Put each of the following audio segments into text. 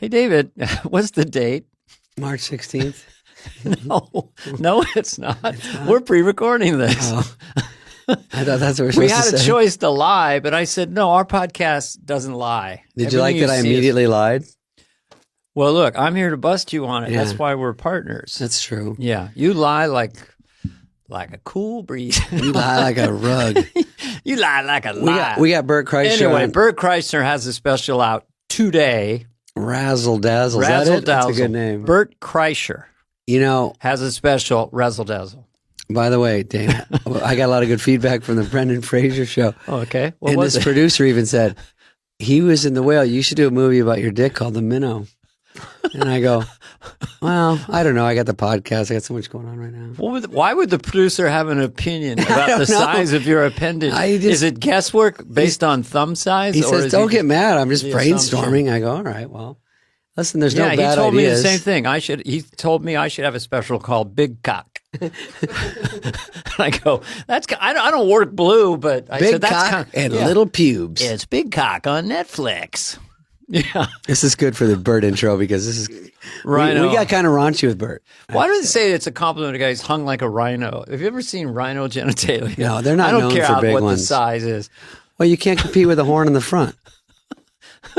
Hey, David, what's the date? March 16th. No, it's not. We're pre-recording this. Oh. I thought that's what we're supposed We to had say. a choice to lie, but I said, no, our podcast doesn't lie. Did you like that I immediately lied? Well, look, I'm here to bust you on it. Yeah. That's why we're partners. That's true. Yeah, you lie like a cool breeze. You lie like a rug. You lie like a lie. We got Bert Kreischer. Anyway, on Bert Kreischer has a special out today. Razzle Dazzle. Is that Razzle it? That's a Dazzle. good name. Bert Kreischer You know, has a special Razzle Dazzle. by the way, Dana, I got a lot of good feedback from the Brendan Fraser show. Oh, okay. What And was this it? producer even said, he was in The Whale. You should do a movie about your dick called The Minnow. And I go, well, I don't know. I got the podcast. I got so much going on right now. Why would the producer have an opinion about the don't know. size of your appendage? Is it guesswork based on thumb size? He or says, is don't get mad. I'm just the brainstorming. I go, all right, well, listen, there's no bad he told me the ideas. same thing. He told me I should have a special called Big Cock. I go, I don't work blue, but I Big said that's cock and little pubes. It's Big Cock on Netflix. Yeah, This is good for the Bert intro because this is Rhino. We got kind of raunchy with Bert. Why do they say it's a compliment to guys hung like a rhino? Have you ever seen rhino genitalia? No, they're not I don't known care for big what the ones. size is. Well, you can't compete with a horn in the front.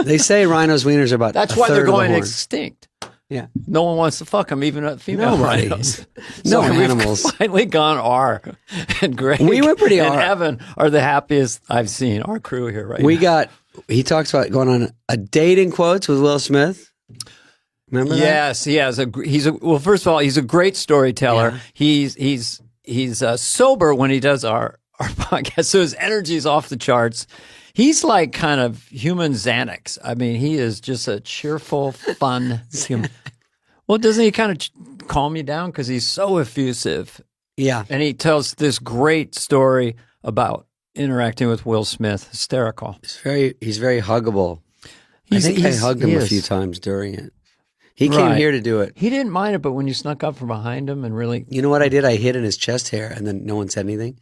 They say rhinos' wieners are about That's a why they're third of the going horn. extinct. Yeah, No one wants to fuck them, even female Nobody. rhinos. No So animals. We've finally gone R. And Greg We went pretty and R. Evan are the happiest I've seen. Our crew here right now. He talks about going on a date in quotes with Will Smith. Remember that? Yes, he has well, first of all, he's a great storyteller. Yeah. He's sober when he does our podcast, so his energy is off the charts. He's like kind of human Xanax. I mean, he is just a cheerful, fun human. Well, doesn't he kind of calm you down because he's so effusive? Yeah. And he tells this great story about interacting with Will Smith. Hysterical. He's very huggable. I hugged him a few times during it. He came here to do it. He didn't mind it, but when you snuck up from behind him and really... You know what I did? I hid in his chest hair, and then no one said anything.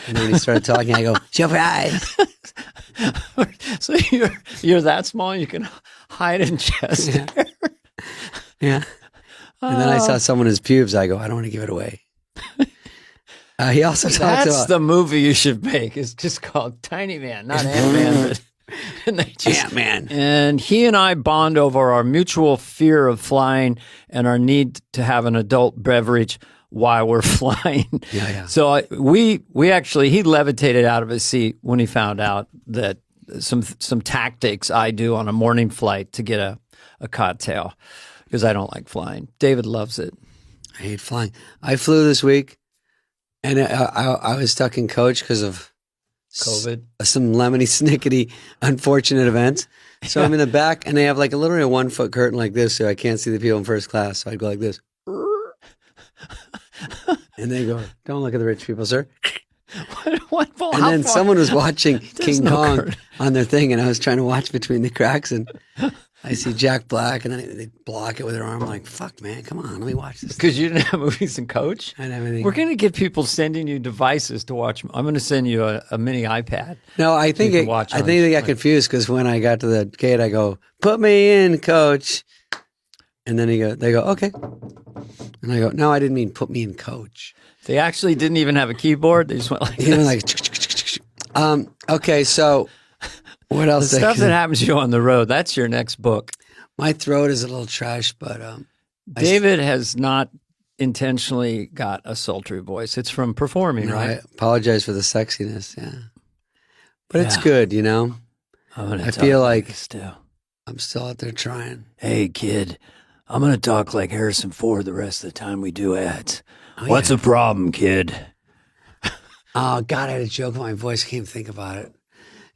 And then when he started talking, I go, surprise! So you're that small, you can hide in chest hair. Yeah. And then I saw someone in his pubes. I go, I don't want to give it away. He also talks That's about... the movie you should make. It's just called Tiny Man, not Ant-Man. Ant-Man. And he and I bond over our mutual fear of flying and our need to have an adult beverage while we're flying. Yeah. So he levitated out of his seat when he found out that some tactics I do on a morning flight to get a cocktail because I don't like flying. David loves it. I hate flying. I flew this week, and I was stuck in coach because of COVID. Some lemony snickety unfortunate events. So I'm in the back, and they have like literally a 1 foot curtain like this, so I can't see the people in first class. So I'd go like this, and they go, "Don't look at the rich people, sir." And then someone was watching King Kong on their thing, and I was trying to watch between the cracks, and I see Jack Black, and then they block it with their arm. I'm like, fuck, man, come on, let me watch this. Because you didn't have movies in coach? I didn't have anything. We're going to get people sending you devices to watch. I'm going to send you a mini iPad. No, I think they got confused because when I got to the gate, I go, put me in, coach. And then they go, okay. And I go, no, I didn't mean put me in, coach. They actually didn't even have a keyboard. They just went like this. Okay, so what else? The stuff that happens to you on the road, that's your next book. My throat is a little trash, but David has not intentionally got a sultry voice. It's from performing, right? I apologize for the sexiness, yeah. But it's good, you know? I feel like I'm still out there trying. Hey, kid, I'm going to talk like Harrison Ford the rest of the time we do ads. What's the problem, kid? Oh, God, I had a joke with my voice. I can't think about it.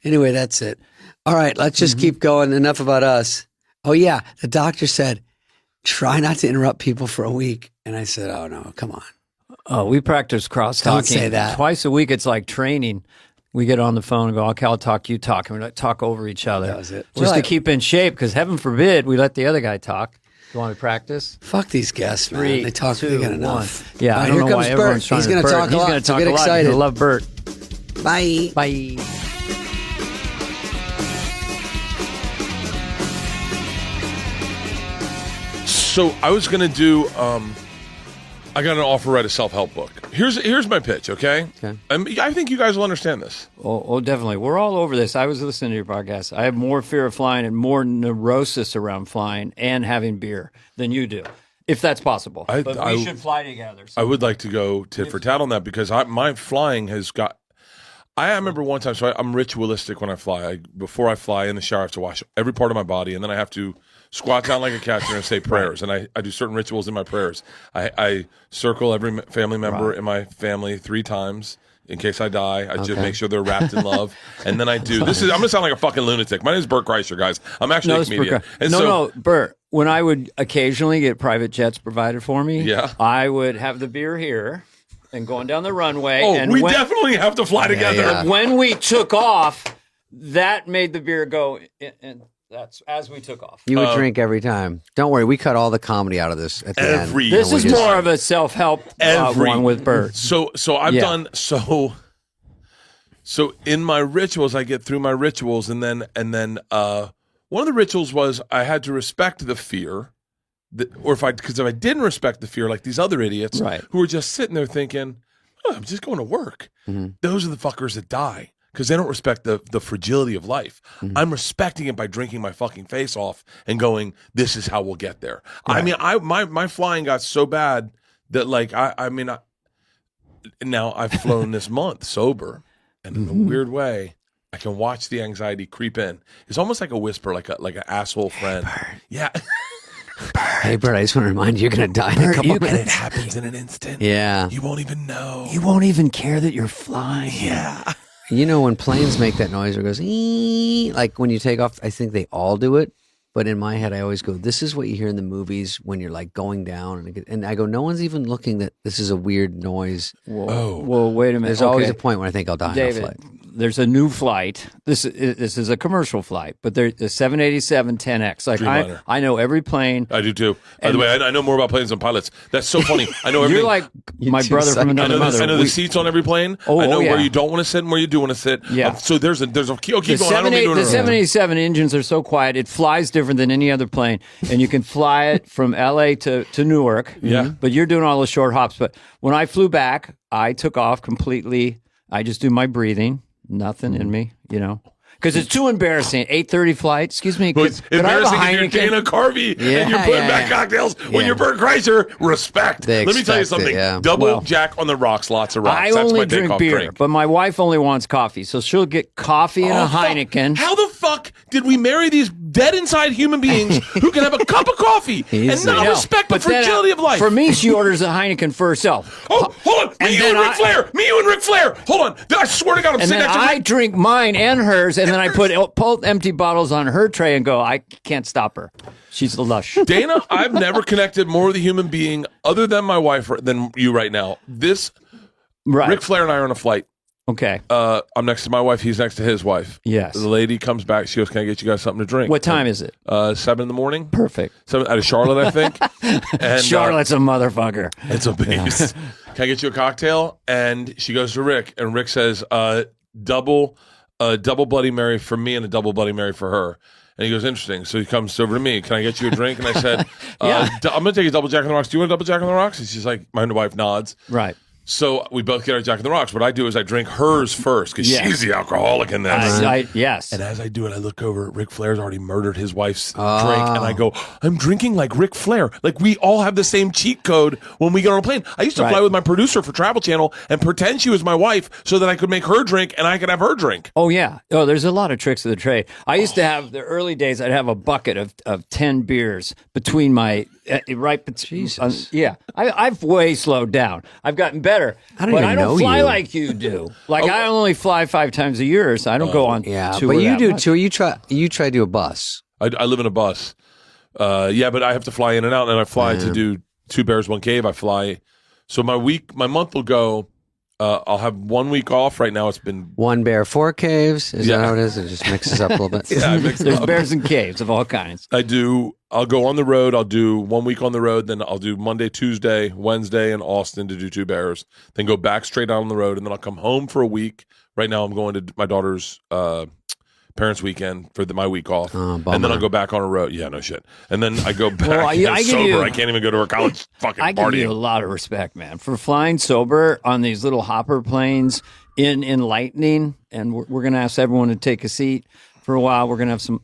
Anyway, that's it. All right, let's just keep going. Enough about us. Oh, yeah, the doctor said, try not to interrupt people for a week. And I said, oh, no, come on. Oh, we practice cross-talking. Don't say that. Twice a week, it's like training. We get on the phone and go, okay, I'll talk, you talk. And we talk over each other. That was it. Just to keep in shape, because heaven forbid we let the other guy talk. You want to practice? Fuck these guests, man. 3, they talk. 2, They got enough. 1. Yeah, All right, I don't here know comes why everyone's Bert. trying He's to going to talk a He's lot. going to So talk get a lot. excited. I love Bert. Bye. Bye. So I was going to do, I got an offer to write a self-help book. Here's my pitch, okay? I think you guys will understand this. Oh, definitely. We're all over this. I was listening to your podcast. I have more fear of flying and more neurosis around flying and having beer than you do, if that's possible. But we should fly together. So. I would like to go tit for tat on that because my flying has got... I remember one time, so I'm ritualistic when I fly. Before I fly in the shower, I have to wash every part of my body, and then I have to squat down like a cat and say prayers. And I do certain rituals in my prayers. I circle every family member in my family 3 times in case I die. I just make sure they're wrapped in love. And then I do... I'm going to sound like a fucking lunatic. My name is Bert Kreischer, guys. I'm actually a comedian. Bert, when I would occasionally get private jets provided for me, I would have the beer here. And going down the runway. Oh, we definitely have to fly together. Yeah. When we took off, that made the beer go, and that's as we took off. You would drink every time. Don't worry, we cut all the comedy out of this at the end. This is more of a self-help one with Bert. So I've done so in my rituals. I get through my rituals, and then one of the rituals was I had to respect the fear. Because if I didn't respect the fear, like these other idiots who were just sitting there thinking, I'm just going to work. Those are the fuckers that die because they don't respect the fragility of life. I'm respecting it by drinking my fucking face off and going, this is how we'll get there. Right. I mean, my flying got so bad that now I've flown this month sober, and in a weird way, I can watch the anxiety creep in. It's almost like a whisper, like an asshole friend. Yeah. Hey, Bert, I just want to remind you, you're going to die in a couple minutes. It happens in an instant. Yeah. You won't even know. You won't even care that you're flying. Yeah. You know, when planes make that noise, it goes, ee, like when you take off, I think they all do it. But in my head, I always go, this is what you hear in the movies when you're like going down. And I go, no one's even looking that this is a weird noise. Whoa. Well, wait a minute. There's always a point when I think I'll die David, on a flight. There's a new flight. This is a commercial flight, but there's the 787 10X. Like I know every plane. I do too. By the way, I know more about planes than pilots. That's so funny. I know everything. You're like my brother from another mother. I know the seats on every plane. I know where you don't want to sit and where you do want to sit. Yeah. So there's a keep going. The 787 engines are so quiet. It flies different than any other plane, and you can fly it from LA to Newark. Yeah. But you're doing all the short hops. But when I flew back, I took off completely. I just do my breathing. Nothing in me, because it's too embarrassing. 8:30 flight. Excuse me. It's embarrassing if you're Dana Carvey and you're putting back cocktails. When you're Bert Kreischer, respect. Let me tell you something. Double Jack on the rocks, lots of rocks. I That's only my drink beer, but my wife only wants coffee, so she'll get coffee and a Heineken. How the fuck did we marry these dead inside human beings who can have a cup of coffee and not respect the fragility of life? For me, she orders a Heineken for herself. Oh, hold on. Me, you, and Ric Flair. Me, you, and Ric Flair. Hold on. I swear to God, I'm sitting next to I drink mine and hers, and then I put empty bottles on her tray and go, I can't stop her. She's lush. Dana, I've never connected more with a human being other than my wife than you right now. Ric Flair and I are on a flight. Okay. I'm next to my wife. He's next to his wife. Yes. The lady comes back. She goes, can I get you guys something to drink? What time is it? 7 in the morning. Perfect. 7 out of Charlotte, I think. And, Charlotte's a motherfucker. It's a beast. Can I get you a cocktail? And she goes to Rick, and Rick says, double Bloody Mary for me and a double Bloody Mary for her. And he goes, interesting. So he comes over to me. Can I get you a drink? And I said, I'm going to take a double Jack on the Rocks. Do you want a double Jack on the Rocks? And she's like, my wife nods. Right. So we both get our Jack in the Rocks. What I do is I drink hers first because she's the alcoholic in this. Yes. And as I do it, I look over. Ric Flair's already murdered his wife's drink, and I go, I'm drinking like Ric Flair. Like we all have the same cheat code when we get on a plane. I used to fly with my producer for Travel Channel and pretend she was my wife so that I could make her drink and I could have her drink. Oh yeah. Oh, there's a lot of tricks of the trade. I used to have the early days. I'd have a bucket of 10 beers between my Jesus. I've way slowed down. I've gotten better. I don't fly like you do. Like I only fly 5 times a year, so I don't go on. Yeah, but you do too. You try to do a bus. I live in a bus. But I have to fly in and out, and I fly to do 2 Bears, 1 Cave. I fly. So my month will go. I'll have 1 week off. Right now, it's been 1 bear, 4 caves. Is that how it is? It just mixes up a little bit. There's bears and caves of all kinds. I'll go on the road. I'll do 1 week on the road. Then I'll do Monday, Tuesday, Wednesday in Austin to do 2 Bears. Then go back straight out on the road, and then I'll come home for a week. Right now, I'm going to my daughter's parents' weekend for my week off, and bummer. then I'll go back on a road. Yeah, no shit. And then I go back Well, I give sober. you- I can't even go to a college fucking I party. give you a lot of respect, man, for flying sober on these little hopper planes in lightning. And we're going to ask everyone to take a seat for a while. We're going to have some,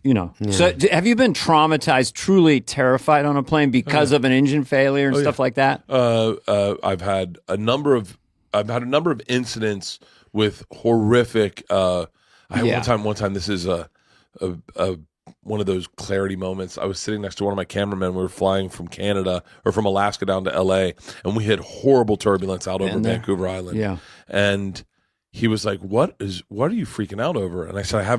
So have you been traumatized, truly terrified on a plane because of an engine failure and stuff like that? I've had a number of incidents with horrific. I had one time. This is one of those clarity moments. I was sitting next to one of my cameramen. We were flying from Canada or from Alaska down to LA, and we hit horrible turbulence out over Vancouver Island. Yeah, and he was like, what are you freaking out over? And I said, I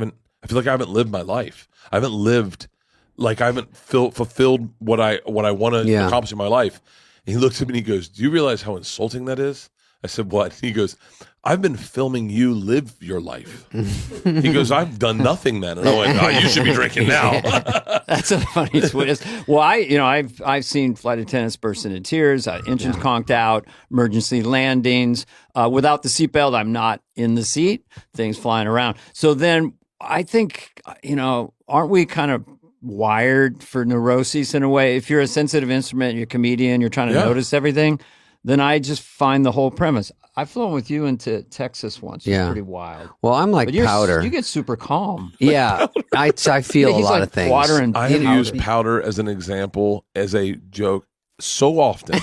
feel like I haven't lived my life. I haven't lived, like I haven't fulfilled what I want to accomplish in my life. And he looks at me and he goes, do you realize how insulting that is? I said, what? He goes, I've been filming you live your life. He goes, I've done nothing then. And I went, you should be drinking now. That's a funny twist. Well, I've seen flight attendants burst into tears, engines conked out, emergency landings. Without the seatbelt, I'm not in the seat, things flying around. So then I think, aren't we kind of wired for neuroses in a way? If you're a sensitive instrument, you're a comedian, you're trying to notice everything, then I just find the whole premise. I've flown with you into Texas once. It's pretty wild. Well, I'm like powder. You get super calm. Yeah, I feel a lot of things. Water and I have used powder as an example, as a joke so often.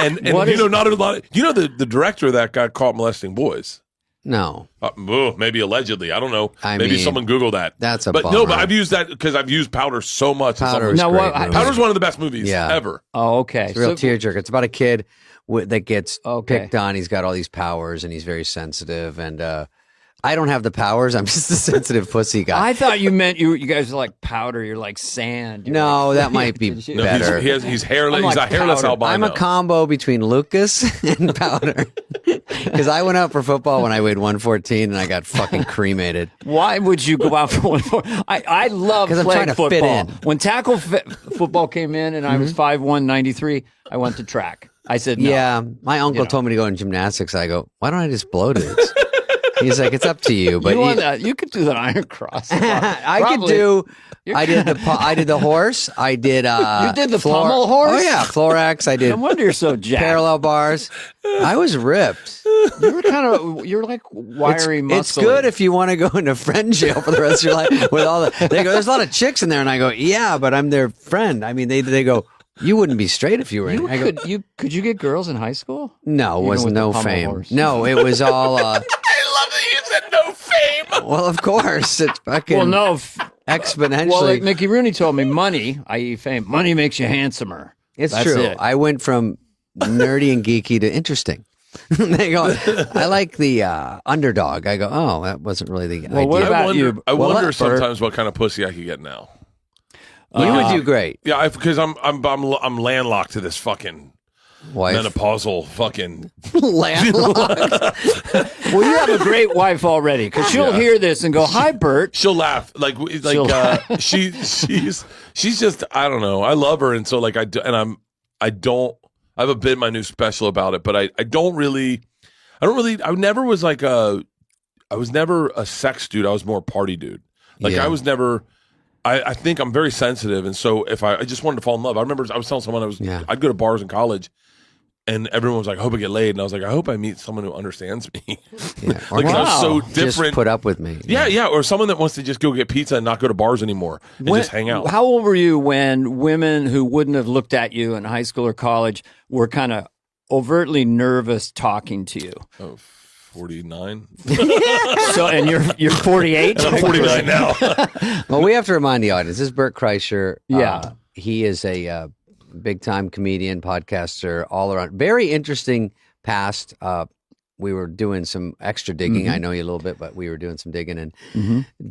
and not a lot. The director of that got caught molesting boys. No. Maybe allegedly. I don't know. Maybe mean, someone Googled that. That's a bummer. No, but I've used that because I've used Powder so much. Powder's Powder's one of the best movies ever. Oh, okay. It's a real tearjerker. It's about a kid that gets picked on. He's got all these powers and he's very sensitive. And I don't have the powers. I'm just a sensitive pussy guy. I thought you meant you guys are like powder. You're like sand. That might be better. He's hairless. He's a hairless albino. I'm a combo between Lucas and Powder. Because I went out for football when I weighed 114 and I got fucking cremated. Why would you go out for 114? I love playing trying to football. fit in. When tackle football came in and I was 5'1", 93, I went to track. I said no. Yeah, my uncle told me to go in gymnastics. I go, why don't I just blow dudes? He's like, it's up to you. But you could do that iron cross. I could do. I did the horse. I did. You did the pommel horse. Oh yeah, Florax. I did. No wonder you're so jacked. Parallel bars. I was ripped. You're like wiry muscle. It's good if you want to go into friend jail for the rest of your life with all the. They go, there's a lot of chicks in there, and I go, yeah, but I'm their friend. I mean, they go. You wouldn't be straight if you were in. Could you get girls in high school? No, it was no fame. Horse. No, it was all. I love that you said no fame. Well, of course, it's fucking. Exponentially. Well, like Mickey Rooney told me, money, i.e., fame, money makes you handsomer. That's true. I went from nerdy and geeky to interesting. They go, I like the underdog. I go, oh, that wasn't really the idea. What about you? I wonder sometimes what kind of pussy I could get now. You would do great. Yeah, because I'm landlocked to this fucking menopausal fucking landlocked. Well, you have a great wife already because she'll hear this and go, "Hi, Bert." She'll laugh she's just I don't know. I love her, and so I have a bit of my new special about it, but I never was I was never a sex dude. I was more a party dude. I was never. I think I'm very sensitive, and so if I just wanted to fall in love. I remember I was telling someone I'd go to bars in college, and everyone was like, "I hope I get laid," and I was like, "I hope I meet someone who understands me." Yeah. I was so different. Just put up with me. Yeah, or someone that wants to just go get pizza and not go to bars anymore and just hang out. How old were you when women who wouldn't have looked at you in high school or college were kind of overtly nervous talking to you? 49. So, and you're 48? And I'm 49 now. Well, we have to remind the audience, this is Bert Kreischer. Yeah. He is a big-time comedian, podcaster, all around. Very interesting past. We were doing some extra digging. Mm-hmm. I know you a little bit, but we were doing some digging. And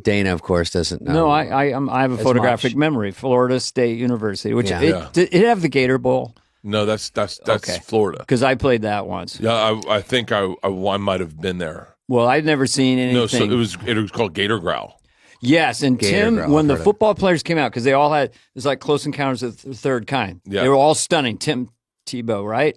Dana, of course, doesn't know. No, I have a photographic memory. Florida State University, which it have the Gator Bowl. No, that's okay. Florida. Because I played that once. Yeah, I think I might have been there. Well, I'd never seen anything. No, so it was called Gator Growl. Yes, and Tim, when the football players came out, because they all had, it was like Close Encounters of the Third Kind. Yeah. They were all stunning. Tim Tebow, right?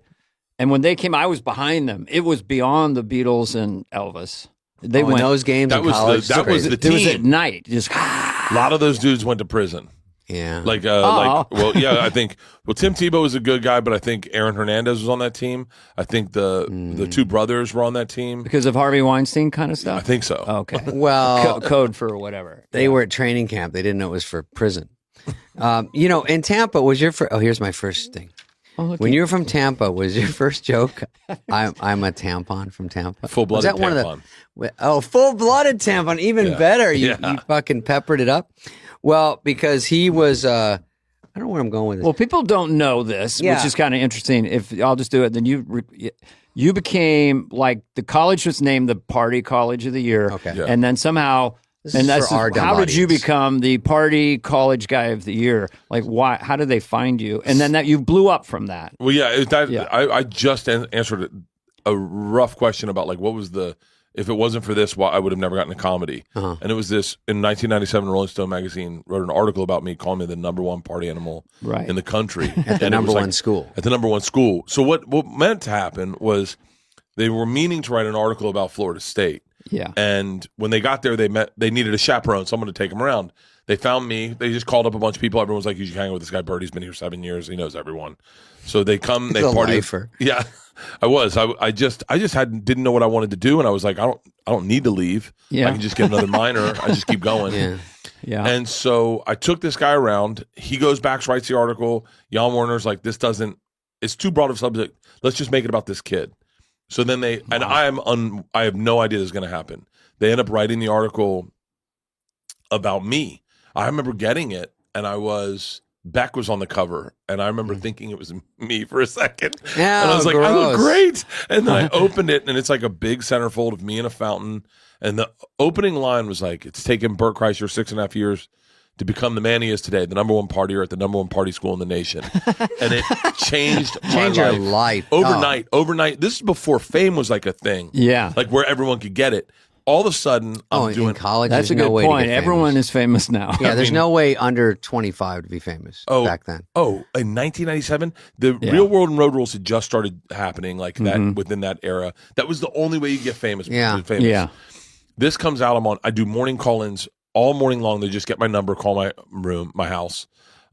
And when they came, I was behind them. It was beyond the Beatles and Elvis. They went those games in college. That was the team. It was at night. Just a lot of those dudes went to prison. Yeah. I think Tim Tebow was a good guy, but I think Aaron Hernandez was on that team. I think the two brothers were on that team. Because of Harvey Weinstein kind of stuff? I think so. Okay. Well, code for whatever. They were at training camp. They didn't know it was for prison. In Tampa, was your first... Oh, here's my first thing. When you were from Tampa, was your first joke, I'm a tampon from Tampa? Full-blooded tampon. Full-blooded tampon. Even better. You fucking peppered it up. Well, because he was, I don't know where I'm going with this. Well, people don't know this, which is kind of interesting. If I'll just do it, then you became, like, the college was named the Party College of the Year. Okay. Yeah. And then somehow, how did you become the Party College Guy of the Year? Like, why? How did they find you? And then that you blew up from that. Well, I just answered a rough question about, like, what was the... If it wasn't for this, I would have never gotten a comedy. And it was this, in 1997, Rolling Stone magazine wrote an article about me, calling me the #1 party animal in the country. At the number one school. At the number one school. So what meant to happen was they were meaning to write an article about Florida State. Yeah. And when they got there, they needed a chaperone, someone to take them around. They found me. They just called up a bunch of people. Everyone was like, you should hang out with this guy, Bert. He's been here 7 years. He knows everyone. So they come, they party. Lifer. Yeah. I was. I just didn't know what I wanted to do, and I was like, I don't need to leave. Yeah. I can just get another minor. I just keep going. Yeah. Yeah. And so I took this guy around. He goes back, writes the article. Jan Warner's like, it's too broad of a subject. Let's just make it about this kid. So then and I have no idea this is going to happen. They end up writing the article about me. I remember getting it, and Beck was on the cover, and I remember thinking it was me for a second. Yeah, and I was like, gross. I look great. And then I opened it, and it's like a big centerfold of me in a fountain. And the opening line was like, it's taken Bert Kreischer 6.5 years to become the man he is today, the #1 partier at the #1 party school in the nation. And it changed my life. Your life. Overnight. This is before fame was like a thing. Yeah. Like where everyone could get it. All of a sudden, I'm doing in college. That's there's a good no way point. To get Everyone is famous now. Yeah, there's no way under 25 to be famous back then. Oh, in 1997, the Real World and Road Rules had just started happening, like that within that era. That was the only way you get famous. Yeah. This comes out. I do morning call-ins all morning long. They just get my number, call my room, my house.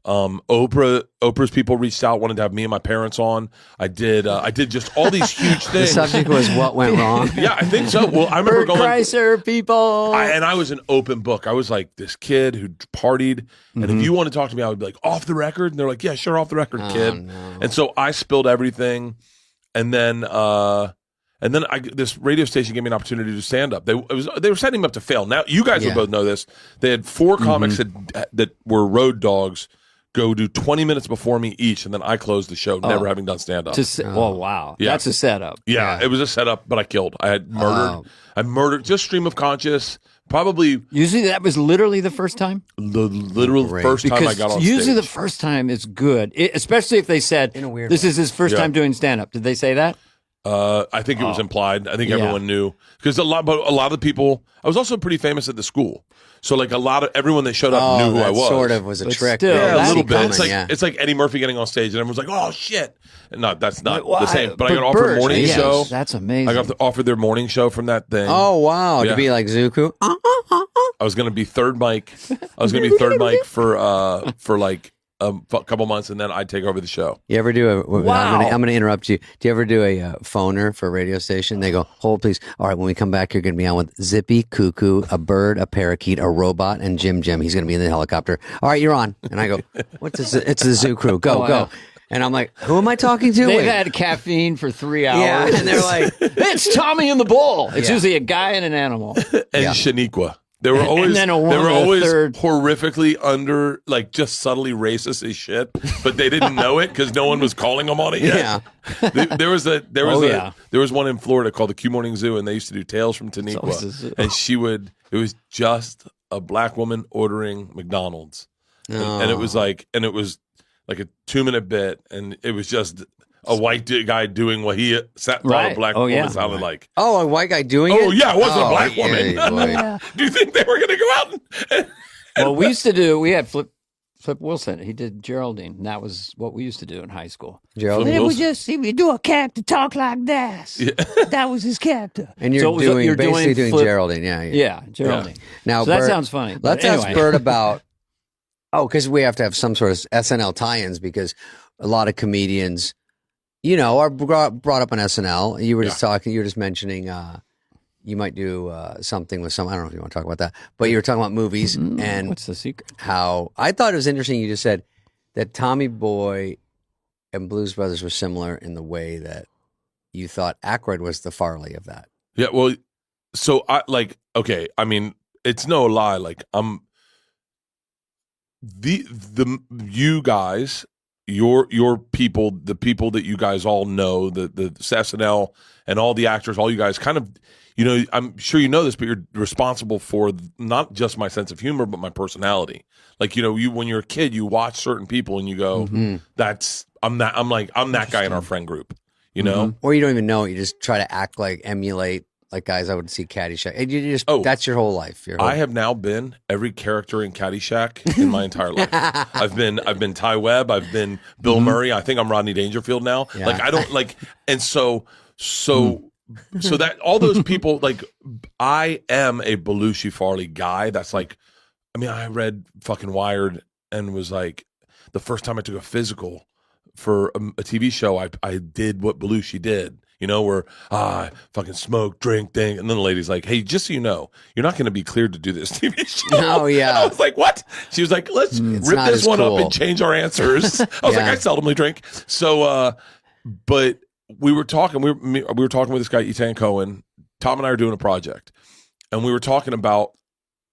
Oprah's people reached out, wanted to have me and my parents on. I did just all these huge things. The subject was what went wrong. Yeah, I think so. Well, I remember Bert Kreischer, people. And I was an open book. I was like this kid who partied, and if you want to talk to me, I would be like, off the record? And they're like, yeah, sure, off the record, kid. No. And so I spilled everything, and then this radio station gave me an opportunity to stand up. They were setting me up to fail. Now, you guys would both know this. They had 4 comics that were road dogs go do 20 minutes before me each, and then I closed the show, never having done stand-up. Wow. Yeah. That's a setup. Yeah, it was a setup, but I killed. I had murdered. I murdered, just stream of conscious, probably Usually that was literally the first time? the literal first time I got on usually stage. the first time is good, especially if they said, In a weird this way. is his first time doing stand-up. Did they say that? I think it was implied. I think everyone knew because a lot of the people. I was also pretty famous at the school, so like everyone that showed up knew who I was. Sort of was a But trick. still, Yeah, a That's little bit. Coming, It's like Eddie Murphy getting on stage and everyone's like, "Oh shit!" And no, that's not Well, the same. But I got but offered Bert, a morning yes, show. That's amazing. I got offered their morning show from that thing. Oh wow! Yeah. To be like Zuko. I was going to be third mic. I was going to be third mic for like a couple months, and then I'd take over the show. You ever do a? Wow. I'm going to interrupt you. Do you ever do a phoner for a radio station? They go, hold please. All right, when we come back, you're going to be on with Zippy, Cuckoo, a bird, a parakeet, a robot, and Jim. He's going to be in the helicopter. All right, you're on. And I go, what's this? It's the Zoo Crew. Go, go. And I'm like, who am I talking to? They've had caffeine for 3 hours. Yeah, and they're like, it's Tommy and the Bull. It's usually a guy and an animal. And Shaniqua. They were always then a woman, a third. horrifically under, like just subtly racist as shit, but they didn't know it because no one was calling them on it yet. Yeah. There was one in Florida called the Q Morning Zoo, and they used to do Tales from Taniqua, and it was just a black woman ordering McDonald's, and it was like a 2-minute bit, and it was just a white guy doing what he thought a black woman sounded like. Oh, a white guy doing it? Oh, yeah, it wasn't a black woman. Yeah. Do you think they were going to go out and... Well, we had Flip Wilson. He did Geraldine. And that was what we used to do in high school. Geraldine. And we just see me do a character talk like this. Yeah. That was his character. And you're basically doing Geraldine. Yeah, Geraldine. Yeah. Now, so Bert, that sounds funny. Let's ask Bert about. Because we have to have some sort of SNL tie-ins because a lot of comedians, are brought up on SNL. You were just talking. You were just mentioning. You might do something with some. I don't know if you want to talk about that, but you were talking about movies and what's the secret? How I thought it was interesting. You just said that Tommy Boy and Blues Brothers were similar in the way that you thought Aykroyd was the Farley of that. Yeah, well, so okay. I mean, it's no lie. Like the you guys, your people, the people that you guys all know, the SNL and all the actors, all you guys kind of. I'm sure you know this, but you're responsible for not just my sense of humor, but my personality. Like, you when you're a kid, you watch certain people and you go, I'm that guy in our friend group, Or you don't even know it. You just try to act like, emulate like guys I would see Caddyshack. And you just, that's your whole life. I have now been every character in Caddyshack in my entire life. I've been Ty Webb. I've been Bill Murray. I think I'm Rodney Dangerfield now. Yeah. Like, I don't like, and so that all those people, like, I am a Belushi Farley guy. That's like, I read fucking Wired and was like, the first time I took a physical for a TV show, I did what Belushi did, where fucking smoke, drink, thing. And then the lady's like, hey, just so you know, you're not going to be cleared to do this TV show. Oh, yeah. And I was like, what? She was like, let's rip this one up and change our answers. I was like, I seldomly drink. So, but we were talking. We were talking with this guy, Ethan Cohen. Tom and I are doing a project, and we were talking about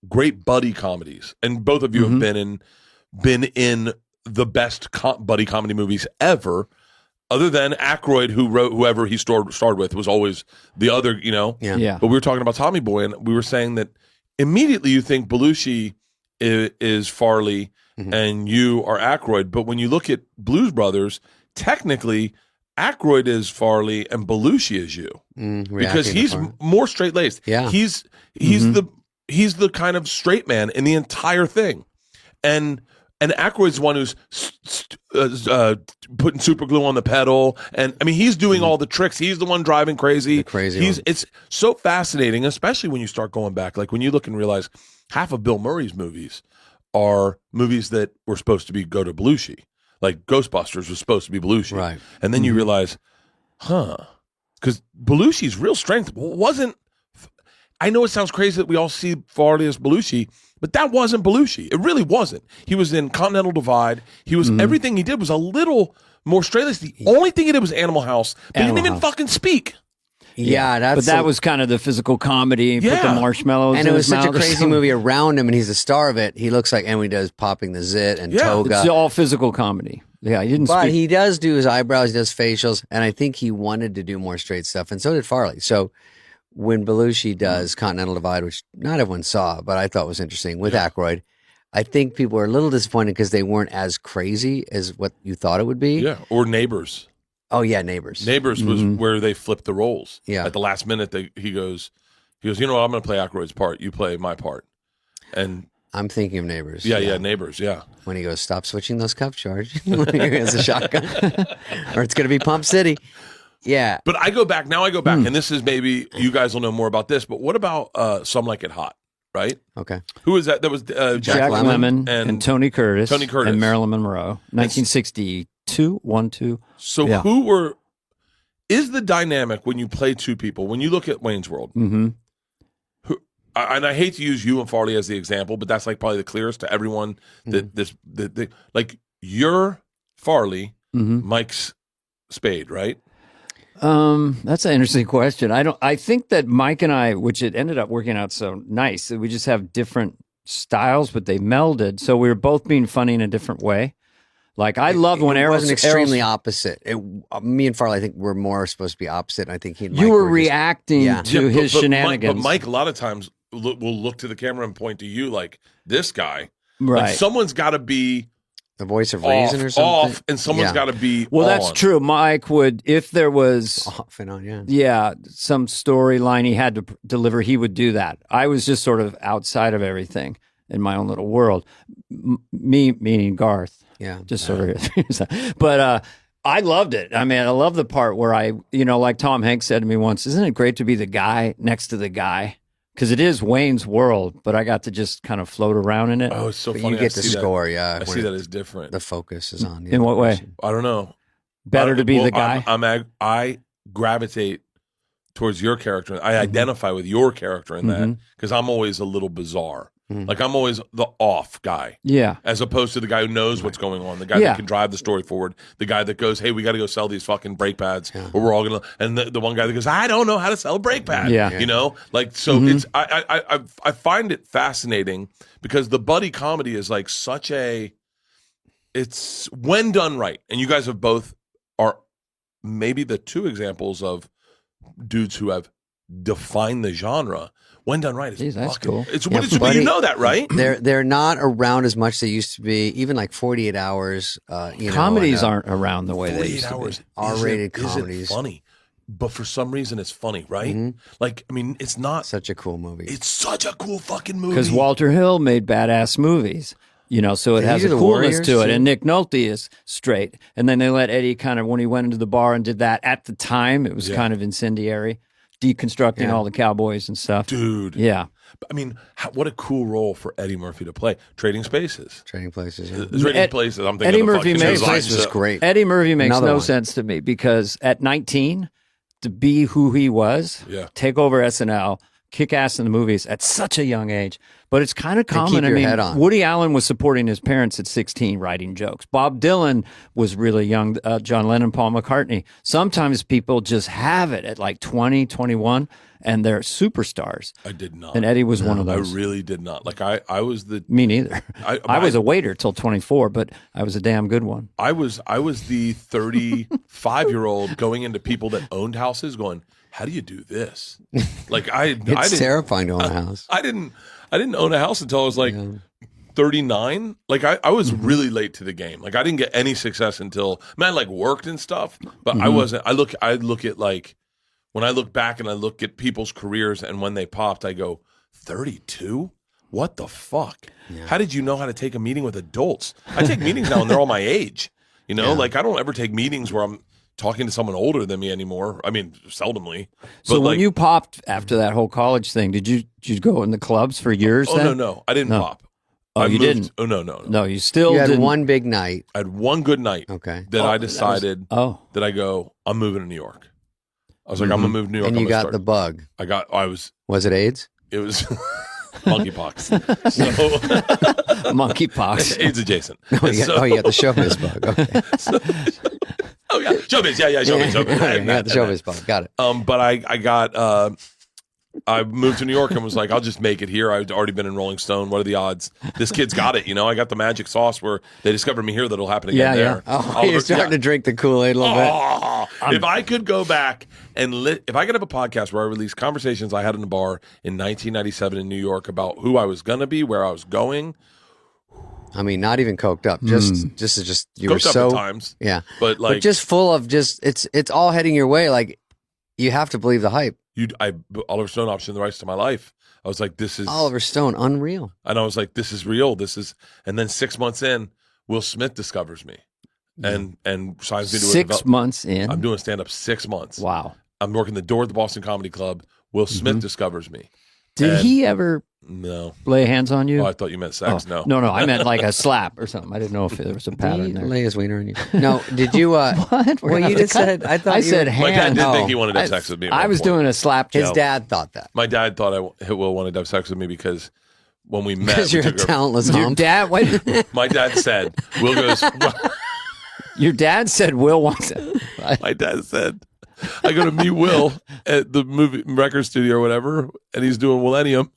great buddy comedies. And both of you have been in the best buddy comedy movies ever, other than Aykroyd, who wrote whoever he starred with was always the other. Yeah. But we were talking about Tommy Boy, and we were saying that immediately you think Belushi is Farley and you are Aykroyd, but when you look at Blues Brothers, technically Aykroyd is Farley and Belushi is you, because he's more straight laced. Yeah, he's the kind of straight man in the entire thing, and Aykroyd's the one who's putting super glue on the pedal, and he's doing all the tricks. He's the one driving crazy. It's so fascinating, especially when you start going back. Like when you look and realize half of Bill Murray's movies are movies that were supposed to go to Belushi. Like Ghostbusters was supposed to be Belushi. Right. And then you realize, because Belushi's real strength wasn't, I know it sounds crazy that we all see Farley as Belushi, but that wasn't Belushi. It really wasn't. He was in Continental Divide. He was, everything he did was a little more straight-laced. The only thing he did was Animal House, but he didn't even fucking speak. Yeah, but that was kind of the physical comedy. Put the marshmallows and in it was his such mouth. a crazy movie around him, and he's the star of it. He looks like, and when he does popping the zit and toga. It's all physical comedy. Yeah, he didn't. But he does do his eyebrows, he does facials, and I think he wanted to do more straight stuff, and so did Farley. So when Belushi does Continental Divide, which not everyone saw, but I thought was interesting with Aykroyd, I think people were a little disappointed because they weren't as crazy as what you thought it would be. Yeah, or Neighbors. Oh yeah, Neighbors. Neighbors was where they flipped the roles. Yeah. At the last minute, he goes, I'm going to play Aykroyd's part. You play my part. And I'm thinking of Neighbors. Yeah, Neighbors. Yeah. When he goes, stop switching those cups, George. It's a shotgun, or it's going to be Pump City. Yeah. But I go back, and this is maybe you guys will know more about this, but what about Some Like It Hot, right? Okay. Who was that? That was Jack Lemmon and Tony Curtis. Tony Curtis. And Marilyn Monroe. 1962, 1-2. So is the dynamic when you play two people, when you look at Wayne's World, and I hate to use you and Farley as the example, but that's like probably the clearest to everyone that like you're Farley, Mike's Spade, right? That's an interesting question. I think that Mike and I, which it ended up working out so nice, that we just have different styles, but they melded. So we were both being funny in a different way. Like I love when Errol wasn't extremely opposite. Me and Farley, I think, were more supposed to be opposite. And I think you were reacting to his shenanigans. But Mike, a lot of times, will look to the camera and point to you like this guy. Right. Like someone's got to be the voice of reason or something. And someone's got to be. Well, that's true. Mike would, if there was off and on, some storyline he had to deliver, he would do that. I was just sort of outside of everything. in my own little world. Me meaning Garth. Yeah. Just sort of. But I loved it. I mean, I love the part where like Tom Hanks said to me once, isn't it great to be the guy next to the guy? Because it is Wayne's World, but I got to just kind of float around in it. Oh, it's so But funny. you get the score, yeah. I see that as different. The focus is on you. In what way? I don't know. Better to be the guy? I gravitate towards your character. I identify with your character in that because I'm always a little bizarre. Like I'm always the off guy. Yeah. As opposed to the guy who knows what's going on, the guy that can drive the story forward, the guy that goes, hey, we got to go sell these fucking brake pads or we're all going to, and the one guy that goes, I don't know how to sell a brake pad. Yeah. You know, like, so it's, I find it fascinating because the buddy comedy is like such it's when done right. And you guys have both are maybe the two examples of dudes who have defined the genre. When done right, it's that's fucking, cool. It's you know that, right? They're not around as much as they used to be. Even like 48 Hours. Comedies aren't around the way they used to be. R-rated comedies. Isn't funny, but for some reason it's funny, right? Like, I mean, it's not such a cool movie. It's such a cool fucking movie. Because Walter Hill made badass movies. So it has a coolness to it. And Nick Nolte is straight. And then they let Eddie kind of, when he went into the bar and did that, at the time, it was kind of incendiary, deconstructing all the cowboys and stuff. Dude. Yeah. I mean, what a cool role for Eddie Murphy to play. Trading Places. Trading Places, yeah. Trading Places, I'm thinking Eddie of the Murphy fucking makes Places was great. Eddie Murphy makes Another no one. sense to me because at 19, to be who he was, take over SNL, kick ass in the movies at such a young age. But it's kind of common. keep your head on. Woody Allen was supporting his parents at 16, writing jokes. Bob Dylan was really young. John Lennon, Paul McCartney. Sometimes people just have it at like 20, 21, and they're superstars. I did not. And Eddie was one of I those. really did not. Like, I was the... Me neither. I was a waiter till 24, but I was a damn good one. I was the 35-year-old going into people that owned houses going, how do you do this? Like, It's terrifying to own a house. I didn't own a house until I was like 39. Like I was really late to the game. Like I didn't get any success until I like worked and stuff, but I wasn't. I look at like when I look back and I look at people's careers and when they popped, I go 32. What the fuck? Yeah. How did you know how to take a meeting with adults? I take meetings now and they're all my age. Like I don't ever take meetings where I'm talking to someone older than me anymore. I mean, seldomly. So when you popped after that whole college thing, did you go in the clubs for years? Oh, no, I didn't pop. You didn't? Oh, no. No, you still You had didn't. one big night. I had one good night. Okay. That I decided that I go, I'm moving to New York. I was like, I'm gonna move to New York. And you got the bug. Was it AIDS? It was monkeypox. So Monkeypox. AIDS adjacent. You got the showbiz bug. Okay. Showbiz. Yeah, showbiz. You got the showbiz bug. Got it. But I moved to New York and was like, I'll just make it here. I'd already been in Rolling Stone. What are the odds? This kid's got it. I got the magic sauce where they discovered me here. That'll happen again there. Oh, you're starting to drink the Kool-Aid a little bit. If I could go back and if I could have a podcast where I release conversations I had in a bar in 1997 in New York about who I was going to be, where I was going. I mean, not even coked up. Just you were Coked up so at times. Yeah, but just full of it's all heading your way. Like you have to believe the hype. Oliver Stone optioned the rights to my life. I was like, this is Oliver Stone, unreal. And I was like, this is real. And then 6 months in, Will Smith discovers me and signs me to 6 months in. I'm doing stand up 6 months. Wow. I'm working the door at the Boston Comedy Club. Will Smith discovers me. Did he ever lay hands on you? Oh, I thought you meant sex. No. No, I meant like a slap or something. I didn't know if there was a pattern there. Lay his wiener on you. No, did you? What? Well, you just said. I said my dad hands. did think he wanted to have sex with me. I was doing a slap joke. His dad thought that. My dad thought Will wanted to have sex with me because when we met, because you're a talentless hump. Your dad. Wait. My dad said, Will goes. Your dad said Will wants it. My dad said, I go to meet Will at the movie record studio or whatever, and he's doing Millennium.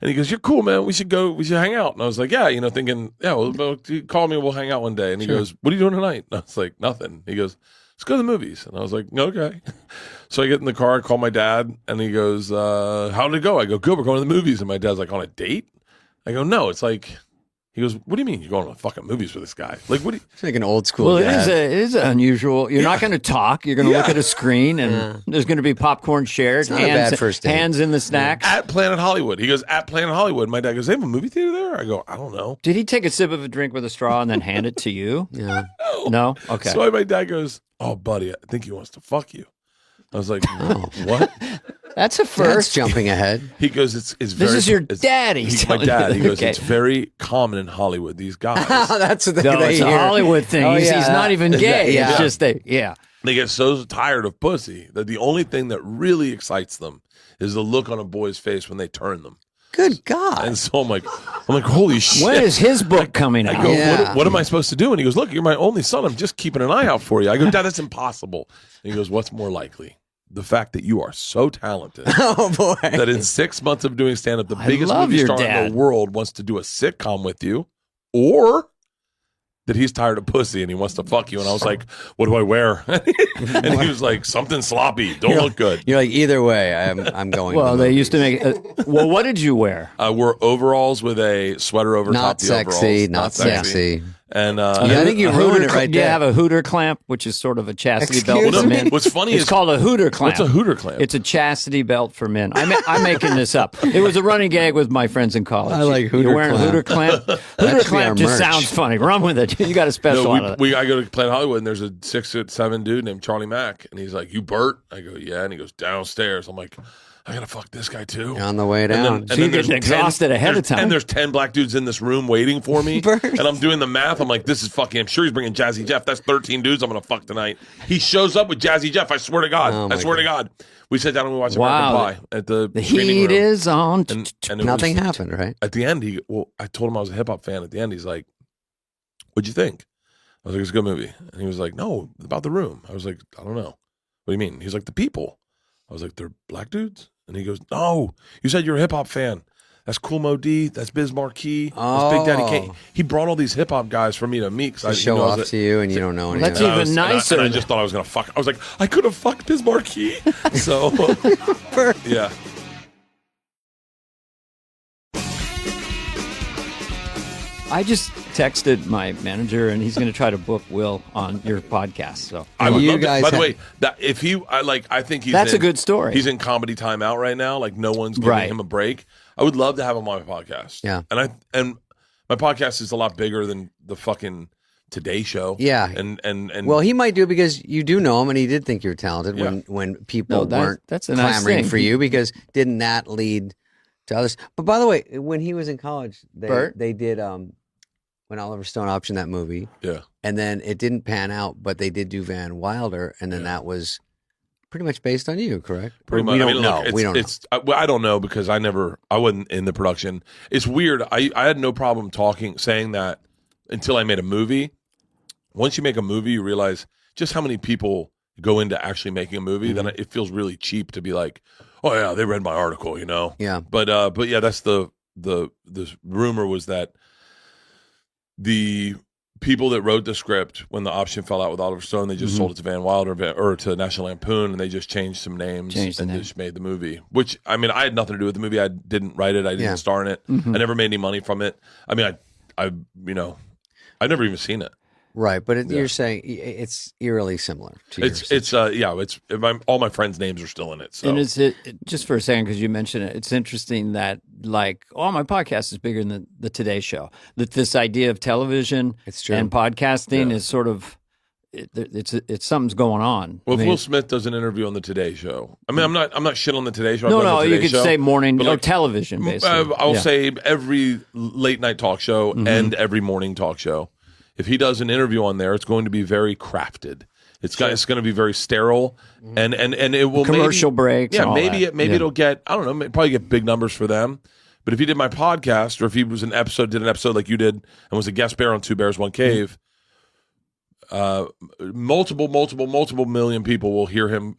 And he goes, you're cool, man. We should hang out. And I was like, yeah, thinking, yeah, well, call me. We'll hang out one day. And he goes, what are you doing tonight? And I was like, nothing. He goes, let's go to the movies. And I was like, okay. So I get in the car, I call my dad, and he goes, how did it go? I go, good, we're going to the movies. And my dad's like, on a date? I go, no, it's like He goes, what do you mean you're going to fucking movies with this guy? Like, what do you... It's like an old school Well, dad. it is unusual. You're not going to talk. You're going to look at a screen, and there's going to be popcorn shared. Not a bad first date. Hands in the snacks. At Planet Hollywood. He goes, at Planet Hollywood. My dad goes, they have a movie theater there? I go, I don't know. Did he take a sip of a drink with a straw and then hand it to you? Yeah. No? Okay. So my dad goes, oh, buddy, I think he wants to fuck you. I was like, what? That's a Dad's first. jumping ahead. He goes, it's very... This is your daddy. My dad. He goes, Okay. it's very common in Hollywood, these guys. That's what No, they it's a hear. Hollywood thing. Oh, He's yeah. not even gay. Yeah. It's just yeah. They get so tired of pussy that the only thing that really excites them is the look on a boy's face when they turn them. Good God. And so I'm like, holy shit. When is his book coming I out? go, Yeah. what am I supposed to do? And he goes, look, you're my only son. I'm just keeping an eye out for you. I go, Dad, that's impossible. And he goes, what's more likely? The fact that you are so talented Oh, boy. that in 6 months of doing stand-up, the I biggest love movie your star dad. in the world wants to do a sitcom with you, or that he's tired of pussy and he wants to fuck you. And I was like, what do I wear? And he was like, something sloppy. Don't look good. You're like, either way, I'm going. Well, to the they used to movies. make. Well, what did you wear? I wore overalls with a sweater over top Not the sexy, overalls. not sexy. And Yeah, I think you A ruined hooter it right Do you there. have a hooter clamp, which is sort of a chastity belt Excuse for me? men? what's funny It's is called a hooter clamp. what's a hooter clamp? It's a chastity belt for men. I'm making this up. It was a running gag with my friends in college. I like hooter You're wearing clamp. a hooter clamp? Hooter should be clamp our just merch. sounds funny. Run with it. You got a special on it. I go to Planet Hollywood and there's a 6'7" dude named Charlie Mack and he's like, you Bert? I go, yeah. And he goes downstairs. I'm like, I gotta fuck this guy too. On the way down. So you're getting exhausted ahead of time. And there's 10 black dudes in this room waiting for me. Bert. And I'm doing the math. I'm like, this is fucking, I'm sure he's bringing Jazzy Jeff. That's 13 dudes I'm gonna fuck tonight. He shows up with Jazzy Jeff. I swear to God. Oh, I my swear to God. We sat down and we watched Wow. American Pie at the The screening heat room. is on. And it Nothing was- happened, right? At the end, I told him I was a hip hop fan. At the end, he's like, what'd you think? I was like, it's a good movie. And he was like, no, about the room. I was like, I don't know. What do you mean? He's like, the people. I was like, they're black dudes? And he goes, no, you said you're a hip hop fan. That's Cool Mo D. That's Biz Marquee. That's Big Daddy Kane. He brought all these hip hop guys for me to meet. To show off to you, and you don't know anything. That's about it. even nicer. And I just thought I was going to fuck. I was like, I could have fucked Biz Marquee. So, yeah. I just texted my manager, and he's going to try to book Will on your podcast. So I would You love to. guys By the have- way, that if he, I think he's. That's a in- good story. He's in comedy timeout right now. Like no one's giving Right. him a break. I would love to have him on my podcast. Yeah. and my podcast is a lot bigger than the fucking Today Show. Yeah. and Well, he might do because you do know him, and he did think you were talented Yeah. when people No, weren't that's a nice clamoring thing. for you. Because didn't that lead to others? But by the way, when he was in college, Bert? they did when Oliver Stone optioned that movie, yeah. and then it didn't pan out, but they did do Van Wilder, and then that was pretty much based on you, correct? Pretty Or much. We don't I mean, know. look, We don't know. I don't know because I wasn't in the production. It's weird. I had no problem saying that until I made a movie. Once you make a movie, you realize just how many people go into actually making a movie. Then it feels really cheap to be like, oh yeah, they read my article, you know? Yeah. But yeah, that's the rumor was that the people that wrote the script when the option fell out with Oliver Stone, they just sold it to Van Wilder or to National Lampoon, and they just changed some names Changed the and name. just made the movie. Which I mean, I had nothing to do with the movie. I didn't write it. I didn't Yeah. star in it. I never made any money from it. I mean, I've never even seen it. Right, but you're saying it's eerily similar to All my friends' names are still in it. So And it's just for a second, because you mentioned it, it's interesting that my podcast is bigger than the Today Show. That this idea of television It's true. and podcasting is sort of it's something's going on. well, I if mean, Will Smith does an interview on the Today Show, I mean, I'm not shit on the Today Show. I've no, done the you Today could Show, say morning but or like, television, basically. I'll Yeah. say every late night talk show and every morning talk show. If he does an interview on there, it's going to be very crafted. It's going to be very sterile, and it will Commercial breaks. Yeah, and all maybe that. it'll get, I don't know, probably get big numbers for them. But if he did my podcast, or if he was did an episode like you did, and was a guest bear on Two Bears One Cave, multiple million people will hear him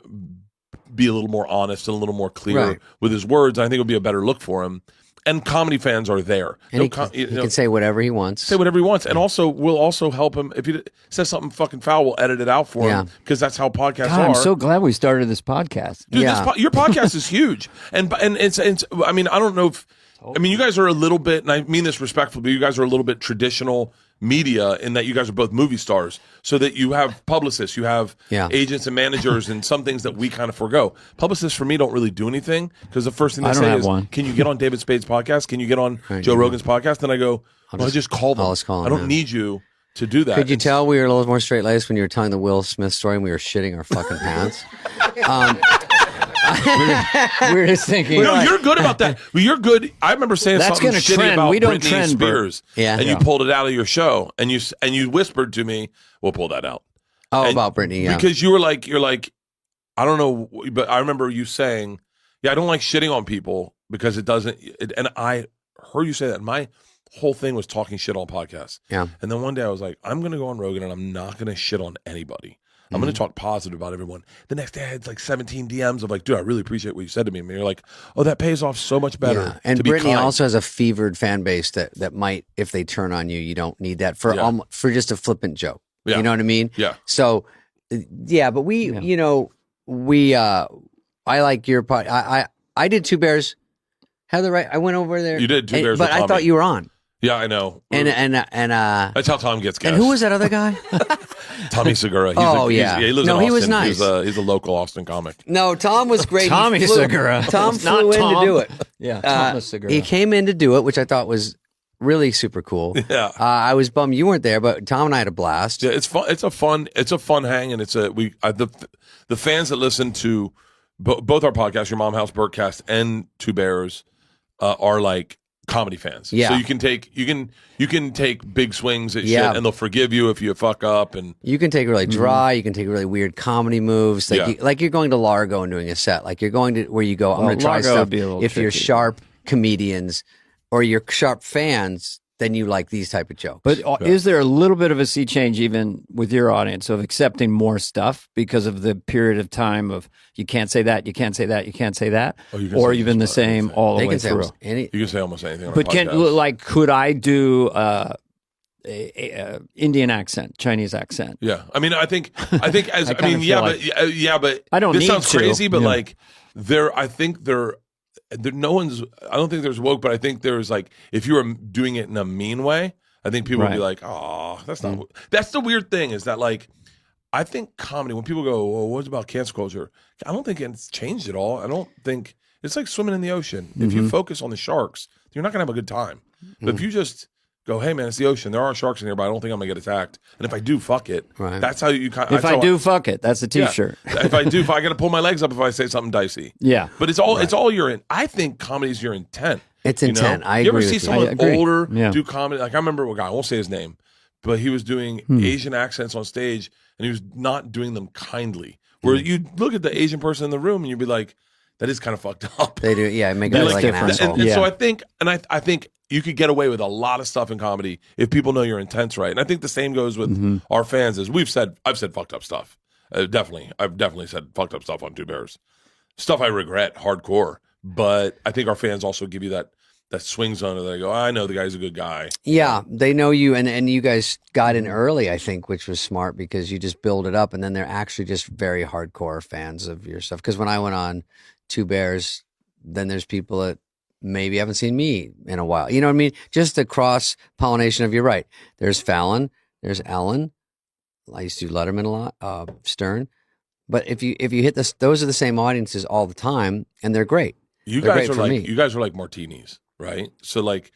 be a little more honest and a little more clear Right. with his words. I think it'll be a better look for him. And comedy fans are there. And he can say whatever he wants. Say whatever he wants, and also we'll also help him if he says something fucking foul. We'll edit it out for him because that's how podcasts God, are. I'm so glad we started this podcast. Dude, Yeah. your podcast is huge, and it's. I mean, I don't know if I mean, you guys are a little bit, and I mean this respectfully, but you guys are a little bit traditional media in that you guys are both movie stars, so that you have publicists, you have agents and managers, and some things that we kind of forego. Publicists for me don't really do anything, because the first thing they say is, can you get on David Spade's podcast? Can you get on Joe Rogan's podcast? And I go, I just call them. I don't need you to do that. Could you tell we were a little more straight-laced when you were telling the Will Smith story and we were shitting our fucking pants? We're just thinking. No, you're good about that. Well, you're good. I remember saying something shitty about Britney Spears, and you pulled it out of your show, and you whispered to me, "We'll pull that out." Oh, about Britney, because you're like, I don't know, but I remember you saying, "Yeah, I don't like shitting on people because it doesn't." And I heard you say that. And my whole thing was talking shit on podcasts. Yeah. And then one day I was like, I'm going to go on Rogan, and I'm not going to shit on anybody. I'm going to talk positive about everyone. The next day I had like 17 DMs of like, dude, I really appreciate what you said to me. And you're like, oh, that pays off so much better. Yeah. And Britney also has a fevered fan base that might, if they turn on you, you don't need that for just a flippant joke. Yeah. You know what I mean? Yeah. So, but we, you know, I like your part. I did Two Bears. Heather, I went over there. You did Two Bears, but I thought you were on. Yeah, I know. And that's how Tom gets guests. And who was that other guy? Tommy Segura. He lives in Austin. He was nice. He's a local Austin comic. No, Tom was great. Tommy Segura. Tom flew in to do it. Yeah, Thomas Segura. He came in to do it, which I thought was really super cool. Yeah, I was bummed you weren't there, but Tom and I had a blast. Yeah, it's fun. It's a fun hang, and the fans that listen to both our podcasts, Your Mom House Bertcast and Two Bears, are like comedy fans. Yeah. So you can take big swings at shit, and they'll forgive you if you fuck up, and you can take really dry, you can take really weird comedy moves. Like you're going to Largo and doing a set. Like you're going to where you go, I'm going to try stuff. If you're sharp comedians or you're sharp fans, then you like these type of jokes. But is there a little bit of a sea change even with your audience of accepting more stuff because of the period of time of you can't say that, you can't say that, you can't say that, or you've been the same all the way through? You can say almost anything. But could I do a Indian accent, Chinese accent? Yeah, I mean, I think but I don't. This sounds crazy, but like I don't think there's woke, but I think there's like, if you were doing it in a mean way, I think people would be like, oh, that's not, that's the weird thing is that like, I think comedy, when people go, well, what about cancel culture? I don't think it's changed at all. I don't think, it's like swimming in the ocean. If you focus on the sharks, you're not gonna have a good time. But if you just go, hey man, it's the ocean. There are sharks in here, but I don't think I'm gonna get attacked. And if I do, fuck it. Right. That's how you kind. If I do, fuck it. That's a T-shirt. Yeah. If I gotta pull my legs up if I say something dicey. Yeah. But it's all your in. I think comedy is your intent. It's intent. You know? I agree. You ever see someone older do comedy? Like I remember a guy. I won't say his name, but he was doing Asian accents on stage, and he was not doing them kindly. Where you look at the Asian person in the room, and you'd be like, that is kind of fucked up. They do, yeah. Make it like an asshole. And so I think you could get away with a lot of stuff in comedy if people know your intent's right. And I think the same goes with our fans. I've said fucked up stuff. I've definitely said fucked up stuff on Two Bears. Stuff I regret, hardcore. But I think our fans also give you that swing zone that they go, I know the guy's a good guy. Yeah, they know you, and you guys got in early, I think, which was smart because you just build it up, and then they're actually just very hardcore fans of your stuff. Because when I went on Two Bears, then there's people that maybe haven't seen me in a while. You know what I mean? Just the cross-pollination of, you're right. There's Fallon, there's Ellen. I used to do Letterman a lot, Stern. But if you hit this, those are the same audiences all the time, and they're great. You guys are like martinis, right? So like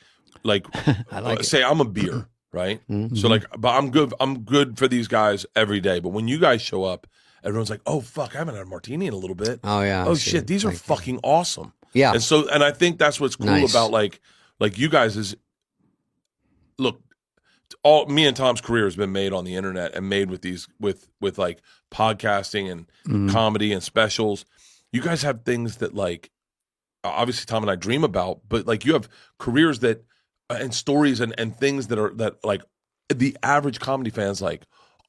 say I'm a beer, right? So like, but I'm good for these guys every day. But when you guys show up, everyone's like, oh fuck, I haven't had a martini in a a bit. Oh yeah. Oh shit, these are fucking awesome. Yeah. And I think that's what's cool about like you guys is, look, all me and Tom's career has been made on the internet and made with these with like podcasting and comedy and specials. You guys have things that like, obviously Tom and I dream about, but like you have careers that and stories and things that like the average comedy fans like,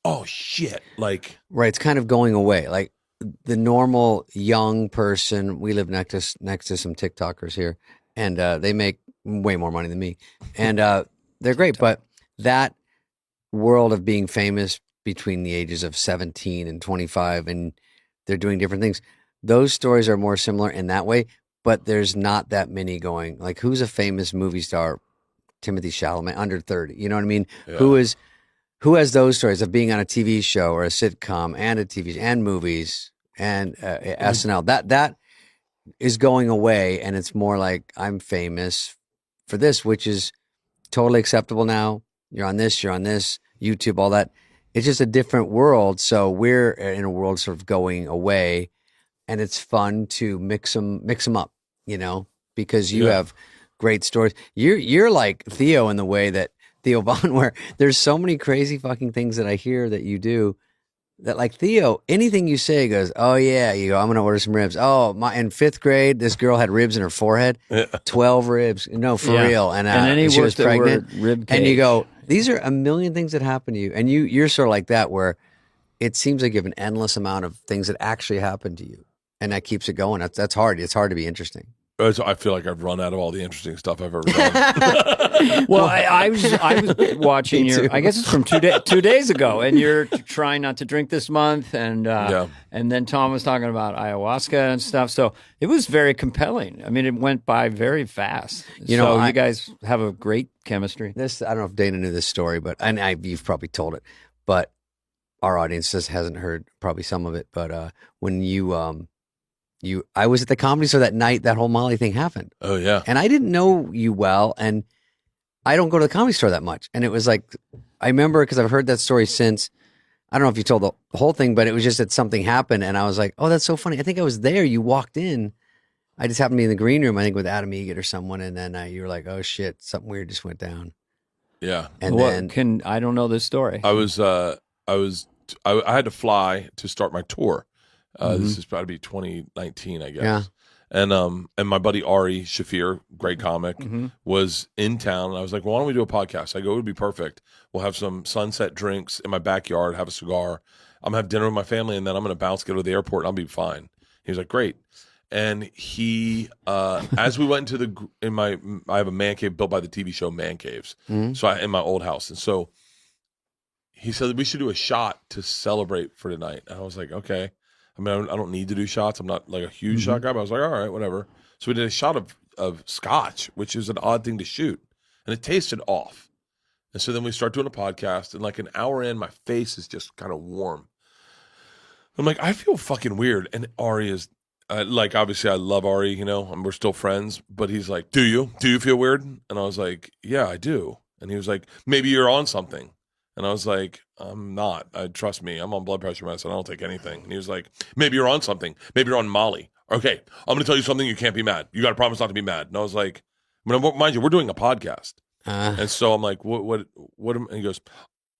oh shit, like right. It's kind of going away. Like the normal young person, we live next to some TikTokers here, and they make way more money than me, and they're great. But that world of being famous between the ages of 17 and 25, and they're doing different things. Those stories are more similar in that way. but there's not that many going. Like, who's a famous movie star? Timothy Chalamet, under 30. You know what I mean? Yeah. Who has those stories of being on a TV show or a sitcom and a TV and movies and SNL? That is going away, and it's more like I'm famous for this, which is totally acceptable now. You're on this, YouTube, all that. It's just a different world. So we're in a world sort of going away, and it's fun to mix them up, because you have great stories. You're like Theo in the way that Theo Von, where there's so many crazy fucking things that I hear that you do. That like Theo, anything you say goes, oh yeah, you go, I'm gonna order some ribs. Oh, in 5th grade, this girl had ribs in her forehead, 12 ribs. No, for real. And then he she was pregnant. Rib cage. And you go, these are a million things that happen to you, and you're sort of like that, where it seems like you have an endless amount of things that actually happen to you, and that keeps it going. That's hard. It's hard to be interesting. I feel like I've run out of all the interesting stuff I've ever done. Well, I was watching your. I guess it's from 2 days ago, and you're trying not to drink this month, and then Tom was talking about ayahuasca and stuff. So it was very compelling. I mean, it went by very fast. You guys have a great chemistry. I don't know if Dana knew this story, but you've probably told it, but our audience just hasn't heard probably some of it. But when I was at the Comedy Store that night that whole Molly thing happened. Oh, yeah. And I didn't know you well, and I don't go to the Comedy Store that much. And it was like, I remember, because I've heard that story since, I don't know if you told the whole thing, but it was just that something happened, and I was like, oh, that's so funny. I think I was there. You walked in. I just happened to be in the green room, I think with Adam Egget or someone, and then you were like, oh, shit, something weird just went down. Yeah. And then... I don't know this story. I had to fly to start my tour. This is probably 2019, I guess. Yeah. And my buddy Ari Shafir, great comic, was in town. And I was like, well, why don't we do a podcast? I go, it would be perfect. We'll have some sunset drinks in my backyard, have a cigar. I'm going to have dinner with my family, and then I'm going to bounce, go to the airport, and I'll be fine. He was like, great. And he, as we went into I have a man cave built by the TV show Man Caves. So in my old house. And so he said we should do a shot to celebrate for tonight. And I was like, okay. I mean, I don't need to do shots. I'm not like a huge shot guy, but I was like, all right, whatever. So we did a shot of scotch, which is an odd thing to shoot. And it tasted off. And so then we start doing a podcast, and like an hour in, my face is just kind of warm. I'm like, I feel fucking weird. And Ari is, like, obviously I love Ari, and we're still friends. But he's like, do you? Do you feel weird? And I was like, yeah, I do. And he was like, maybe you're on something. And I was like, I'm not. Trust me, I'm on blood pressure medicine. I don't take anything. And he was like, maybe you're on something. Maybe you're on Molly. Okay, I'm going to tell you something. You can't be mad. You got to promise not to be mad. And I was like, mind you, we're doing a podcast. And so I'm like, what? And he goes,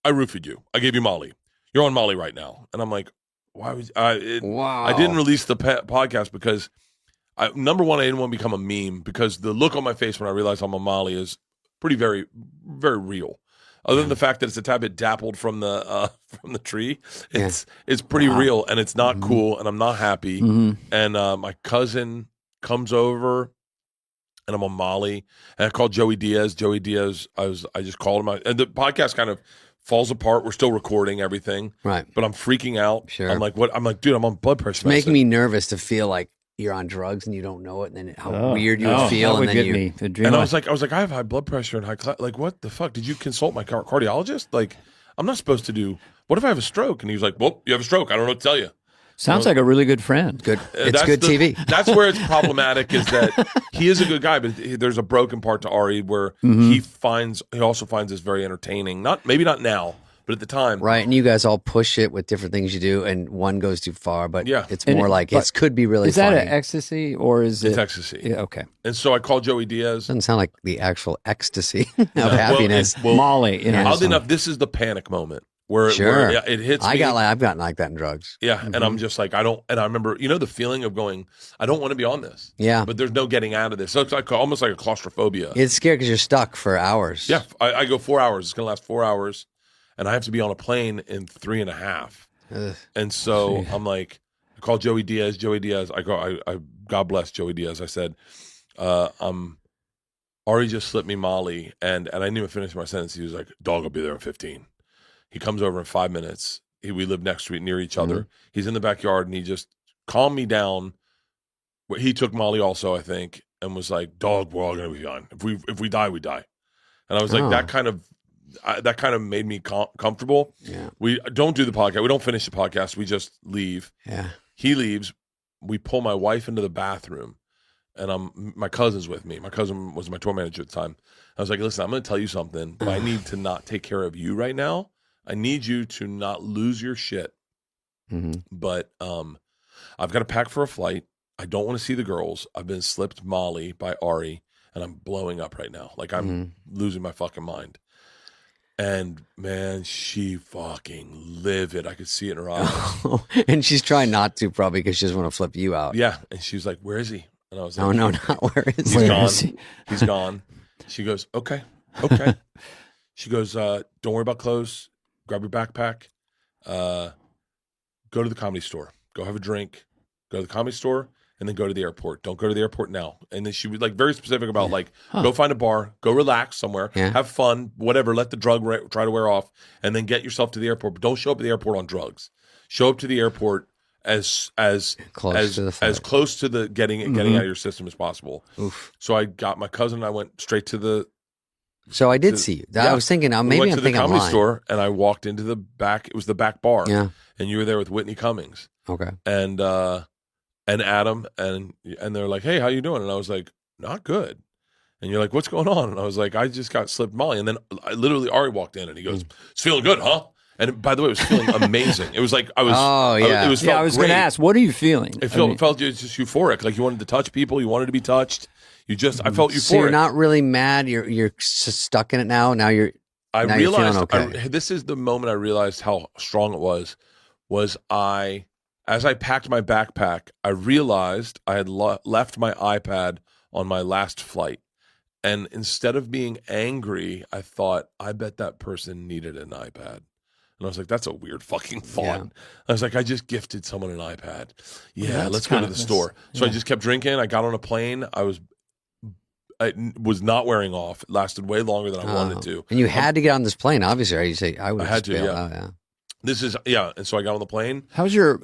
I roofied you. I gave you Molly. You're on Molly right now. And I'm like, why was wow. I didn't release the podcast because, number one, I didn't want to become a meme, because the look on my face when I realized I'm on Molly is very, very real. Other than the fact that it's a tad bit dappled from the tree, it's pretty real, and it's not cool, and I'm not happy. And my cousin comes over, and I'm on Molly, and I called Joey Diaz. Joey Diaz, I just called him, and the podcast kind of falls apart. We're still recording everything, right? But I'm freaking out. Sure. I'm like, what? I'm like, dude, I'm on blood pressure. It's making me nervous to feel like you're on drugs and you don't know it, and then how weird you would feel, and then and I was like, I have high blood pressure and like, what the fuck? Did you consult my cardiologist? Like, I'm not supposed to do. What if I have a stroke? And he was like, well, you have a stroke. I don't know what to tell you. Sounds like a really good friend. Good. It's good TV. That's where it's problematic, is that he is a good guy, but there's a broken part to Ari where he also finds this very entertaining. Maybe not now, but at the time. Right, and you guys all push it with different things you do, and one goes too far, but it's more it could be really funny. Is that an ecstasy, or is it? It's ecstasy. Yeah, okay. And so I called Joey Diaz. Doesn't sound like the actual ecstasy of happiness. Molly. Oddly enough, this is the panic moment. Where it hits me. I've gotten like that in drugs. Yeah, and I'm just like, I remember, the feeling of going, I don't want to be on this. Yeah. But there's no getting out of this. So it's like almost like a claustrophobia. It's scary because you're stuck for hours. Yeah, I go 4 hours. It's going to last 4 hours, and I have to be on a plane in 3.5. Ugh. And so I'm like, I call Joey Diaz. I God bless Joey Diaz. I said, Ari just slipped me Molly, and I didn't even finish my sentence. He was like, dog will be there in 15. He comes over in 5 minutes. We live near each other. He's in the backyard, and he just calmed me down he took Molly also, I think, and was like, "Dog, we're all gonna be fine. If we die, we die." And I was like, that kind of made me comfortable. Yeah. We don't do the podcast. We don't finish the podcast. We just leave. Yeah. He leaves. We pull my wife into the bathroom, and my cousin's with me. My cousin was my tour manager at the time. I was like, listen, I'm going to tell you something, but I need to not take care of you right now. I need you to not lose your shit. Mm-hmm. But I've got to pack for a flight. I don't want to see the girls. I've been slipped Molly by Ari, and I'm blowing up right now. Like, I'm losing my fucking mind. And, man, she fucking livid. I could see it in her eyes. And she's trying not to, probably, because she doesn't want to flip you out. Yeah. And she was like, where is he? And I was like, oh, no, not where is he's he? gone. He's gone. She goes, okay. She goes, don't worry about clothes. Grab your backpack. Go to the Comedy Store. Go have a drink. Go to the Comedy Store. And then go to the airport. Don't go to the airport now. And then she was like very specific about go find a bar, go relax somewhere, have fun, whatever. Let the drug try to wear off, and then get yourself to the airport. But don't show up at the airport on drugs. Show up to the airport as close to the getting out of your system as possible. Oof. So I got my cousin. And I went straight to the. So I did see you. I was thinking, maybe went I'm to thinking the Comedy online. Store, and I walked into the back. It was the back bar. Yeah. And you were there with Whitney Cummings. Okay. And Adam, and they're like, hey, how you doing? And I was like, not good. And you're like, what's going on? And I was like, I just got slipped Molly. And then literally Ari walked in, and he goes, it's feeling good, huh? And by the way, it was feeling amazing. It was like I was. Oh yeah. It was. I was going to ask, what are you feeling? It felt just euphoric. Like you wanted to touch people. You wanted to be touched. I felt euphoric. So you're not really mad. You're stuck in it now. Now you're. I now realized. you're feeling okay. This is the moment I realized how strong it was. As I packed my backpack, I realized I had left my iPad on my last flight. And instead of being angry, I thought, I bet that person needed an iPad. And I was like, that's a weird fucking thought. Yeah. I was like, I just gifted someone an iPad. Yeah, let's go to the store. So I just kept drinking. I got on a plane. I was not wearing off. It lasted way longer than I wanted to. And you had to get on this plane, obviously. Or you say I would. I had to, yeah. Out, yeah. This is, and so I got on the plane. How's your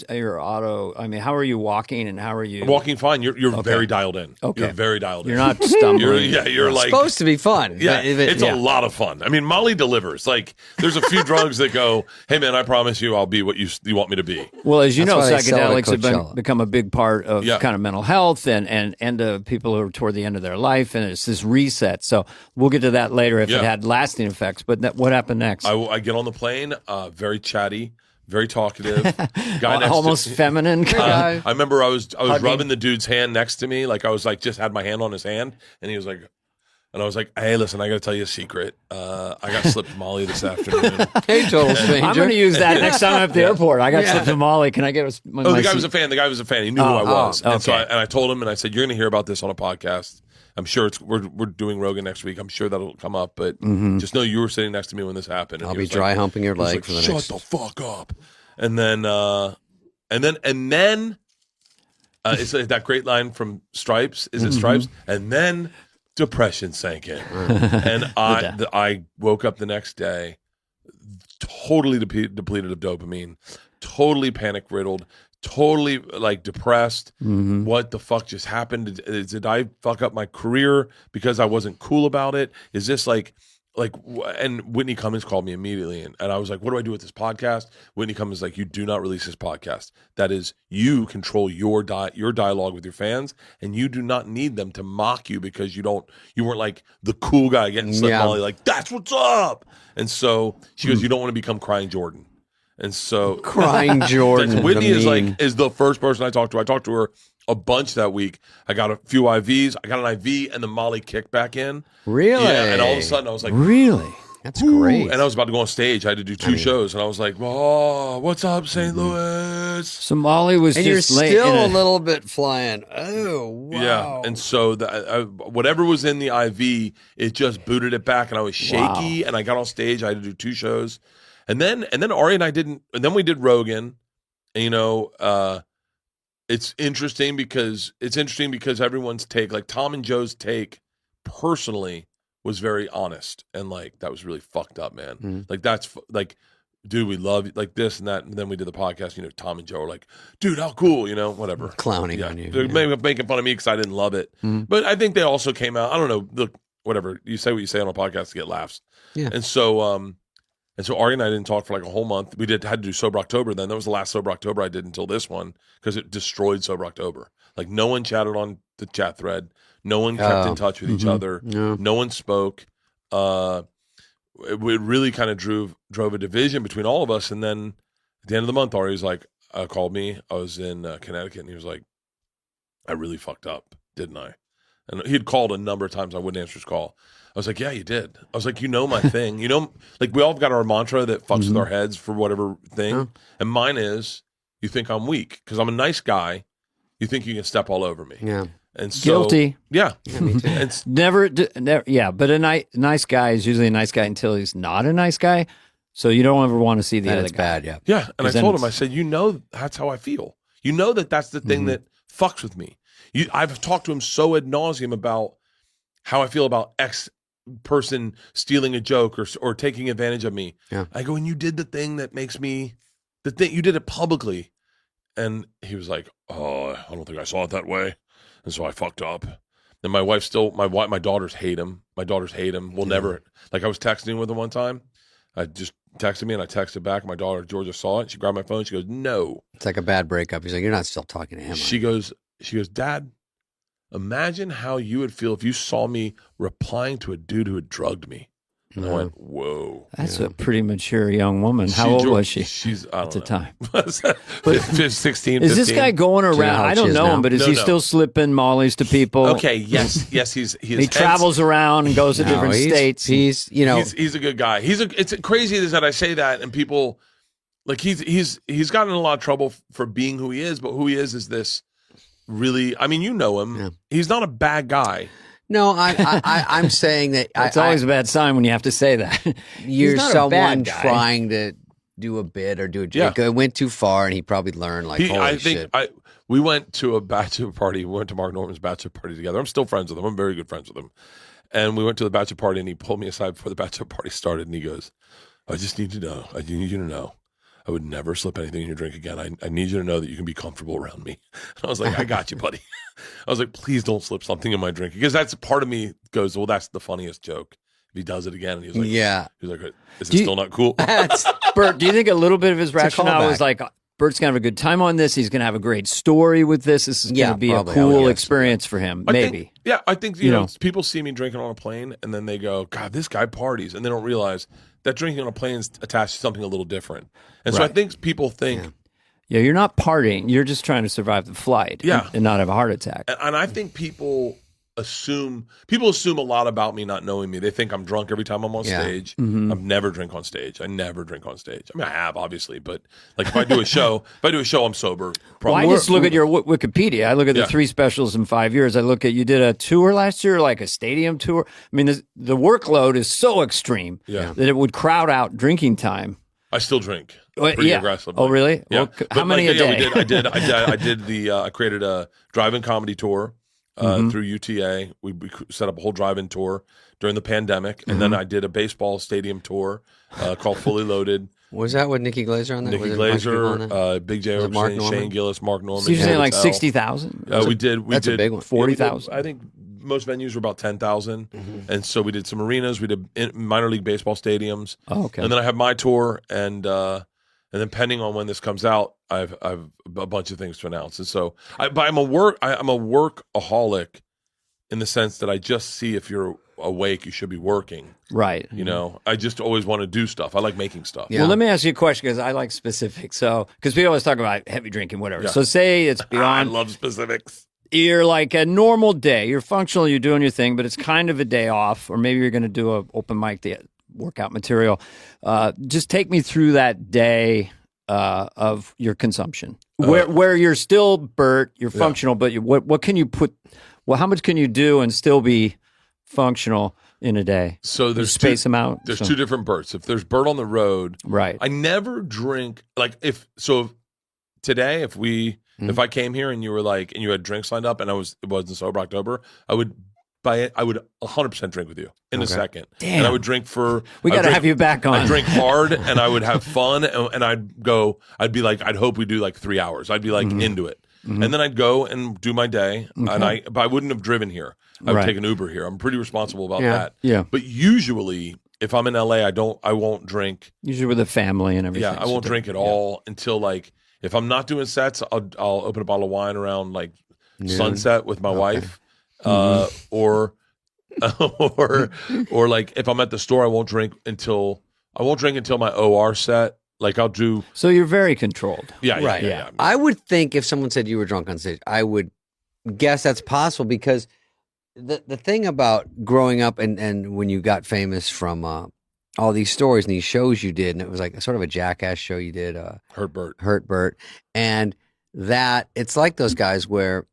your auto? I mean, how are you walking and how are you? Walking fine. You're very dialed in. Okay. You're very dialed in. You're not stumbling. You're like. Supposed to be fun. Yeah, it's a lot of fun. I mean, Molly delivers. Like, there's a few drugs that go, hey, man, I promise you I'll be what you want me to be. Well, as you know, That's why they psychedelics sell it at have become a big part of kind of mental health and people who are toward the end of their life, and it's this reset. So we'll get to that later if it had lasting effects. But what happened next? I get on the plane, very chatty. Very talkative, guy next almost to, feminine guy. I remember I was rubbing the dude's hand next to me, like I was like just had my hand on his hand, and he was like, and I was like, hey, listen, I got to tell you a secret. I got slipped Molly this afternoon. Hey, total stranger. I'm going to use that next time I'm at the airport. I got slipped to Molly. Can I get my the guy was a fan. The guy was a fan. He knew who I was, okay. And so I told him, and I said, you're going to hear about this on a podcast. I'm sure we're doing Rogan next week. I'm sure that'll come up, but just know you were sitting next to me when this happened. And I'll be dry humping your leg for the next. Shut the fuck up. And then it's that great line from Stripes. Is it Stripes? And then depression sank in, and I woke up the next day totally depleted of dopamine, totally panic riddled, totally like depressed. What the fuck just happened? Did I fuck up my career because I wasn't cool about it? Is this like, and Whitney Cummings called me immediately, and I was like, what do I do with this podcast? Whitney Cummings like, you do not release this podcast. That is, you control your dialogue with your fans, and you do not need them to mock you because you weren't like the cool guy getting slipped Molly, like, that's what's up. And so she goes, you don't want to become Crying Jordan. And so Crying Jordan. Whitney is the first person I talked to. I talked to her a bunch that week. I got a few IVs. I got an IV, and the Molly kicked back in. Really? Yeah. And all of a sudden, I was like, really? That's great. And I was about to go on stage. I had to do two shows, and I was like, "Oh, what's up, St. Louis?" So Molly was and just you're late still a little bit flying. Oh, wow. Yeah, and so whatever was in the IV, it just booted it back, and I was shaky. And I got on stage. I had to do two shows, and then Ari and I didn't. And then we did Rogan. And, it's interesting because everyone's take, like Tom and Joe's take, personally, was very honest, and like that was really fucked up, man. Like that's like dude, we love you, like this and that. And then we did the podcast. You know, Tom and Joe were like, dude, how cool, you know, whatever. Clowning on you. They're making fun of me because I didn't love it. But I think they also came out, I don't know, look, whatever. You say what you say on a podcast to get laughs. Yeah. And so Ari and I didn't talk for like a whole month. We had to do Sober October then. That was the last Sober October I did until this one because it destroyed Sober October. Like no one chatted on the chat thread. No one kept in touch with each other. No one spoke. It really kind of drove a division between all of us. And then at the end of the month, Ari's like, called me. I was in Connecticut, and he was like, I really fucked up, didn't I? And he had called a number of times. I wouldn't answer his call. I was like, yeah, you did. I was like, you know my thing. You know, like we all got our mantra that fucks with our heads for whatever thing. And mine is, you think I'm weak because I'm a nice guy. You think you can step all over me. Yeah. And so, guilty. Yeah. Me too. It's never. Yeah, but a nice guy is usually a nice guy until he's not a nice guy. So you don't ever want to see the other guy. Bad, yeah. Yeah, and I told him, I said, you know, that's how I feel. You know that's the thing that fucks with me. I've talked to him so ad nauseum about how I feel about X person stealing a joke or taking advantage of me. Yeah. I go, and you did the thing that makes me, you did it publicly. And he was like, oh, I don't think I saw it that way. And so I fucked up. And my wife my daughters hate him. My daughters hate him. We'll never, like I was texting with him one time. I just texted me and I texted back. My daughter, Georgia, saw it. She grabbed my phone. She goes, no. It's like a bad breakup. He's like, you're not still talking to him. She goes, Dad, imagine how you would feel if you saw me replying to a dude who had drugged me. And I went, whoa. That's a pretty mature young woman. How old was she? She's, at the time. 16, Is this guy going around? I don't know him, but is he still slipping mollies to people? Okay, yes, he travels around and goes to different states. He's a good guy. It's crazy that I say that and people like he's gotten in a lot of trouble for being who he is, but who he is this really. I mean, you know him. Yeah. He's not a bad guy. No, I'm saying that it's always a bad sign when you have to say that. You're someone trying to do a bit or do a joke. It went too far, and he probably learned holy shit. We went to a bachelor party. We went to Mark Norman's bachelor party together. I'm still friends with him. I'm very good friends with him. And we went to the bachelor party, and he pulled me aside before the bachelor party started, and he goes, I just need you to know. I need you to know. I would never slip anything in your drink again. I need you to know that you can be comfortable around me. And I was like, I got you, buddy. I was like, please don't slip something in my drink. Because that's part of me goes, well, that's the funniest joke. If he does it again, and he's like, he's like, is it still not cool? Bert, do you think a little bit of his rationale was like, Bert's going to have a good time on this. He's going to have a great story with this. This is going to be a cool experience for him. Maybe. I think, you know, people see me drinking on a plane and then they go, God, this guy parties. And they don't realize that drinking on a plane is attached to something a little different. And so I think people think. Yeah, you're not partying. You're just trying to survive the flight and not have a heart attack. And I think people assume a lot about me not knowing me. They think I'm drunk every time I'm on stage. I never drink on stage. I never drink on stage. I mean, I have obviously, but like if I do a show, I'm sober. Well, I just look at your Wikipedia. I look at the 3 specials in 5 years. I look at you did a tour last year, like a stadium tour. I mean, the workload is so extreme that it would crowd out drinking time. I still drink pretty aggressively. Oh, really? Yeah. Well, how many a day? I created a drive-in comedy tour through UTA. We set up a whole drive-in tour during the pandemic, and then I did a baseball stadium tour called Fully Loaded. Was that with Nikki Glaser on that? Nikki Glaser, Big J Okerson, Shane Gillis, Mark Norman. So you're saying like 60,000? We did. That's a big one. 40,000. I think most venues were about 10,000, and so we did some arenas. We did minor league baseball stadiums. Oh, okay. And then I have my tour, and then depending on when this comes out, I've a bunch of things to announce. And so, I'm a workaholic in the sense that I just see if you're awake, you should be working. Right. You know, I just always want to do stuff. I like making stuff. Yeah. Well, let me ask you a question because I like specifics. So, because people always talk about heavy drinking, whatever. So, say it's beyond. I love specifics. You're like a normal day. You're functional. You're doing your thing, but it's kind of a day off, or maybe you're going to do a open mic workout material. Just take me through that day of your consumption, where you're still Bert, you're functional, but what can you put? Well, how much can you do and still be functional in a day? So there's space them out. There's 2 different Berts. If there's Bert on the road, right? I never drink today if I came here and you were like and you had drinks lined up and it wasn't sober October, I would I would 100% drink with you in a second. Damn. And I would drink for. We got to have you back on. I'd drink hard and I would have fun. And I'd be like, I'd hope we do like 3 hours. I'd be like into it. And then I'd go and do my day. Okay. But I wouldn't have driven here. I would take an Uber here. I'm pretty responsible about that. Yeah. But usually, if I'm in LA, I won't drink. Usually with the family and everything. Yeah, I won't drink at all until like, if I'm not doing sets, I'll open a bottle of wine around like sunset with my wife. Or like if I'm at the store, I won't drink until my OR set. Like I'll do. So you're very controlled. Yeah. I would think if someone said you were drunk on stage, I would guess that's possible because the thing about growing up and when you got famous from all these stories and these shows you did, and it was like sort of a jackass show you did, Hurt Bert, and that it's like those guys where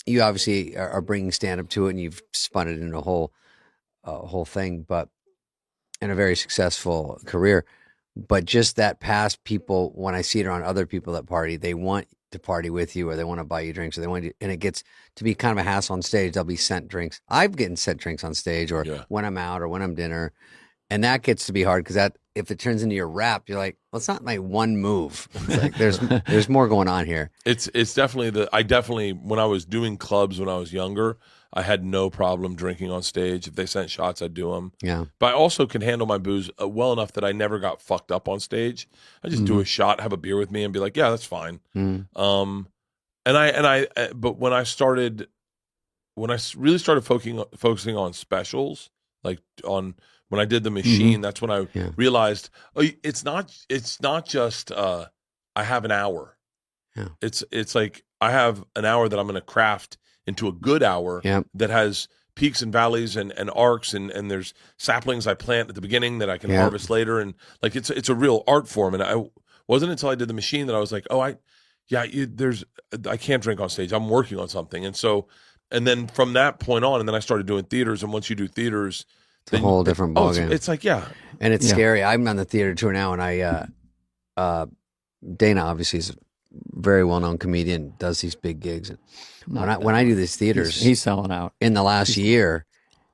you obviously are bringing stand-up to it and you've spun it into a whole thing, but in a very successful career. But just that past people, when I see it around other people that party, they want to party with you or they want to buy you drinks or they want to, and it gets to be kind of a hassle on stage. They'll be sent drinks. I've getting sent drinks on stage or when I'm out or when I'm dinner. And that gets to be hard because that if it turns into your rap, you're like, well, it's not my one move. It's like there's more going on here. It's definitely when I was doing clubs when I was younger, I had no problem drinking on stage. If they sent shots, I'd do them. Yeah. But I also can handle my booze well enough that I never got fucked up on stage. I just do a shot, have a beer with me, and be like, yeah, that's fine. But when I really started focusing on specials, like when I did the machine, that's when I realized it's not just I have an hour. Yeah. It's like I have an hour that I'm going to craft into a good hour that has peaks and valleys and arcs and there's saplings I plant at the beginning that I can harvest later, and like it's a real art form. And I wasn't until I did the machine that I was like, I can't drink on stage. I'm working on something, and then from that point on, and then I started doing theaters, and once you do theaters. It's a whole different ballgame. It's like, and it's scary. I'm on the theater tour now, and Dana obviously is a very well-known comedian, does these big gigs. And when I do these theaters, he's selling out in the last year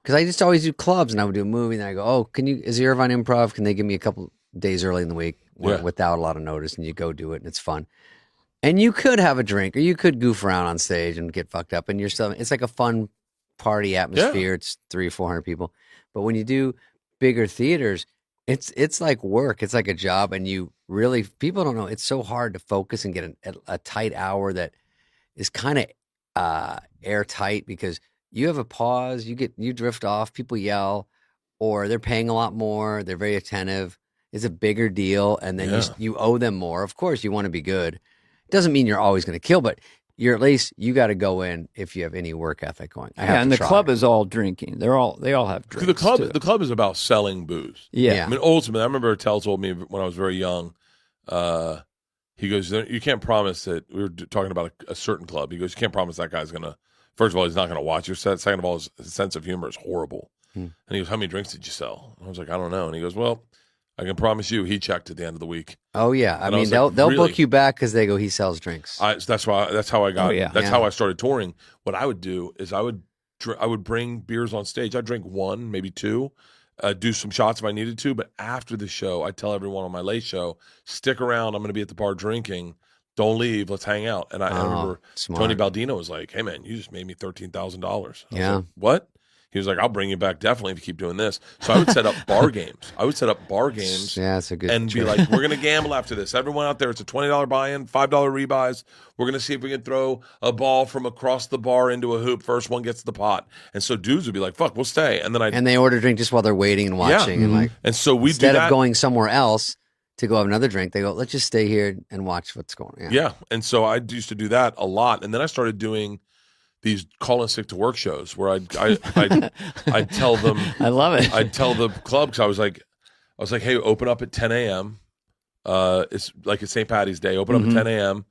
because I just always do clubs, and I would do a movie, and I go, is the Irvine Improv? Can they give me a couple days early in the week without a lot of notice? And you go do it, and it's fun. And you could have a drink, or you could goof around on stage and get fucked up, and it's like a fun party atmosphere. It's 300 or 400 people. But when you do bigger theaters, it's like work. It's like a job, and people don't know. It's so hard to focus and get a tight hour that is kind of airtight because you have a pause. You drift off. People yell, or they're paying a lot more. They're very attentive. It's a bigger deal, and then you owe them more. Of course, you want to be good. It doesn't mean you're always going to kill, but you got to go in if you have any work ethic going. And the club is all drinking. They all have drinks. The club is about selling booze. Yeah. I mean, ultimately, I remember Tell told me when I was very young, he goes, you can't promise that, we were talking about a certain club. He goes, you can't promise that guy's going to, first of all, he's not going to watch your set. Second of all, his sense of humor is horrible. And he goes, how many drinks did you sell? And I was like, I don't know. And he goes, well, I can promise you he checked at the end of the week. Oh, yeah. I mean, they'll book you back because they go, he sells drinks. That's how I got. That's how I started touring. What I would do is I would bring beers on stage. I'd drink one, maybe two, do some shots if I needed to. But after the show, I'd tell everyone on my late show, stick around. I'm going to be at the bar drinking. Don't leave. Let's hang out. And I remember smart. Tony Baldino was like, hey, man, you just made me $13,000. Yeah. Like, what? He was like, I'll bring you back definitely if you keep doing this. So I would set up bar games. Yeah, that's a good and trick. Be like, we're going to gamble after this. Everyone out there, it's a $20 buy-in, $5 rebuys. We're going to see if we can throw a ball from across the bar into a hoop. First one gets the pot. And so dudes would be like, fuck, we'll stay. And then they order drink just while they're waiting and watching. Yeah. And so we instead of going somewhere else to go have another drink, they go, let's just stay here and watch what's going on. Yeah. And so I used to do that a lot. And then I started doing these call in sick to work shows where I'd tell them. I love it. I'd tell the club because I was like, hey, open up at 10 a.m. It's like it's St. Patty's Day. Open up at 10 a.m.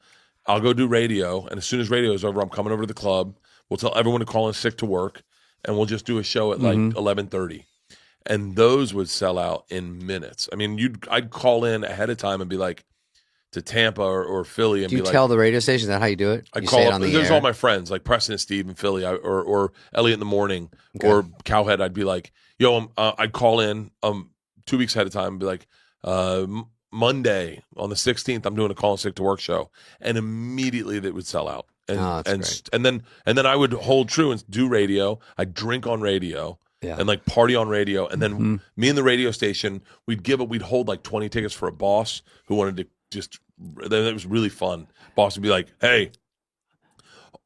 I'll go do radio, and as soon as radio is over, I'm coming over to the club. We'll tell everyone to call in sick to work, and we'll just do a show at like 11:30. And those would sell out in minutes. I mean, I'd call in ahead of time and be like, to Tampa or Philly and do you be like, tell the radio station? Is that how you do it? I You call say it up. on the There's air? all my friends like Preston and Steve in Philly, or Elliot in the morning, or Cowhead. I'd be like, yo, I'd call in 2 weeks ahead of time and be like, Monday on the 16th, I'm doing a call and sick to work show, and immediately they would sell out. And then I would hold true and do radio. I'd drink on radio. Yeah. And like party on radio, and then me and the radio station, we'd hold like 20 tickets for a boss who wanted to just. It was really fun. Boss would be like, "Hey,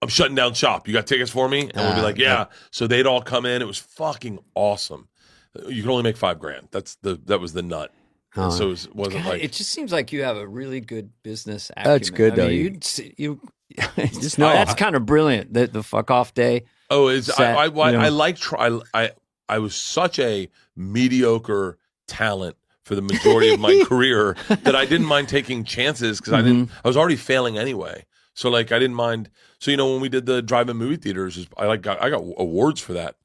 I'm shutting down shop. You got tickets for me?" And we'd be like, "Yeah." So they'd all come in. It was fucking awesome. You can only make $5,000. That was the nut. Oh. So it wasn't like it just seems like you have a really good business acumen. That's good, though. You just know that's kind of brilliant. The fuck off day. Oh, it's set, I was such a mediocre talent for the majority of my career that I didn't mind taking chances because I was already failing anyway. So like I didn't mind. So when we did the drive-in movie theaters, I got awards for that.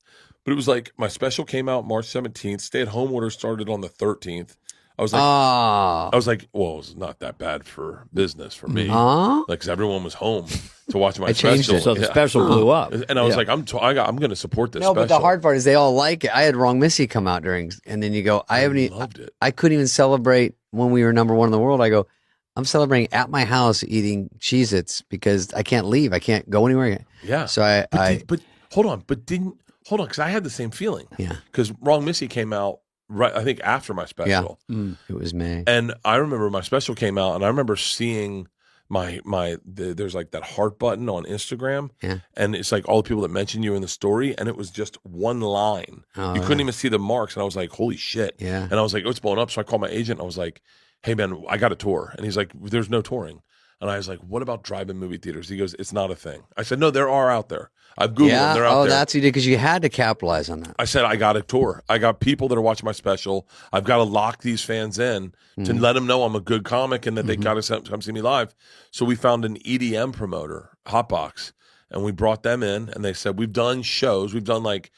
But it was like my special came out March 17th. Stay-at-home order started on the 13th. I was like, well, it's not that bad for business for me. Like, because everyone was home to watch my special. So the special blew up. And I was like, I'm going to support this special. But the hard part is they all like it. I had Wrong Missy come out and then you go, I loved it. I couldn't even celebrate when we were number one in the world. I go, I'm celebrating at my house eating Cheez-Its because I can't leave. I can't go anywhere. Yeah. So but hold on, because I had the same feeling. Yeah. Because Wrong Missy came out right, I think after my special. Yeah. It was May. And I remember my special came out, and I remember seeing there's like that heart button on Instagram, and it's like all the people that mention you in the story, and it was just one line. You couldn't even see the marks, and I was like, holy shit. Yeah. And I was like, oh, it's blowing up. So I called my agent, and I was like, hey man, I got a tour. And he's like, there's no touring. And I was like, what about drive-in movie theaters? He goes, it's not a thing. I said, no, there are out there. I've Googled them. They're out there. That's what you did because you had to capitalize on that. I said, I got a tour. I got people that are watching my special. I've got to lock these fans in to let them know I'm a good comic and that they got to come see me live. So we found an EDM promoter, Hotbox, and we brought them in, and they said, we've done shows. We've done like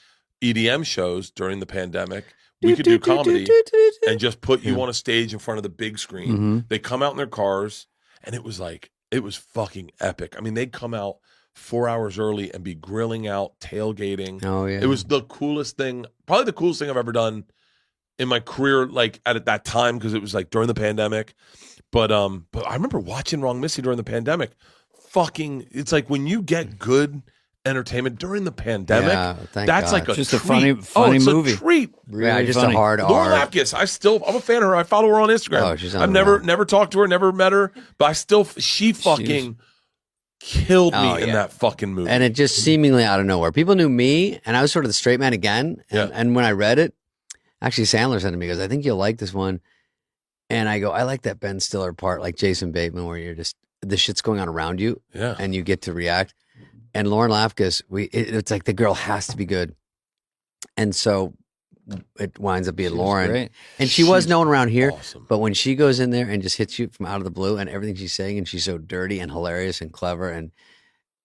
EDM shows during the pandemic. We could do comedy and just put you on a stage in front of the big screen. They come out in their cars, and it was fucking epic. I mean, they'd come out 4 hours early and be grilling out, tailgating. Oh, yeah. It was the coolest thing, probably the coolest thing I've ever done in my career, like at that time, because it was like during the pandemic. But I remember watching Wrong Missy during the pandemic. It's like when you get good entertainment during the pandemic, that's God. Like just treat. a funny movie. A treat. Really just funny. A hard Lauren Lapkus, I'm a fan of her. I follow her on Instagram. She's I've never talked to her, never met her, but she fucking killed me in that fucking movie. And it just seemingly out of nowhere. People knew me, and I was sort of the straight man again. And when I read it, actually Sandler said to me, he goes, I think you'll like this one. And I go, I like that Ben Stiller part, like Jason Bateman, where you're just, the shit's going on around you, and you get to react. And Lauren Lapkus, it's like the girl has to be good. And so it winds up being Lauren. Great. And she was known around here, awesome. But when she goes in there and just hits you from out of the blue and everything she's saying, and she's so dirty and hilarious and clever.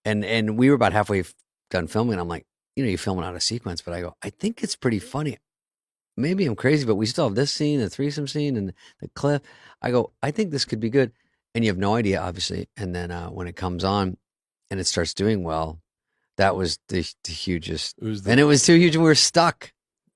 And we were about halfway done filming, and I'm like, you're filming out of sequence, but I go, I think it's pretty funny. Maybe I'm crazy, but we still have this scene, the threesome scene, and the cliff. I go, I think this could be good. And you have no idea, obviously. And then when it comes on and it starts doing well, that was the hugest. And it was too huge, and we were stuck.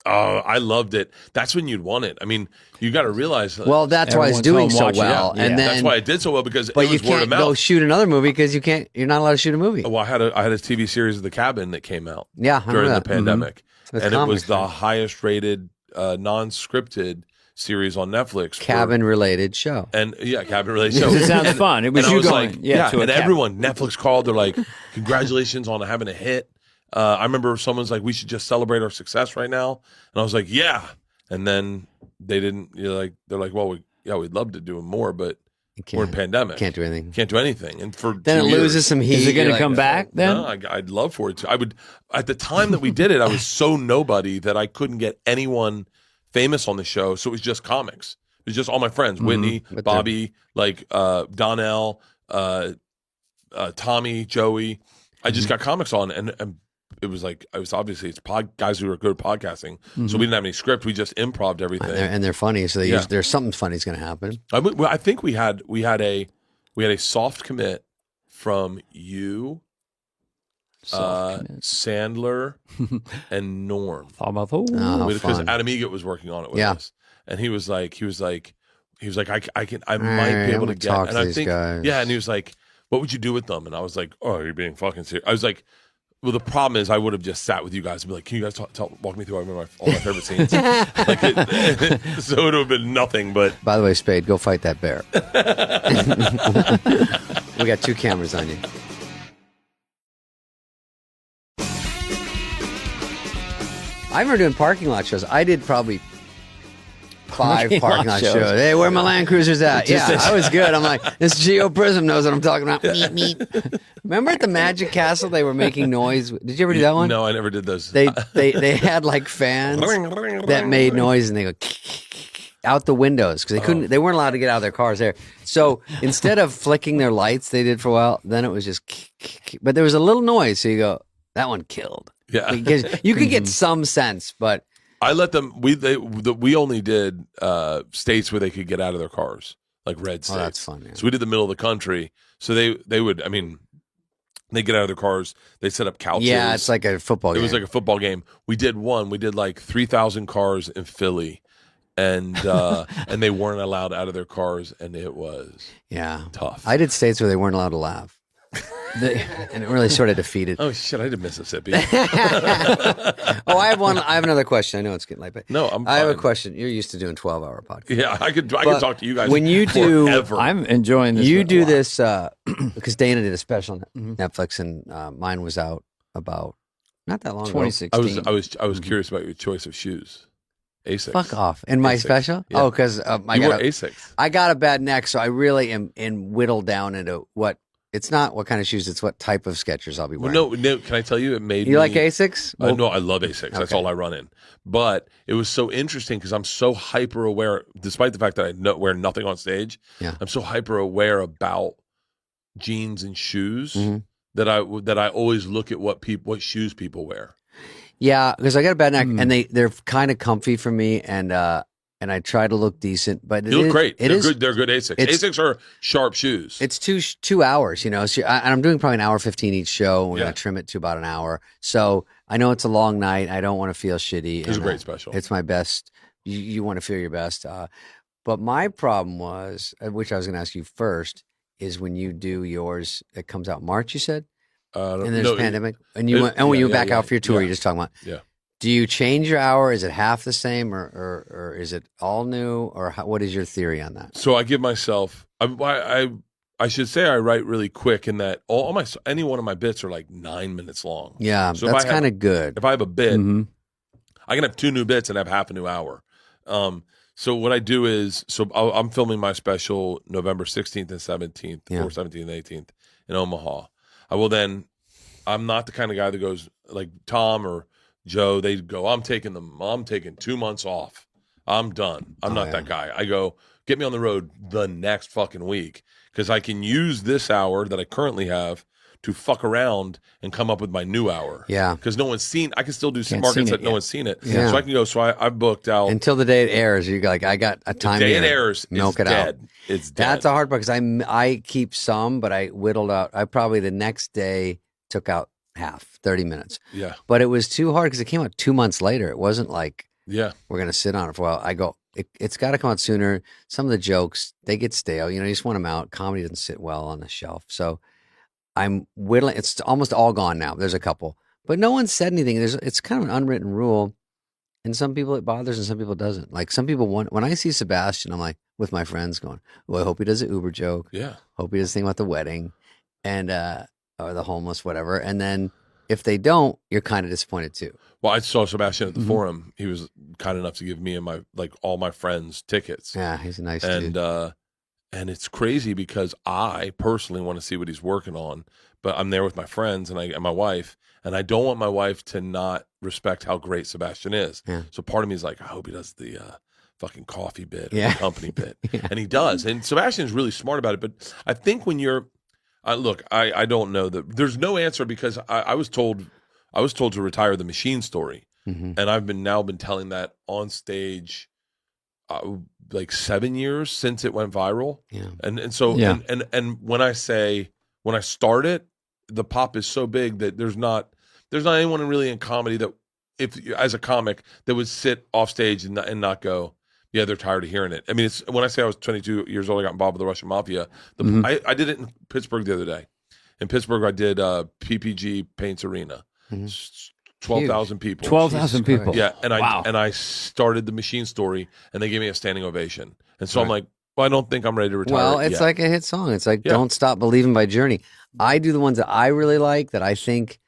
Oh, I loved it. That's when you'd want it. I mean, you got to realize. Well, that's why it's doing so well, and then that's why it did so well because but it was you word can't of mouth. go shoot another movie because you're not allowed to shoot a movie. Well, I had a TV series of The Cabin that came out. Yeah, during the pandemic, and it was the highest rated non-scripted series on Netflix. Cabin related show. And cabin related show. It sounds fun. It was you going, and everyone, Netflix called. They're like, "Congratulations on having a hit." I remember someone's like, "We should just celebrate our success right now," and I was like, "Yeah." And then they didn't. They're like, "Well, we'd love to do more, but we're in pandemic. Can't do anything. Can't do anything." And for then 2 it years, loses some heat. Is it going to come back then? No, I'd love for it to. I would. At the time that we did it, I was so nobody that I couldn't get anyone famous on the show, so it was just comics. It was just all my friends, Whitney, Bobby, Donnell, Tommy, Joey. I just got comics on, and it was obviously it's guys who are good at podcasting, so we didn't have any script. We just improv everything, and they're funny, so there's something funny's going to happen. I think we had We had a soft commit from you, Sandler, and Norm. Because Adam Egget was working on it with us, and he was like, I might be able to get, and I think, guys. And he was like, what would you do with them? And I was like, oh, you're being fucking serious. I was like, well, the problem is I would have just sat with you guys and be like, can you guys walk me through all my favorite scenes? So it would have been nothing but. By the way, Spade, go fight that bear. We got 2 cameras on you. I remember doing parking lot shows. I did probably 5 parking lot shows. Hey, where my Land Cruisers at? Yeah, I was good. I'm like, this Geo Prism knows what I'm talking about. Meep, meep. Remember at the Magic Castle, they were making noise. Did you ever do that one? No, I never did those. They had like fans that made noise, and they go out the windows because they weren't allowed to get out of their cars there. So instead of flicking their lights, they did for a while. Then it was just, but there was a little noise. So you go, that one killed. Yeah, because you could get some sense, but I let them. We only did states where they could get out of their cars, like red states. Oh, that's fun. Yeah. So we did the middle of the country. So they would. I mean, they get out of their cars. They set up couches. Yeah, it's like a football game. It was like a football game. We did one. We did like 3,000 cars in Philly, and they weren't allowed out of their cars, and it was tough. I did states where they weren't allowed to laugh. And it really sort of defeated. Oh shit! I did Mississippi. I have another question. I know it's getting late, but no, I have a question. You're used to doing 12-hour podcasts. Yeah, I could talk to you guys. When you forever. I'm enjoying this. You do this because Dana did a special on Netflix, and mine was out about not that long 2016. ago. I was curious about your choice of shoes. Asics. Fuck off. In my Asics. Special? Yeah. Oh, because I got Asics. I got a bad neck, so I really am whittled down into what. It's not what kind of shoes, it's what type of Skechers I'll be wearing. Well, no, can I tell you, it made You like Asics? No, I love Asics. Okay. That's all I run in. But it was so interesting because I'm so hyper aware, despite the fact that I wear nothing on stage, I'm so hyper aware about jeans and shoes that I always look at what shoes people wear. Yeah, because I got a bad neck, and they're kind of comfy for me, and I try to look decent, but you look great. They're good Asics. Asics are sharp shoes. It's 2 hours, you know. So and I'm doing probably an hour 15 each show. We're gonna trim it to about an hour. So I know it's a long night. I don't want to feel shitty. It's a great special. It's my best. You want to feel your best. But my problem was, which I was gonna ask you first, is when you do yours. It comes out March. You said, and there's a pandemic, and when you back out for your tour, you're just talking about Do you change your hour? Is it half the same, or is it all new, or what is your theory on that? So I give myself. I should say I write really quick, in that any one of my bits are like 9 minutes long. Yeah, so that's kind of good. If I have a bit, I can have 2 new bits and have half a new hour. So what I do is, I'm filming my special November 16th and 17th, or 17th and 18th in Omaha. I'm not the kind of guy that goes like Tom or Joe, they go, I'm taking 2 months off. I'm done. I'm not that guy. I go, get me on the road the next fucking week, because I can use this hour that I currently have to fuck around and come up with my new hour. Yeah. Because no one's seen, I can still do some markets that no one's seen it. Yeah. So I can go, I booked out. Until the day it airs, you're like, I got a time. The day it airs, milk it dead. out. It's dead. That's a hard part, because I keep some, but I whittled out. I probably the next day took out half, 30 minutes. Yeah. But it was too hard because it came out 2 months later. It wasn't like, we're going to sit on it for a while. I go, it's got to come out sooner. Some of the jokes, they get stale. You know, you just want them out. Comedy doesn't sit well on the shelf. So I'm whittling. It's almost all gone now. There's a couple, but no one said anything. It's kind of an unwritten rule. And some people it bothers and some people it doesn't. Like some people when I see Sebastian, I'm like with my friends going, well, I hope he does an Uber joke. Yeah. Hope he does a thing about the wedding and, or the homeless, whatever. And then if they don't, you're kind of disappointed too. Well, I saw Sebastian at the Forum. He was kind enough to give me and all my friends tickets. Yeah, he's a nice dude. And it's crazy because I personally want to see what he's working on, but I'm there with my friends and my wife, and I don't want my wife to not respect how great Sebastian is. Yeah. So part of me is like, I hope he does the fucking coffee bit, or the company bit, and he does. And Sebastian's really smart about it. But I think when you're look, I don't know that there's no answer, because I was told to retire the machine story, and I've now been telling that on stage like 7 years since it went viral. Yeah. And so and when I start it, the pop is so big that there's not anyone really in comedy that, if as a comic, that would sit off stage and not go, yeah, they're tired of hearing it. I mean, it's when I say I was 22 years old, I got involved with the Russian Mafia. I did it in Pittsburgh the other day. In Pittsburgh, I did PPG Paints Arena, 12,000 people. 12,000 people. Yeah, and I started the Machine Story, and they gave me a standing ovation. And so I'm like, well, I don't think I'm ready to retire. Well, it's like a hit song. It's like "Don't Stop Believing" by Journey. I do the ones that I really like, that I think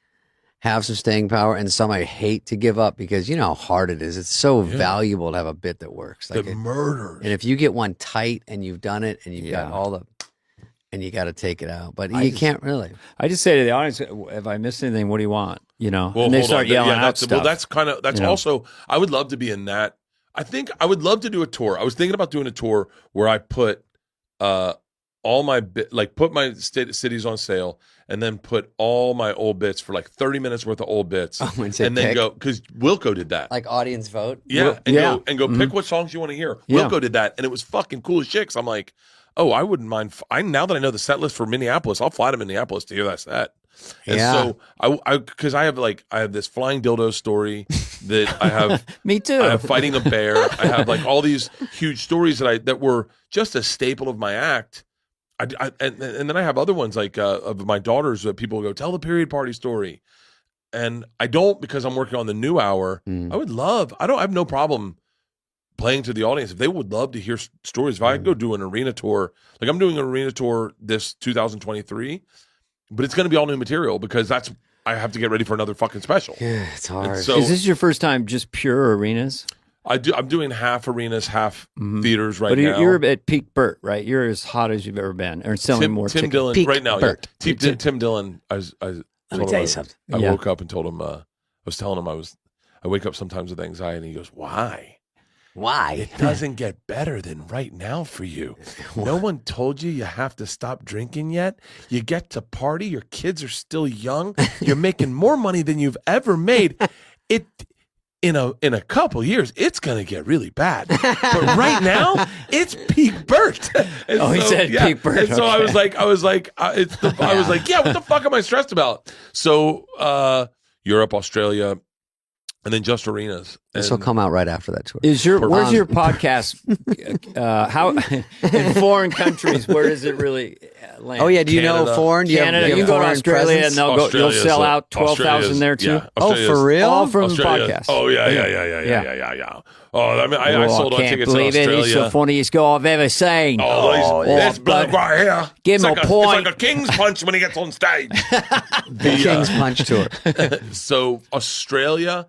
have some staying power, and some I hate to give up, because you know how hard it is. It's so valuable to have a bit that works. Like the murders. And if you get one tight and you've done it and you've got all the, and you got to take it out, but you can't really. I just say to the audience, if I missed anything, what do you want? You know, well, and they start yelling out stuff. Well, that's also, I would love to be in that. I think I would love to do a tour. I was thinking about doing a tour where I put all my put my cities on sale, and then put all my old bits for like 30 minutes worth of old bits, and then go, because Wilco did that, like audience vote. Go pick what songs you want to hear. Wilco did that, and it was fucking cool as shit. 'Cause I'm like, oh, I wouldn't mind. Now that I know the set list for Minneapolis, I'll fly to Minneapolis to hear that set. And so because I have this flying dildo story that I have. Me too. I have fighting a bear. I have like all these huge stories that were just a staple of my act. And then I have other ones like of my daughters that people go, tell the period party story. And I don't, because I'm working on the new hour. I have no problem playing to the audience. If they would love to hear stories, if I could go do an arena tour, like I'm doing an arena tour this 2023, but it's going to be all new material, because I have to get ready for another fucking special. Yeah, it's hard. So, is this your first time just pure arenas? I'm doing half arenas, half theaters now. But you're at peak Bert, right? You're as hot as you've ever been, or selling more Tim tickets. Dillon Peak right now. Bert. Yeah. Tim Dillon. Let me tell you something. I woke up and told him. I was telling him I wake up sometimes with anxiety, and he goes, "Why? Why? It doesn't get better than right now for you. No one told you have to stop drinking yet. You get to party. Your kids are still young. You're making more money than you've ever made. In a couple years, it's gonna get really bad. But right now, it's peak Bert." He said peak Bert. And so I was like, yeah, what the fuck am I stressed about? So Europe, Australia, and then just arenas. This will come out right after that tour. Where's your podcast? How in foreign countries? Where does it really land? Oh yeah, do you know foreign? Canada. You can go to Australia and you'll sell out 12,000 there too. Yeah, oh, for real? All from the podcast. Oh yeah. Oh, I mean, I sold out tickets in Australia. I can't believe it. It's the funniest guy I've ever seen. This bloke right here. Give him a point. It's like a king's punch when he gets on stage. The King's Punch tour. So Australia.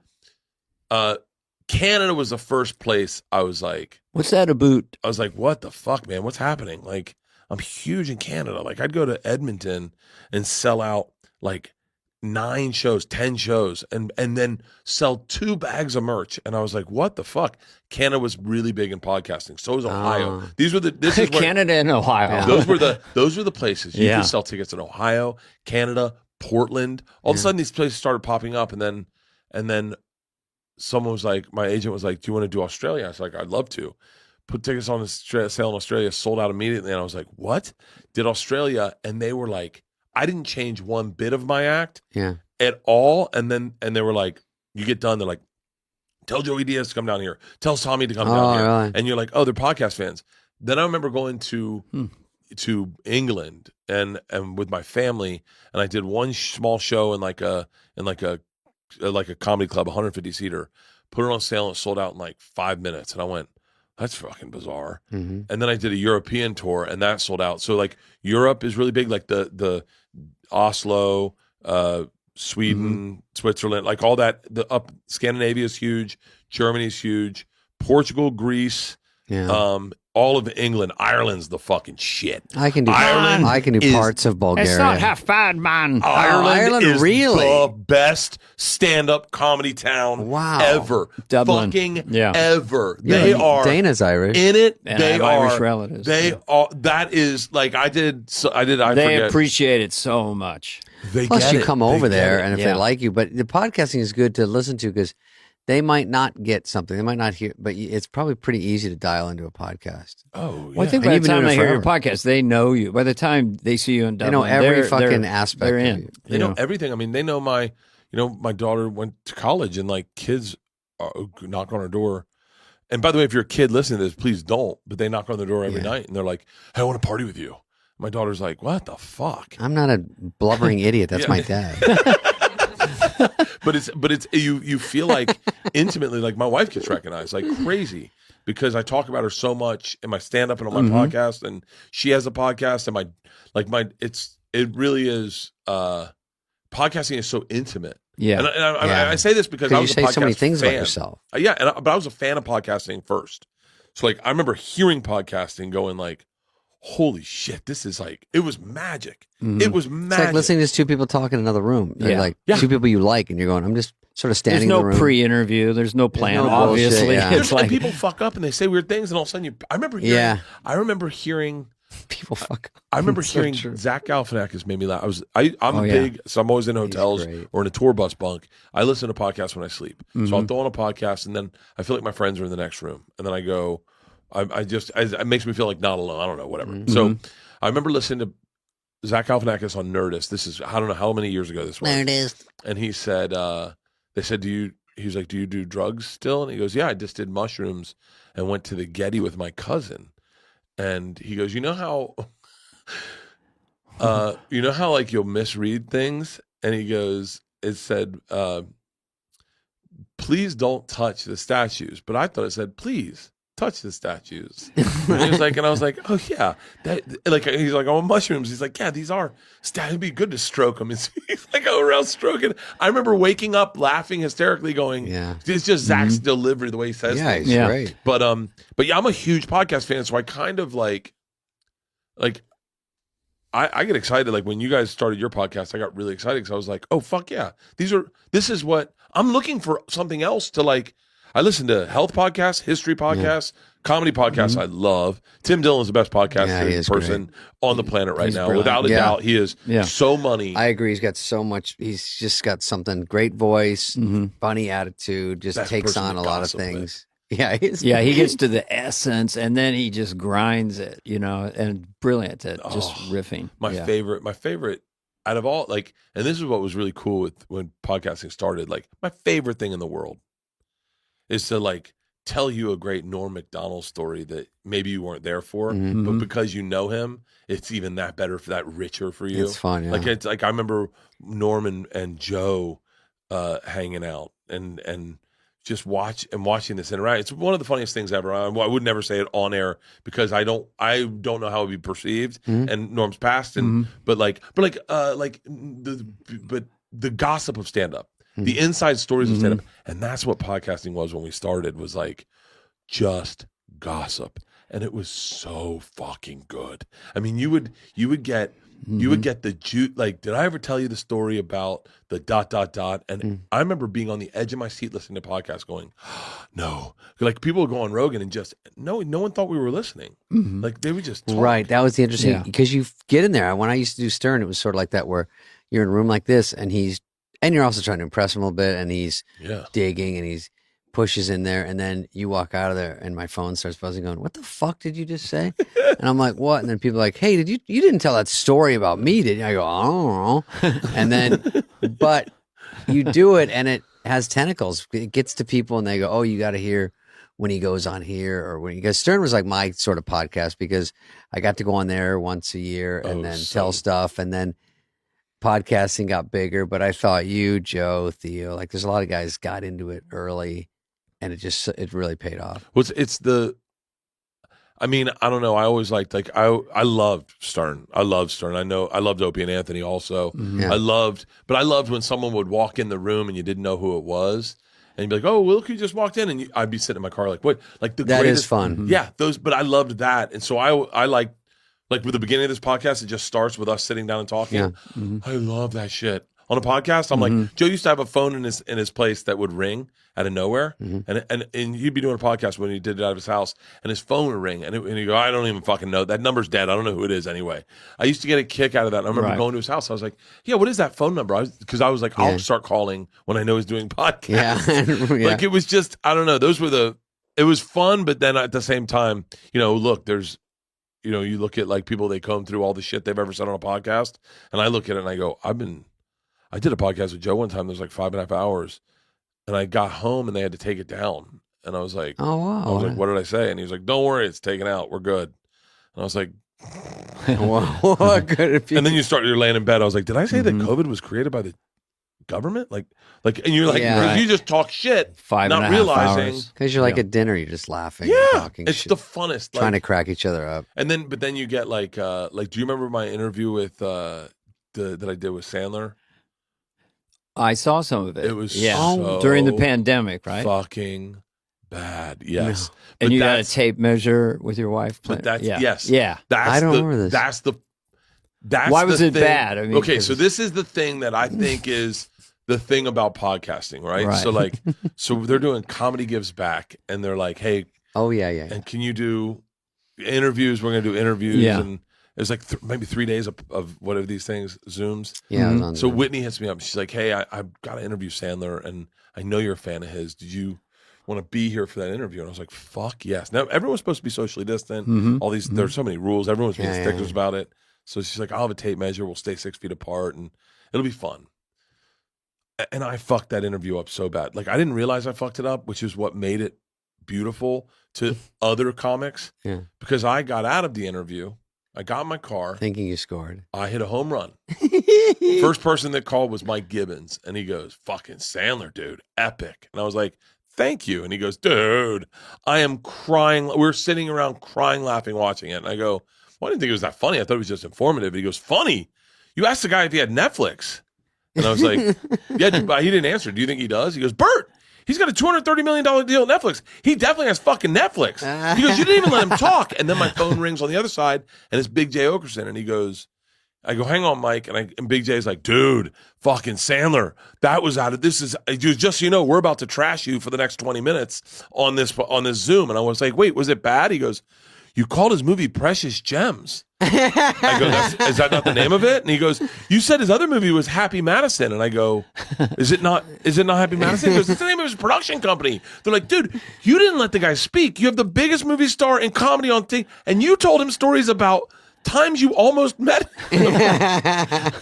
Canada was the first place I was like, what's that about? I was like, what the fuck, man? What's happening? Like, I'm huge in Canada. Like, I'd go to Edmonton and sell out like 9 shows, 10 shows, and then sell 2 bags of merch. And I was like, what the fuck? Canada was really big in podcasting. So was Ohio. This is where, Canada and Ohio. Those were the places you could sell tickets in Ohio, Canada, Portland. All of a sudden, these places started popping up, and then someone was like, my agent was like, do you want to do Australia? I was like, I'd love to. Put tickets on sale in Australia, sold out immediately. And I was like, what? Did Australia, and they were like, I didn't change one bit of my act at all. And they were like, you get done, they're like, tell Joey Diaz to come down here. Tell Tommy to come down here. Really? And you're like, oh, they're podcast fans. Then I remember going to England and with my family, and I did one small show in like a comedy club, 150 seater, put it on sale and it sold out in like 5 minutes. And I went, that's fucking bizarre. And then I did a European tour and that sold out. So like Europe is really big, like the Oslo, Sweden, Switzerland, like all that. Scandinavia is huge. Germany is huge. Portugal, Greece, all of England. Ireland's the fucking shit. I can do parts of Bulgaria. It's not half bad, man. Ireland is really the best stand-up comedy town ever. Dublin. Fucking ever. Yeah, they are. Dana's Irish. In it, and they I have are. Irish relatives. They are. That is like I forget. Appreciate it so much. They Plus, get you it. come over They there, get it. and if they like you, but the podcasting is good to listen to because they might not get something. They might not hear, but it's probably pretty easy to dial into a podcast. Oh, yeah. Well, I think by the time they hear your podcast, they know you. By the time they see you in Dublin, they know every fucking aspect. They're in. in. They know everything. I mean, they know my daughter went to college, and like kids knock on her door. And by the way, if you're a kid listening to this, please don't. But they knock on the door every night, and they're like, "Hey, I want to party with you." My daughter's like, "What the fuck?" I'm not a blubbering idiot. That's my dad. But it's you feel like intimately, like my wife gets recognized like crazy because I talk about her so much in my stand up and on my podcast, and she has a podcast, and it really is podcasting is so intimate. Yeah, and I say this because I was you say so many things about yourself. But I was a fan of podcasting first. So like I remember hearing podcasting, going like, holy shit, this is like, it was magic. It was magic. It's like listening to two people talk in another room. They're like two people you like, and you're going, I'm just sort of standing in the room. There's no pre-interview. There's no plan, obviously. Bullshit, It's like, and people fuck up and they say weird things, and all of a sudden I remember hearing people fuck up. I remember hearing Zach Galifianakis made me laugh. I'm big, so I'm always in hotels or in a tour bus bunk. I listen to podcasts when I sleep. So I'll throw on a podcast, and then I feel like my friends are in the next room, and then I go, it makes me feel like not alone. I don't know, whatever. So I remember listening to Zach Galifianakis on Nerdist. This is, I don't know how many years ago this was. Nerdist. And he said, they said, he was like, do you do drugs still? And he goes, yeah, I just did mushrooms and went to the Getty with my cousin. And he goes, you know how like you'll misread things? And he goes, it said, please don't touch the statues. But I thought it said, please touch the statues. And he was like, and I was like, oh yeah, he's like, oh, mushrooms. He's like, yeah, these are. It'd be good to stroke them. He's like, oh, around stroking. I remember waking up laughing hysterically, going, yeah, it's just Zach's delivery, the way he says things. He's great. But yeah, I'm a huge podcast fan, so I kind of like I get excited. Like when you guys started your podcast, I got really excited because I was like, oh fuck yeah, this is what I'm looking for. Something else to like. I listen to health podcasts, history podcasts, comedy podcasts. I love. Tim Dillon's the best podcast person on the planet right now. Brilliant. Without a doubt, he is so money. I agree. He's got so much. He's just got something. Great voice, funny attitude, just best takes on a lot of things. With. Yeah, he gets to the essence, and then he just grinds it, and brilliant at just riffing. My favorite out of all, like, and this is what was really cool with when podcasting started, like, my favorite thing in the world is to like tell you a great Norm Macdonald story that maybe you weren't there for, but because you know him, it's even that better, for that richer for you. It's fun, yeah. Like it's like I remember Norm and Joe hanging out and just watching this interact. It's one of the funniest things ever. I would never say it on air because I don't know how it would be perceived, and Norm's past, and but the gossip of stand up. The inside stories of stand-up. And that's what podcasting was when we started, was like just gossip. And it was so fucking good. I mean, you would get the juice. Like, did I ever tell you the story about the ... And I remember being on the edge of my seat listening to podcasts going, no. Like people would go on Rogan and just, no one thought we were listening. Like they would just talk. Right. That was the interesting, because you get in there. When I used to do Stern, it was sort of like that, where you're in a room like this and you're also trying to impress him a little bit, and he's digging, and he's pushes in there, and then you walk out of there, and my phone starts buzzing, going, "What the fuck did you just say?" And I'm like, "What?" And then people are like, "Hey, you didn't tell that story about me, did you?" I go, "I don't know." And then, but you do it, and it has tentacles. It gets to people, and they go, "Oh, you got to hear when he goes on here," or because Stern was like my sort of podcast, because I got to go on there once a year and then tell stuff, and then podcasting got bigger. But I thought you, Joe, Theo, like there's a lot of guys got into it early, and it really paid off. Well, I mean, I don't know. I always liked, like, I loved Stern. I know I loved Opie and Anthony also. Yeah. I loved when someone would walk in the room and you didn't know who it was. And you'd be like, "Oh, well, look who just walked in," and I'd be sitting in my car like, "What?" Like that greatest, is fun. Yeah, but I loved that, and so I like with the beginning of this podcast, it just starts with us sitting down and talking. Yeah. I love that shit. on a podcast. I'm like, Joe used to have a phone in his place that would ring out of nowhere, and he'd be doing a podcast when he did it out of his house, and his phone would ring, and he'd go, I don't even fucking know. That number's dead. I don't know who it is anyway. I used to get a kick out of that. And I remember going to his house. I was like, yeah, what is that phone number? Because I was like, I'll start calling when I know he's doing podcasts. Yeah. Like, it was just, I don't know. It was fun, but then at the same time, look, there's, you look at like people, they comb through all the shit they've ever said on a podcast, and I look at it and I go, I did a podcast with Joe one time. There's like 5.5 hours. And I got home and they had to take it down. And I was like, oh, wow. I was like, what did I say? And he was like, don't worry, it's taken out. We're good. And I was like, what good? And then you're laying in bed. I was like, did I say that COVID was created by the government? Like, and you're like, you just talk shit, 5.5 not realizing. Because you're like at dinner, you're just laughing. Yeah. And talking it's shit, the funnest. trying to crack each other up. But then you get like, do you remember my interview with, that I did with Sandler? I saw some of it. It was so during the pandemic, right? Fucking bad. Yes. No. And you got a tape measure with your wife. But that's yes. Yeah. I don't remember this. That's why was it thing. bad? I mean, okay, so this is the thing that I think is the thing about podcasting, right? So like, so they're doing Comedy Gives Back, and they're like, hey, and can you do interviews? We're gonna do interviews, and it was like maybe 3 days of what are these things, Zooms. Yeah. I was on so Zoom. Whitney hits me up. She's like, hey, I've got to interview Sandler, and I know you're a fan of his. Did you want to be here for that interview? And I was like, fuck yes. Now everyone's supposed to be socially distant. All these, there's so many rules. Everyone's being stickers about it. So she's like, I'll have a tape measure. We'll stay 6 feet apart, and it'll be fun. And I fucked that interview up so bad. Like, I didn't realize I fucked it up, which is what made it beautiful to other comics. Yeah. Because I got out of the interview. I got in my car. Thinking you scored. I hit a home run. First person that called was Mike Gibbons. And he goes, fucking Sandler, dude. Epic. And I was like, thank you. And he goes, dude, I am crying. We're sitting around crying, laughing, watching it. And I go, well, I didn't think it was that funny. I thought it was just informative. And he goes, funny? You asked the guy if he had Netflix. And I was like, yeah, but he didn't answer. Do you think he does? He goes, Bert, he's got a $230 million deal at Netflix. He definitely has fucking Netflix. He goes, you didn't even let him talk. And then my phone rings on the other side, and it's Big J Okerson. And he goes, I go, hang on, Mike. And Big J's like, dude, fucking Sandler, that was out of, this is, just so you know, we're about to trash you for the next 20 minutes on this Zoom. And I was like, wait, was it bad? He goes, you called his movie Precious Gems. I go, is that not the name of it? And he goes, you said his other movie was Happy Madison. And I go, is it not Happy Madison? He goes, it's the name of his production company. They're like, dude, you didn't let the guy speak. You have the biggest movie star in comedy on thing, and you told him stories about times you almost met him.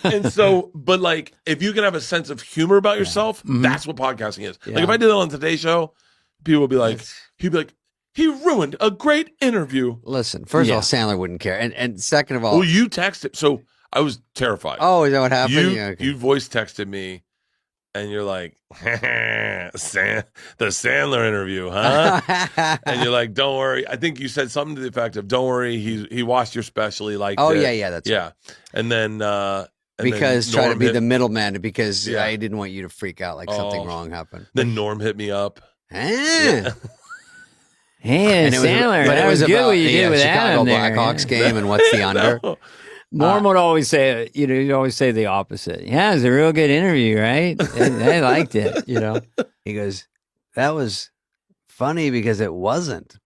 And so, but like, if you can have a sense of humor about yourself, that's what podcasting is. Like, if I did that on Today's Show, people would be like, he'd be like, he ruined a great interview. Listen, first of all, Sandler wouldn't care. And second of all. Well, you texted. So I was terrified. Oh, is that what happened? You voice texted me, and you're like, the Sandler interview, huh? And you're like, don't worry. I think you said something to the effect of, don't worry, he watched your special. He liked it. Yeah, that's right. And then because trying to be the middleman, because I didn't want you to freak out like something wrong happened. Then Norm hit me up. Hey, Sandler, but that was good what you did with Chicago Adam there. Blackhawks game, and what's the under? Norm would always say, he'd always say the opposite. Yeah, it was a real good interview, right? I liked it, He goes, that was funny because it wasn't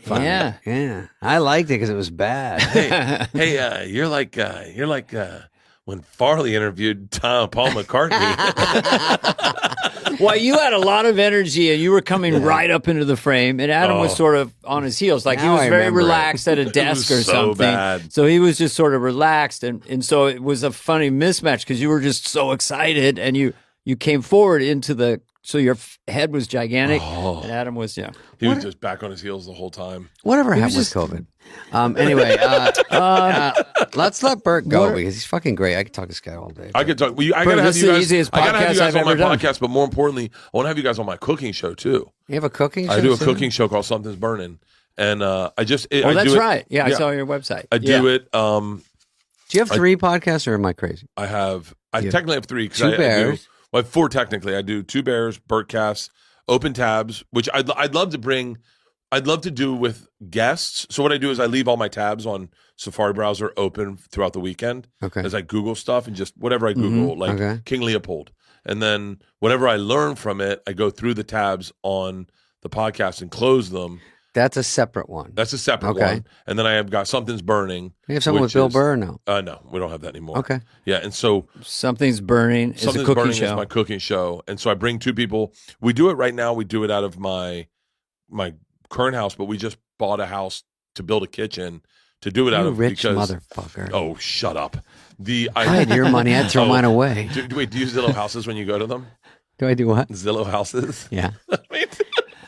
funny. Yeah. I liked it because it was bad. Hey, you're like when Farley interviewed Paul McCartney. Well, you had a lot of energy, and you were coming right up into the frame, and Adam was sort of on his heels. Like, now he was very relaxed at a desk or something. Bad. So he was just sort of relaxed, and so it was a funny mismatch because you were just so excited, and you came forward into the, so your head was gigantic, and Adam was, He was just back on his heels the whole time. Whatever happened with COVID. Anyway, let's let Bert go because he's fucking great. I could talk to this guy all day. I could talk. I gotta have you guys. I gotta have you guys on my podcast, but more importantly, I want to have you guys on my cooking show too. You have a cooking show? I do a cooking show called Something's Burning, and I just. That's right. Yeah, I saw your website. I do it. Do you have 3 podcasts, or am I crazy? I technically have 3. 2 Bears. I have 4 technically. I do 2 Bears, Bertcasts, Open Tabs, which I'd love to bring. I'd love to do with guests. So what I do is I leave all my tabs on Safari browser open throughout the weekend as I Google stuff and just whatever I Google, like King Leopold. And then whatever I learn from it, I go through the tabs on the podcast and close them. That's a separate one. That's a separate one. And then I have got Something's Burning. You have something with Bill Burr now? No, we don't have that anymore. Okay. Yeah, and so Something's Burning is a cooking show. Is my cooking show. And so I bring two people. We do it right now. We do it out of my current house, but we just bought a house to build a kitchen to do it out of rich because, motherfucker. Oh, shut up. I had your money. I'd throw mine away. Do you Zillow houses when you go to them? Do I do what? Zillow houses? Yeah.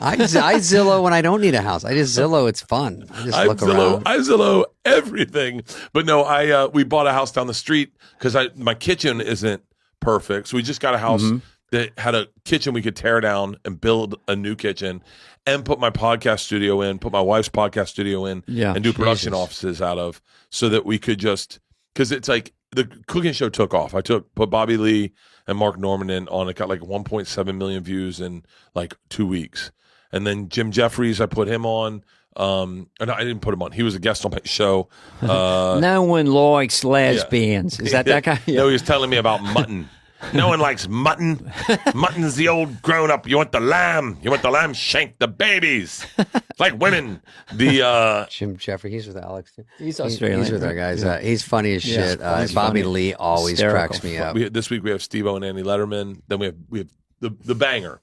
I Zillow when I don't need a house. I just Zillow. It's fun. I just look around. I Zillow everything. But no, we bought a house down the street because my kitchen isn't perfect. So we just got a house that had a kitchen we could tear down and build a new kitchen and put my podcast studio in, put my wife's podcast studio in, and do production offices out of so that we could just, because it's like the cooking show took off. I put Bobby Lee and Mark Norman in on it, got like 1.7 million views in like 2 weeks. And then Jim Jeffries, I put him on. And I didn't put him on. He was a guest on my show. No one likes lesbians. Is that guy? Yeah. No, he was telling me about mutton. No one likes mutton. Mutton's the old grown up. You want the lamb. You want the lamb shank the babies. It's like women. The Jim Jeffrey, he's with Alex too. He's Australian. He's with our guys. He's funny as shit. Bobby Lee always cracks me up. This week we have Steve-O and Andy Letterman. Then we have the banger.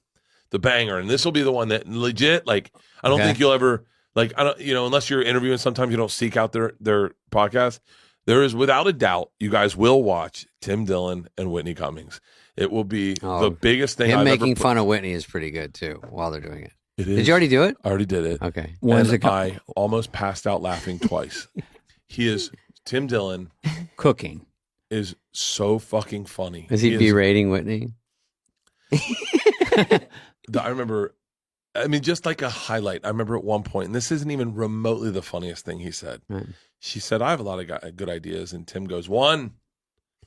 The banger. And this will be the one that legit, like, I don't think you'll ever, like, I don't, unless you're interviewing, sometimes you don't seek out their podcast. There is, without a doubt, you guys will watch Tim Dillon and Whitney Cummings. It will be the biggest thing. Him making fun of Whitney is pretty good too while they're doing it. It is. Did you already do it? I already did it. Okay. I almost passed out laughing twice. Tim Dillon cooking is so fucking funny. Is he berating Whitney? I remember, just like a highlight. I remember at one point, and this isn't even remotely the funniest thing he said. Right. She said, I have a lot of good ideas. And Tim goes, one.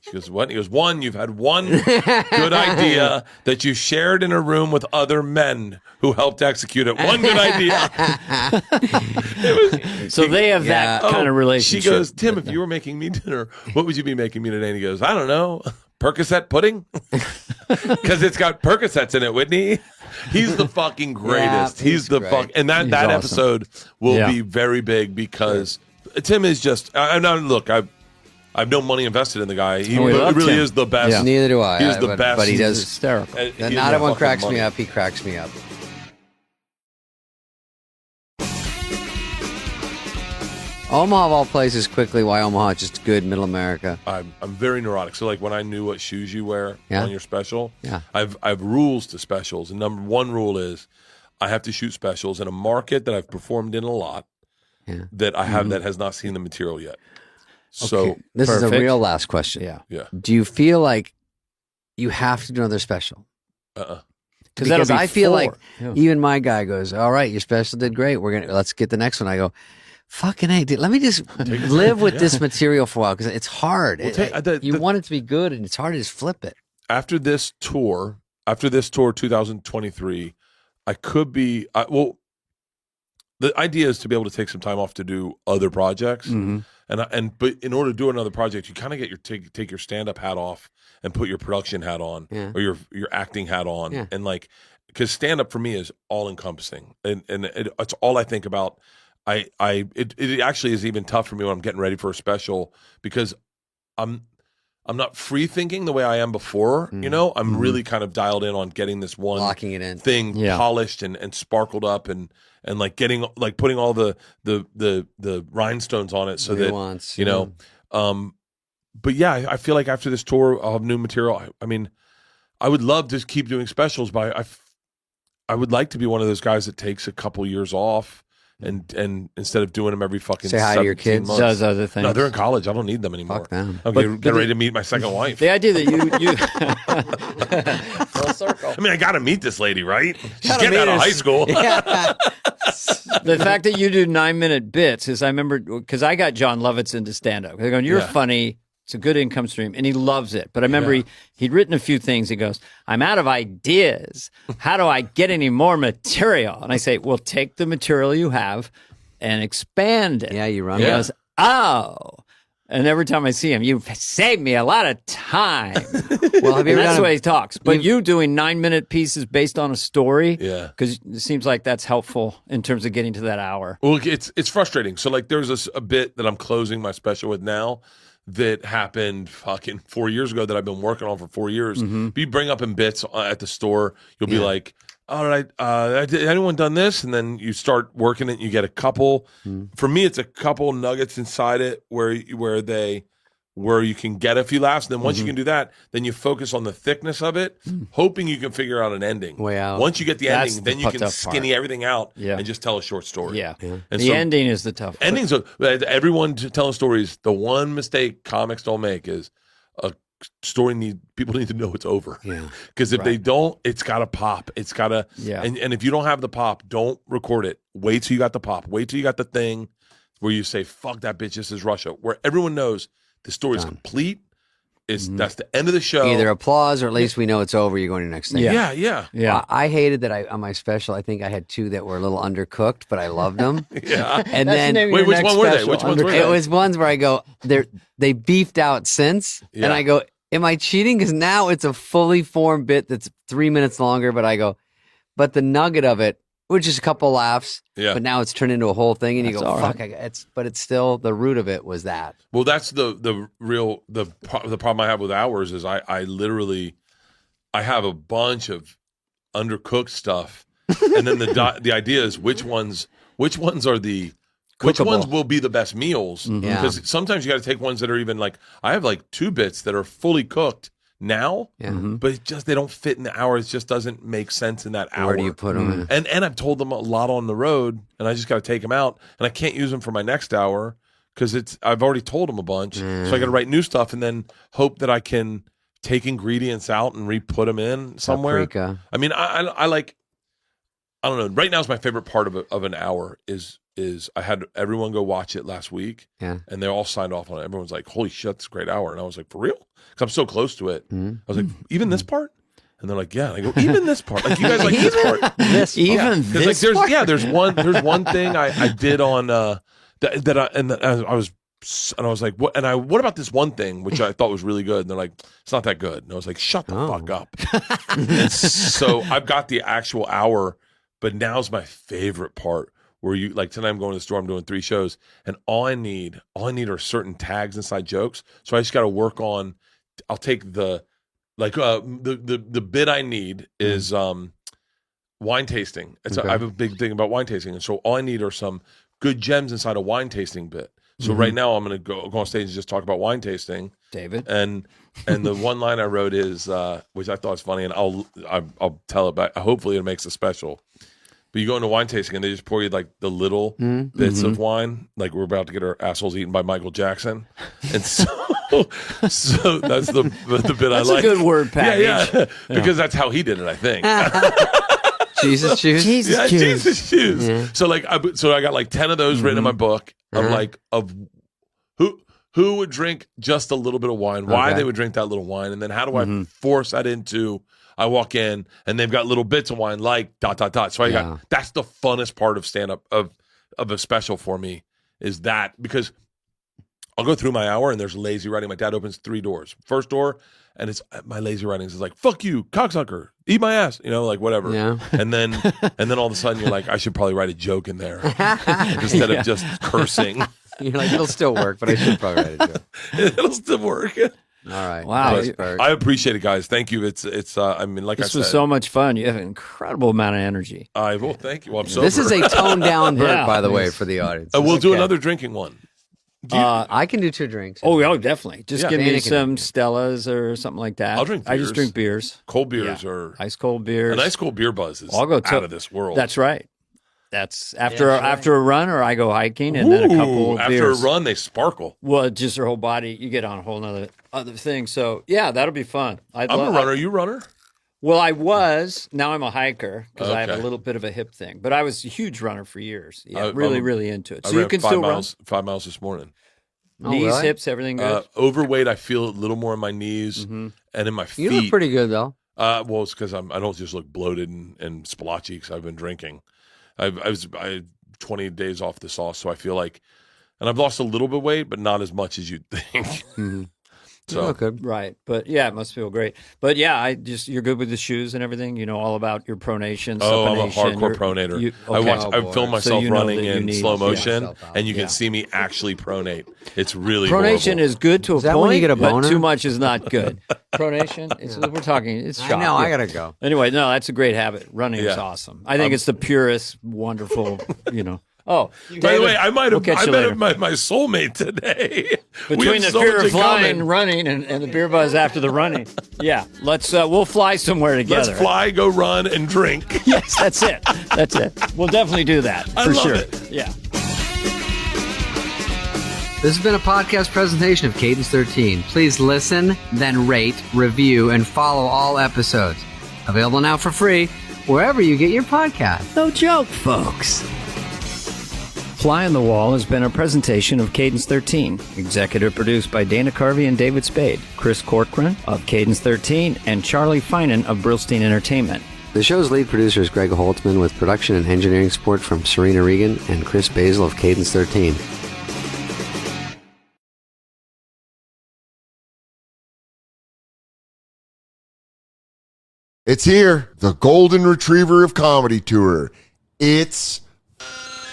She goes, what? He goes, one. You've had one good idea that you shared in a room with other men who helped execute it. One good idea. They have that kind of relationship. She goes, Tim, if you were making me dinner, what would you be making me today? And he goes, I don't know. Percocet pudding? Because it's got Percocets in it, Whitney. He's the fucking greatest. He's the fuck. And that awesome. Episode will be very big because Tim is just. Look, I've no money invested in the guy. He really is the best. Yeah. Neither do I. He is the best. But he does hysterical. Not everyone cracks me up. He cracks me up. Omaha, of all places, quickly, why Omaha is just good middle America. I'm very neurotic. So, like, when I knew what shoes you wear on your special, I've rules to specials. And number one rule is I have to shoot specials in a market that I've performed in a lot that I have that has not seen the material yet. So this is a real last question. Yeah. Do you feel like you have to do another special? Because I feel like even my guy goes, all right, your special did great. Let's get the next one. I go, fucking A, dude, let me just live with this material for a while because it's hard. You want it to be good, and it's hard to just flip it. After this tour 2023, I could be the idea is to be able to take some time off to do other projects. But in order to do another project, you kind of get take your stand-up hat off and put your production hat on or your acting hat on. And like, because stand-up for me is all encompassing and it's all I think about. It actually is even tough for me when I'm getting ready for a special because I'm not free thinking the way I am before. I'm really kind of dialed in on getting this one locking it in thing polished and sparkled up and like getting like putting all the rhinestones on it so nuance, that but yeah, I feel like after this tour I'll have new material. I would love to keep doing specials, but I would like to be one of those guys that takes a couple years off and instead of doing them every fucking say hi to your kids, months, does other things. No, they're in college. I don't need them anymore. Fuck them. I'm getting ready to meet my second wife. The idea that you full circle. I got to meet this lady, right? She's getting out of high school. The fact that you do 9-minute bits is, I remember because I got John Lovitz into stand-up. They're going, you're funny. It's a good income stream, and he loves it. But I remember he'd written a few things. He goes, I'm out of ideas. How do I get any more material? And I say, well, take the material you have and expand it. Yeah, you run it. Goes, Oh. And every time I see him, you saved me a lot of time. Well, have you ever that's the way he talks. But you doing 9-minute pieces based on a story, Yeah. because it seems like that's helpful in terms of getting to that hour. Well, it's frustrating. So like, there's a bit that I'm closing my special with now that happened fucking 4 years ago that I've been working on for 4 years. But you bring up in bits at the store, you'll be like, all right, anyone done this? And then you start working it and you get a couple. For me, it's a couple nuggets inside it where you can get a few laughs. And then once you can do that, then you focus on the thickness of it, hoping you can figure out an ending. Way out. Once you get the That's ending, the then you can tough skinny part. everything out Yeah. and just tell a short story. Yeah. And The so, ending is the tough part. endings, everyone telling stories, the one mistake comics don't make is a story people need to know it's over. Yeah. Because if they don't, it's got to pop. It's got to, and if you don't have the pop, don't record it. Wait till you got the pop. Wait till you got the thing where you say, fuck that bitch, this is Russia. Where everyone knows the story is complete. That's the end of the show. Either applause or at least we know it's over. You're going to the next thing. Yeah. I hated that on my special, I think I had two that were a little undercooked, but I loved them. Yeah. And That's then the name of Wait, your which next one were they? special, Which ones were it was ones where I go, they beefed out since, and I go, am I cheating? Because now it's a fully formed bit that's 3 minutes longer, but I go, but the nugget of it, which is a couple laughs, but now it's turned into a whole thing, and you go, fuck, but it's still, the root of it was that. Well, that's the problem I have with hours is I literally have a bunch of undercooked stuff, and then the idea is which ones are the which ones will be the best meals, because sometimes you got to take ones that are even like, I have like 2 bits that are fully cooked now, but it just, they don't fit in the hour. It just doesn't make sense in that hour. Where do you put them in? And I've told them a lot on the road, and I just got to take them out, and I can't use them for my next hour because I've already told them a bunch, so I got to write new stuff and then hope that I can take ingredients out and re-put them in somewhere. Paprika. I mean, I like, I don't know. Right now is my favorite part of an hour is I had everyone go watch it last week, and they all signed off on it. Everyone's like, "Holy shit, that's a great hour!" And I was like, "For real?" Because I'm so close to it. I was like, "Even this part?" And they're like, "Yeah." And I go, "Even this part? Like you guys like this part? There's one thing I did on I was like, "What?" And what about this one thing which I thought was really good? And they're like, "It's not that good." And I was like, "Shut the fuck up." And so I've got the actual hour, but now's my favorite part. Where you like tonight, I'm going to the store. I'm doing 3 shows, and all I need are certain tags inside jokes. So I just got to work on. I'll take the bit I need is wine tasting. I have a big thing about wine tasting, and so all I need are some good gems inside a wine tasting bit. So right now I'm going to go on stage and just talk about wine tasting, David. And the one line I wrote is which I thought was funny, and I'll tell it back. Hopefully it makes a special. But you go into wine tasting and they just pour you like the little bits of wine, like we're about to get our assholes eaten by Michael Jackson, and so that's the bit I like. That's a good word package. Yeah, because that's how he did it, I think. Jesus shoes. Jesus shoes. Yeah. So I got like 10 of those written in my book of who would drink just a little bit of wine, why they would drink that little wine, and then how do I force that into. I walk in and they've got little bits of wine like ... So that's the funnest part of stand-up of a special for me is that, because I'll go through my hour and there's lazy writing. My dad opens 3 doors. First door, and it's my lazy writings is like, fuck you, cocksucker, eat my ass, like whatever. Yeah. And then all of a sudden you're like, I should probably write a joke in there instead of just cursing. You're like, it'll still work, but I should probably write a joke. It'll still work. All right. Wow. Thanks, Bert. I appreciate it, guys. Thank you. It's I mean, like I said. This was so much fun. You have an incredible amount of energy. Well, thank you. Well, I'm sober. This is a toned down Bert, by the way, for the audience. We'll do another drinking one. I can do 2 drinks. Oh, definitely. Just give me Danny some Stellas or something like that. I'll drink beers. I just drink beers. Cold beers or ice cold beers. An ice cold beer buzz is I'll go out of this world. That's right. That's after a run, or I go hiking, and then a couple of after beers. a run, they sparkle. Well, just your whole body, you get on a whole other thing. So yeah, that'll be fun. I'm a runner. You a runner? Well, I was. Now I'm a hiker because I have a little bit of a hip thing. But I was a huge runner for years. Yeah, really into it. So you can still run 5 miles this morning. Knees, hips, everything good. Overweight, I feel a little more in my knees and in my feet. You look pretty good though. Well, it's because I don't just look bloated and splotchy because I've been drinking. I 20 days off the sauce, so I feel like and I've lost a little bit of weight, but not as much as you'd think. Mm-hmm. So okay. Right. But yeah, it must feel great. But yeah, you're good with the shoes and everything. You know all about your pronation. Oh, I'm a supination. hardcore pronator. Okay. I film myself you know running that you in need- slow motion, yourself out. and you can Yeah. see me actually pronate. It's really Pronation horrible. is good to a that point, when you get a but boner? too much is not good. Pronation, we're talking, it's I shocking. know. I gotta go. Anyway, no, that's a great habit. Running is Yeah. awesome. I think it's the purest, wonderful, Oh, By the way, I might have catch you met later. my soulmate today. We Between have the so fear much of in flying, common. running, and the beer buzz after the running. Yeah, we'll fly somewhere together. Let's fly, go run, and drink. Yes, that's it. That's it. We'll definitely do that I for love sure. it. Yeah. This has been a podcast presentation of Cadence 13. Please listen, then rate, review, and follow all episodes. Available now for free wherever you get your podcasts. No joke, folks. Fly on the Wall has been a presentation of Cadence 13, executive produced by Dana Carvey and David Spade, Chris Corcoran of Cadence 13, and Charlie Finan of Brillstein Entertainment. The show's lead producer is Greg Holtzman with production and engineering support from Serena Regan and Chris Basil of Cadence 13. It's here, the Golden Retriever of Comedy Tour. It's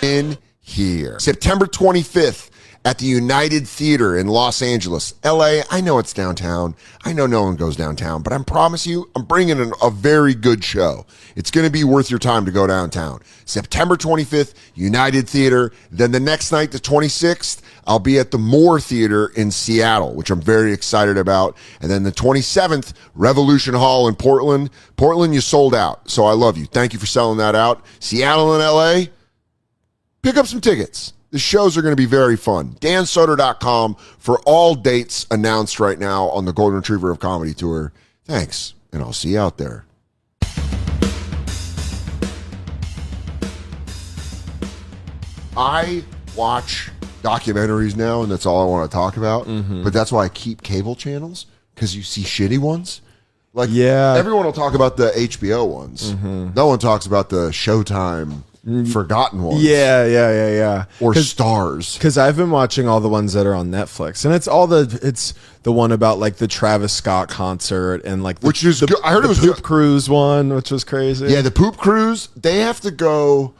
in here. September 25th at the United Theater in Los Angeles. LA, I know it's downtown. I know no one goes downtown, but I promise you, I'm bringing a very good show. It's going to be worth your time to go downtown. September 25th, United Theater. Then the next night, the 26th, I'll be at the Moore Theater in Seattle, which I'm very excited about. And then the 27th, Revolution Hall in Portland. Portland, you sold out, so I love you. Thank you for selling that out. Seattle and LA, pick up some tickets. The shows are going to be very fun. DanSoder.com for all dates announced right now on the Golden Retriever of Comedy Tour. Thanks, and I'll see you out there. I watch documentaries now, and that's all I want to talk about. But that's why I keep cable channels, because you see shitty ones. Like, everyone will talk about the HBO ones. No one talks about the Showtime forgotten ones. Yeah. Or Stars. Because I've been watching all the ones that are on Netflix, and it's the one about like the Travis Scott concert and like Which is good. I heard it was Poop good. Cruise one, which was crazy. Yeah, the Poop Cruise, they have to go.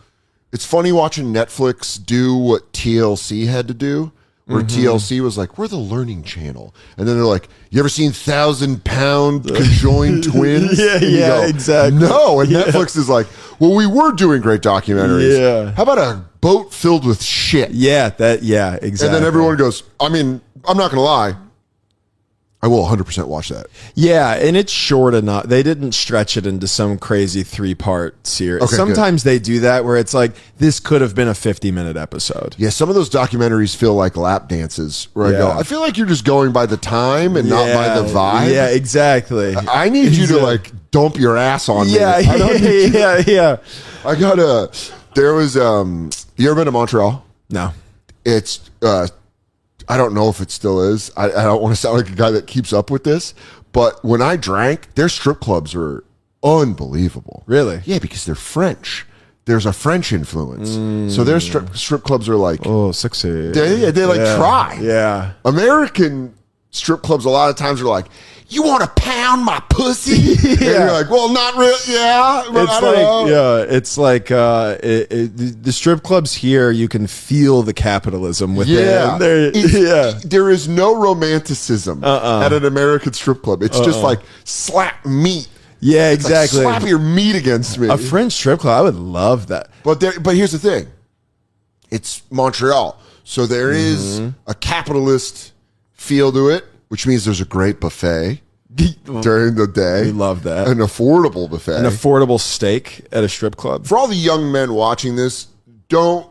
It's funny watching Netflix do what TLC had to do, where TLC was like, we're the learning channel. And then they're like, you ever seen 1,000-pound conjoined twins? And you go, exactly. No. And Netflix is like, well, we were doing great documentaries. Yeah. How about a boat filled with shit? Exactly. And then everyone goes, I mean, I'm not going to lie. I will 100% watch that. Yeah, and it's short enough. They didn't stretch it into some crazy 3-part series. Okay, Sometimes they do that where it's like, this could have been a 50-minute episode. Yeah, some of those documentaries feel like lap dances where I go, I feel like you're just going by the time and not by the vibe. Yeah, exactly. I need you to like dump your ass on me. Yeah, I don't need you- yeah. I gotta, there was, you ever been to Montreal? No. It's, I don't know if it still is. I don't want to sound like a guy that keeps up with this, but when I drank, their strip clubs are unbelievable. Really? Yeah, because they're French. There's a French influence. So their strip clubs are like, Oh, sexy. they try. Yeah. American strip clubs a lot of times are like, you want to pound my pussy? And you're like, well, not really. Yeah, but I don't know. It's like the strip clubs here. You can feel the capitalism within. Yeah. There is no romanticism at an American strip club. It's just like slap meat. Yeah, It's like, exactly. slap your meat against me. A French strip club, I would love that. But here's the thing. It's Montreal. So there is a capitalist feel to it, which means there's a great buffet during the day. We love that. An affordable buffet. An affordable steak at a strip club. For all the young men watching this, don't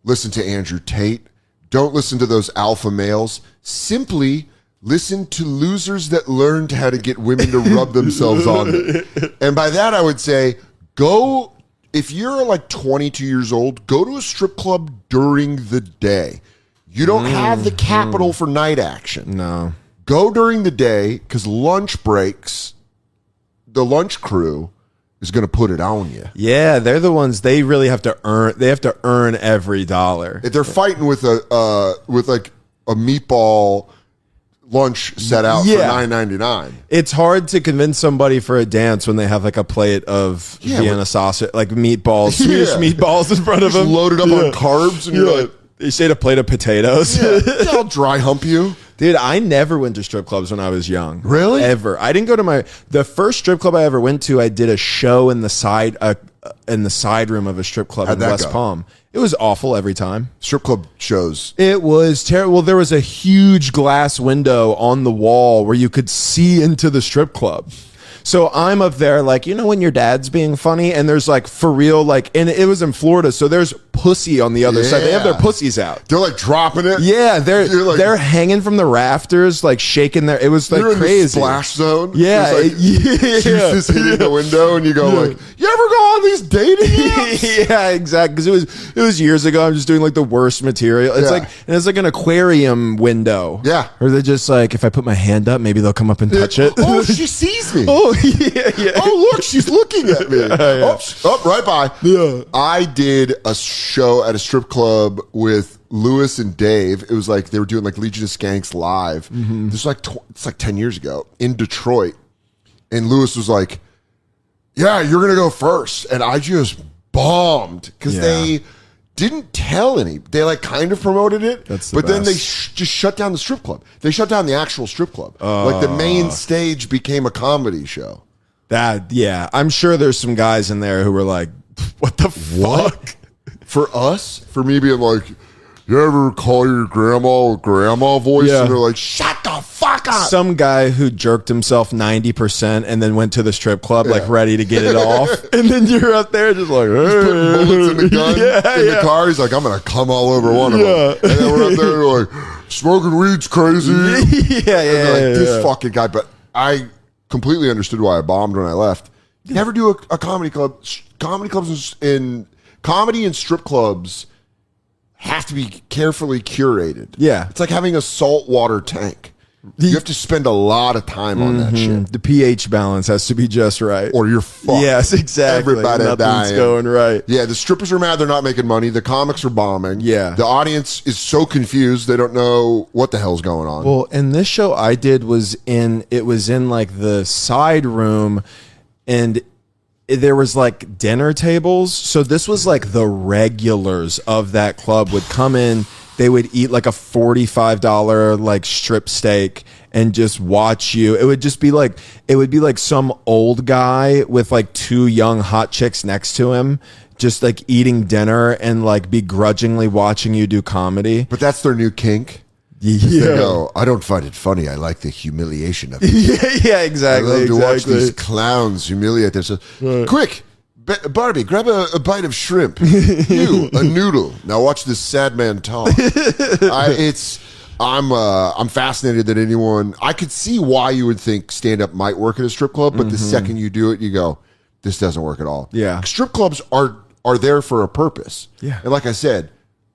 listen to Andrew Tate. Don't listen to those alpha males. Simply listen to losers that learned how to get women to rub themselves on them. And by that, I would say, go, if you're like 22 years old, go to a strip club during the day. You don't have the capital for night action. No. Go during the day, because lunch breaks, the lunch crew is going to put it on you. Yeah, they're the ones. They really have to earn. They have to earn every dollar. If they're fighting with a meatball lunch set out for $9.99. It's hard to convince somebody for a dance when they have like a plate of Vienna sausage, like meatballs, Swedish meatballs in front of them, loaded up on carbs, and you're like, you ate a plate of potatoes. I'll dry hump you. Dude, I never went to strip clubs when I was young. Really? Ever. I didn't go to the first strip club I ever went to. I did a show in the side room of a strip club in West Palm. It was awful every time. Strip club shows. It was terrible. Well, there was a huge glass window on the wall where you could see into the strip club. So I'm up there like, you know when your dad's being funny and there's like for real like, and it was in Florida, so there's pussy on the other side. They have their pussies out. They're like dropping it. Yeah, they're hanging from the rafters, like shaking their. It was like crazy. In the splash zone. Yeah, like, juices hitting the window, and you go like, you ever go on these dating apps? Yeah, exactly. Because it was years ago. I'm just doing like the worst material. It's like an aquarium window. Yeah, or they're just like, if I put my hand up, maybe they'll come up and touch it. Oh, she sees me. Oh yeah. Oh look, she's looking at me. Oh, right by. Yeah. I did a show at a strip club with Lewis and Dave. It was like they were doing like Legion of Skanks live. This was it's like 10 years ago in Detroit, and Lewis was like, "Yeah, you're gonna go first," and I just bombed because they didn't tell any. They like kind of promoted it, but then they just shut down the strip club. They shut down the actual strip club. Like the main stage became a comedy show. I'm sure there's some guys in there who were like, "What the fuck?" For me being like, you ever call your grandma with grandma voice? Yeah. And they're like, shut the fuck up. Some guy who jerked himself 90% and then went to the strip club like ready to get it off. And then you're up there just like, hey. He's putting bullets in the gun in the car. He's like, I'm going to come all over one of them. And then we're up there like, smoking weed's crazy. This fucking guy. But I completely understood why I bombed when I left. Never do a comedy club. Comedy clubs comedy and strip clubs have to be carefully curated. Yeah. It's like having a saltwater tank. You have to spend a lot of time on that shit. The pH balance has to be just right. Or you're fucked. Yes, exactly. Everybody Nothing's dying. going right. Yeah, the strippers are mad they're not making money. The comics are bombing. Yeah. The audience is so confused they don't know what the hell's going on. Well, and this show I did was in like the side room, and there was like dinner tables. So this was like the regulars of that club would come in. They would eat like a $45 like strip steak and just watch you. It would be like some old guy with like two young hot chicks next to him, just like eating dinner and like begrudgingly watching you do comedy. But that's their new kink. Yeah. They go, I don't find it funny. I like the humiliation of it. Yeah, exactly. I love to watch these clowns humiliate themselves. Quick, Barbie, grab a bite of shrimp. You, a noodle. Now watch this sad man talk. I'm fascinated that anyone. I could see why you would think stand up might work at a strip club, but the second you do it, you go, this doesn't work at all. Yeah, strip clubs are there for a purpose. Yeah, and like I said,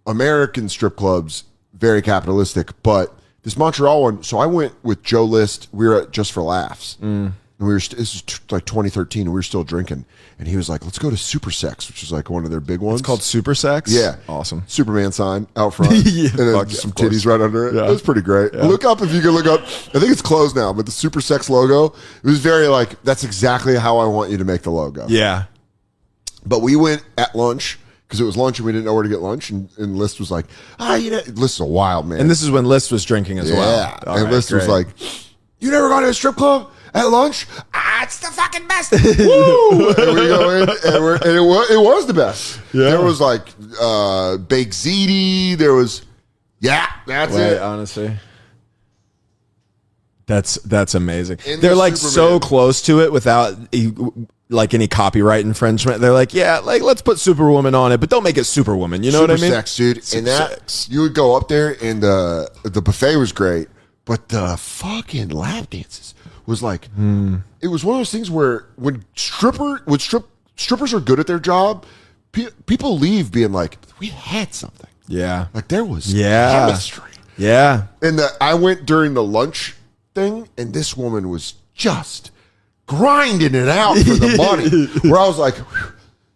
American strip clubs. Very capitalistic, but this Montreal one. So I went with Joe List. We were at Just for Laughs, and this is like 2013, and we were still drinking. And he was like, "Let's go to Super Sex," which is like one of their big ones. It's called Super Sex. Yeah, awesome. Superman sign out front, yeah, and then some titties right under it. Yeah. It was pretty great. Yeah. Look up if you can look up. I think it's closed now, but the Super Sex logo. It was very like that's exactly how I want you to make the logo. Yeah, but we went at lunch. Because it was lunch and we didn't know where to get lunch. And List was like, List is a wild man. And this is when List was drinking as well. Yeah. And List was like, you never gone to a strip club at lunch? It's the fucking best. Woo! And we go in and it was the best. Yeah. There was like baked ziti. There was, that's it. Honestly. That's amazing. They're like Superman. so close to it without like any copyright infringement. They're like, yeah, like let's put Superwoman on it, but don't make it Superwoman. You know what I mean? Sex, dude. And that you would go up there, and the buffet was great, but the fucking lap dances was like, it was one of those things where when strippers are good at their job, people leave being like, we had something. Yeah, like there was chemistry. Yeah, and I went during the lunch thing, and this woman was just grinding it out for the money. Where I was like,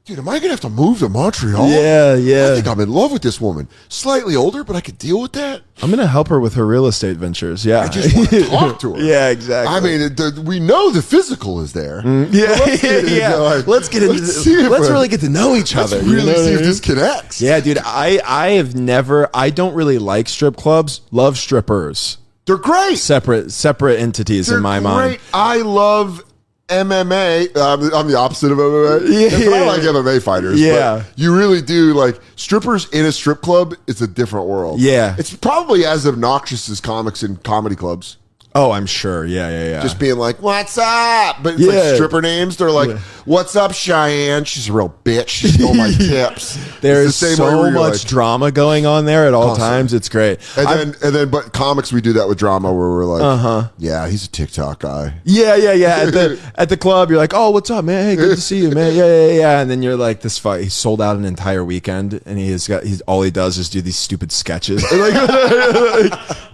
dude, am I going to have to move to Montreal? Yeah. I think I'm in love with this woman. Slightly older, but I could deal with that. I'm going to help her with her real estate ventures. Yeah. I just want to talk to her. Yeah, exactly. I mean, we know the physical is there. Let's get into let's really get to know each other. Let's really see if this connects. Yeah, dude, I don't really like strip clubs. Love strippers. They're great. Separate entities in my mind. I love MMA. I'm the opposite of MMA. I like MMA fighters. Yeah. But you really do like strippers in a strip club. It's a different world. Yeah. It's probably as obnoxious as comics in comedy clubs. Oh, I'm sure. Yeah. Just being like, "What's up?" But it's like stripper names. They're like, "What's up, Cheyenne?" She's a real bitch. She stole my tips. There's so much drama going on there at all times. It's great. And then, but comics, we do that with drama where we're like, yeah, he's a TikTok guy. Yeah. At the club, you're like, "Oh, what's up, man? Hey, good to see you, man." Yeah. And then you're like, "This fight, he sold out an entire weekend, and he's all he does is do these stupid sketches."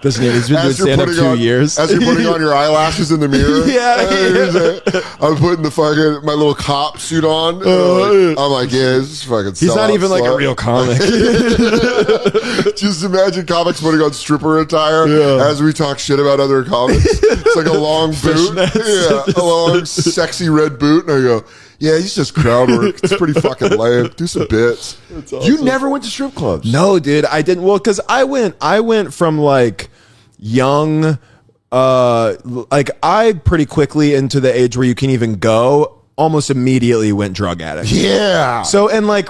Doesn't he? He's been doing stand up 2 years. As you're putting on your eyelashes in the mirror. I'm putting my little cop suit on. I'm like, yeah, this is fucking. He's not even like a real comic. Just imagine comics putting on stripper attire as we talk shit about other comics. It's like a long boot, a long sexy red boot, and I go, yeah, he's just crowd work. It's pretty fucking lame. Do some bits. Awesome. You never went to strip clubs? No, dude, I didn't. Well, because I went from like young. Like I pretty quickly into the age where you can even go, almost immediately went drug addict. Yeah. So, and like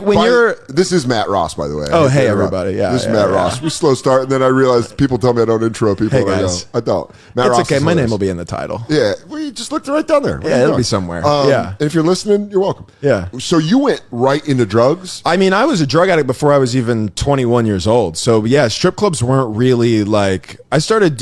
this is Matt Ross, by the way. Oh, hey everybody. Yeah. This is Matt Ross. We slow start, and then I realized people tell me I don't intro people. Hey and guys. I don't. Matt It's Ross okay. My name will be in the title. Yeah. We just looked right down there. Yeah, it'll be somewhere. And if you're listening, you're welcome. Yeah. So you went right into drugs? I mean, I was a drug addict before I was even 21 years old. So yeah, strip clubs weren't really like, I started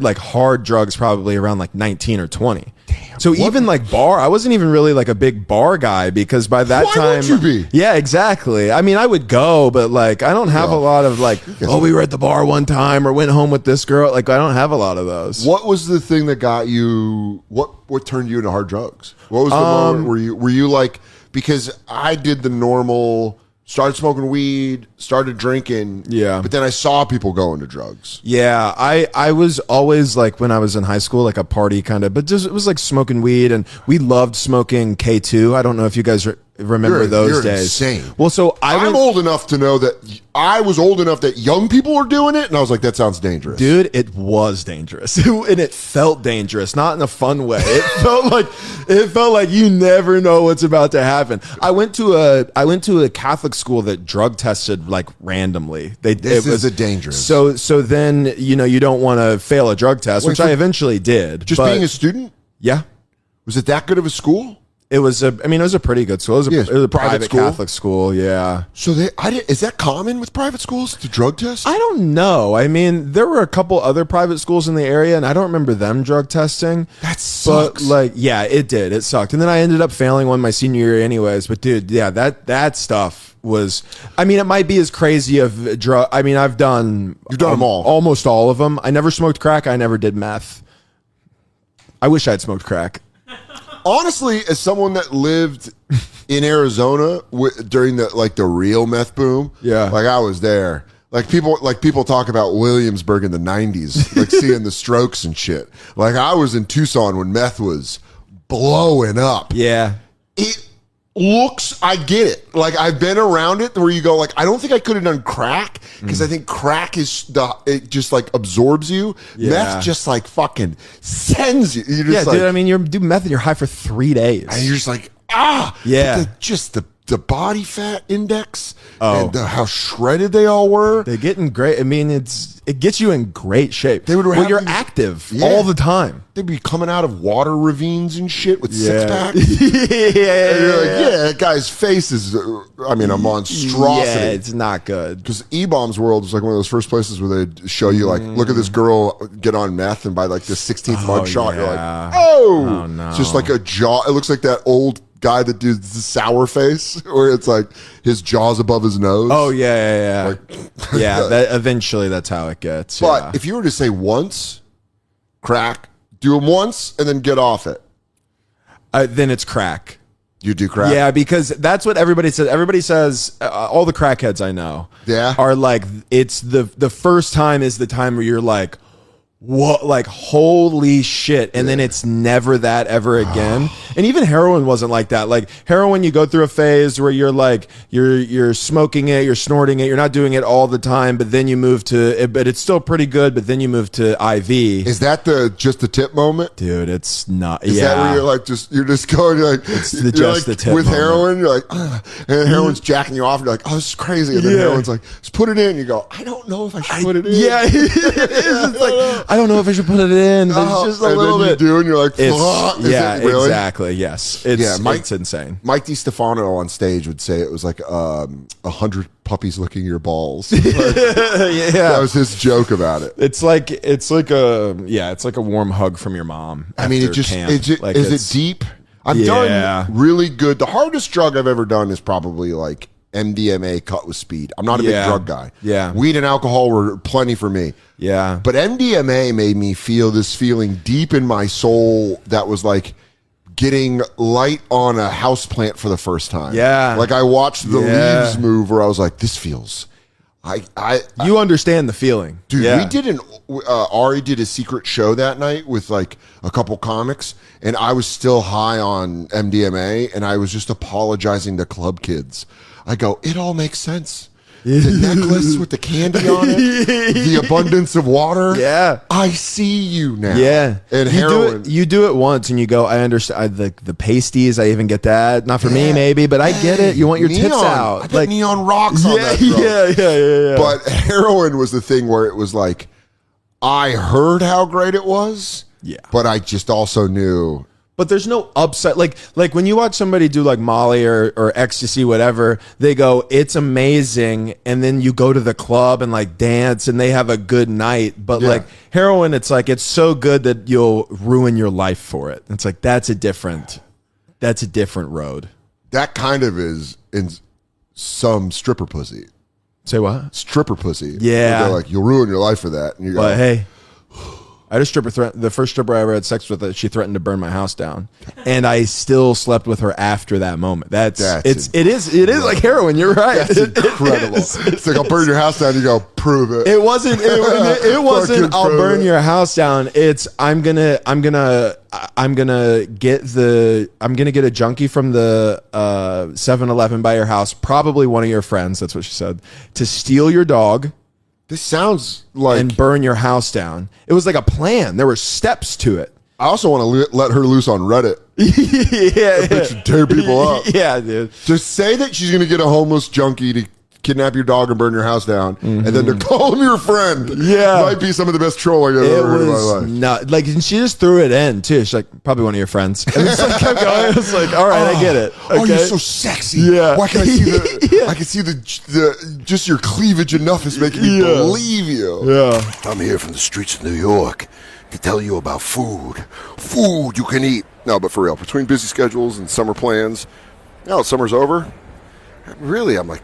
like hard drugs probably around like 19 or 20. Damn. So even like I wasn't even really like a big bar guy because by that time. Why would you be? Yeah, exactly. I mean, I would go, but like I don't have a lot of like, we were at the bar one time or went home with this girl. Like I don't have a lot of those. What was the thing that got you? What turned you into hard drugs? What was the moment were you like? Because I did the normal. Started smoking weed, started drinking. Yeah. But then I saw people go into drugs. Yeah. I was always like, when I was in high school, like a party kind of, but just, it was like smoking weed, and we loved smoking K2. I don't know if you guys remember those days. Insane. Well, so I'm old enough to know that I was old enough that young people were doing it, and I was like, that sounds dangerous. Dude, it was dangerous. And it felt dangerous, not in a fun way. It felt like you never know what's about to happen. I went to a Catholic school that drug tested like randomly. This is dangerous. So then, you don't want to fail a drug test, which I eventually did. Just being a student? Yeah. Was it that good of a school? It was a pretty good school. It was a private school? Catholic school. Yeah. So is that common with private schools to drug test? I don't know. I mean, there were a couple other private schools in the area, and I don't remember them drug testing. That sucks. But yeah, it did. It sucked. And then I ended up failing one my senior year anyways. But dude, yeah, that stuff was, I mean, it might be as crazy of drug. I mean, you've done them all. Almost all of them. I never smoked crack. I never did meth. I wish I'd smoked crack. Honestly, as someone that lived in Arizona during the real meth boom, like I was there. Like people talk about Williamsburg in the 90s, like seeing the Strokes and shit. Like I was in Tucson when meth was blowing up. Yeah. I get it. Like I've been around it where you go like, I don't think I could have done crack because I think crack it just like absorbs you. Yeah. Meth just like fucking sends you. You're just dude. I mean, you're doing meth and you're high for 3 days. And you're just like, yeah. The body fat index and how shredded they all were. They're getting great. I mean, it gets you in great shape. You're active all the time. They'd be coming out of water ravines and shit with six pack. And you're like, that guy's face is, a monstrosity. Yeah, it's not good. Because E-Bombs World was like one of those first places where they'd show you like, look at this girl get on meth, and by like the 16th mugshot, you're like, oh no. It's just like a jaw. It looks like that old guy that does the sour face where it's like his jaw's above his nose. Oh yeah. Eventually that's how it gets. But if you were to say once, crack, do them once and then get off it. then it's crack. You do crack? Yeah, because that's what everybody says. Everybody says, all the crackheads I know are like, it's the first time is the time where you're like, what, like, holy shit, and then it's never that ever again. And even heroin wasn't like that. Like heroin, you go through a phase where you're like you're smoking it, you're snorting it, you're not doing it all the time, but then you move to it, but it's still pretty good, but then you move to IV. Is that just the tip moment? Dude, it's not. Is that where you're like you're just going like it's the tip with moment. heroin, you're like and heroin's jacking you off, and you're like, oh, this is crazy, and then heroin's like, just put it in. You go, I don't know if I should put it in. Yeah, it's like, I don't know if I should put it in, but it's just a little bit. You do, and you're like, really? Exactly. Yes, it's insane. Mike DiStefano on stage would say it was like 100 puppies licking your balls. Like, that was his joke about it. It's like a warm hug from your mom. I mean, is it deep? I've done really good. The hardest drug I've ever done is probably like MDMA cut with speed. I'm not a big drug guy. Yeah. Weed and alcohol were plenty for me. Yeah. But MDMA made me feel this feeling deep in my soul that was like getting light on a houseplant for the first time. Yeah. Like I watched the leaves move where I was like, this feels... You understand the feeling. Dude, we did Ari did a secret show that night with like a couple comics, and I was still high on MDMA, and I was just apologizing to club kids. I go, it all makes sense. The necklace with the candy on it, the abundance of water. Yeah. I see you now. Yeah. And heroin. You do it once and you go, I understand. The pasties, I even get that. Not for me, maybe, but I get it. You want your tits out. I put neon rocks on that drug. Yeah. But heroin was the thing where it was like, I heard how great it was. Yeah. But I just also knew. But there's no upside. Like when you watch somebody do like Molly or ecstasy, whatever, they go, it's amazing. And then you go to the club and like dance and they have a good night. But like heroin, it's like, it's so good that you'll ruin your life for it. It's like, that's a different road. That kind of is in some stripper pussy. Say what? Stripper pussy. Yeah. They're like, you'll ruin your life for that. And you go, but hey, I had a stripper the first stripper I ever had sex with, she threatened to burn my house down, and I still slept with her after that moment. It is like heroin. You're right. That's incredible. It's like, I'll burn your house down. You go, prove it. It wasn't. I'll burn your house down. It's I'm gonna get a junkie from the 7-Eleven by your house, probably one of your friends. That's what she said, to steal your dog. This sounds like... And burn your house down. It was like a plan. There were steps to it. I also want to let her loose on Reddit. Yeah. Bitch would tear people up. Yeah, dude. Just say that she's going to get a homeless junkie to kidnap your dog and burn your house down, and then to call him your friend. Yeah. Might be some of the best trolling I've ever heard in my life. Not, like, and she just threw it in, too. She's like, probably one of your friends. And it's like, kept going. It's like, all right, I get it. Okay? Oh, you're so sexy. Yeah. Why can I see I can see the just your cleavage enough is making me believe you. Yeah. I'm here from the streets of New York to tell you about food. Food you can eat. No, but for real, between busy schedules and summer plans, now summer's over. Really, I'm like,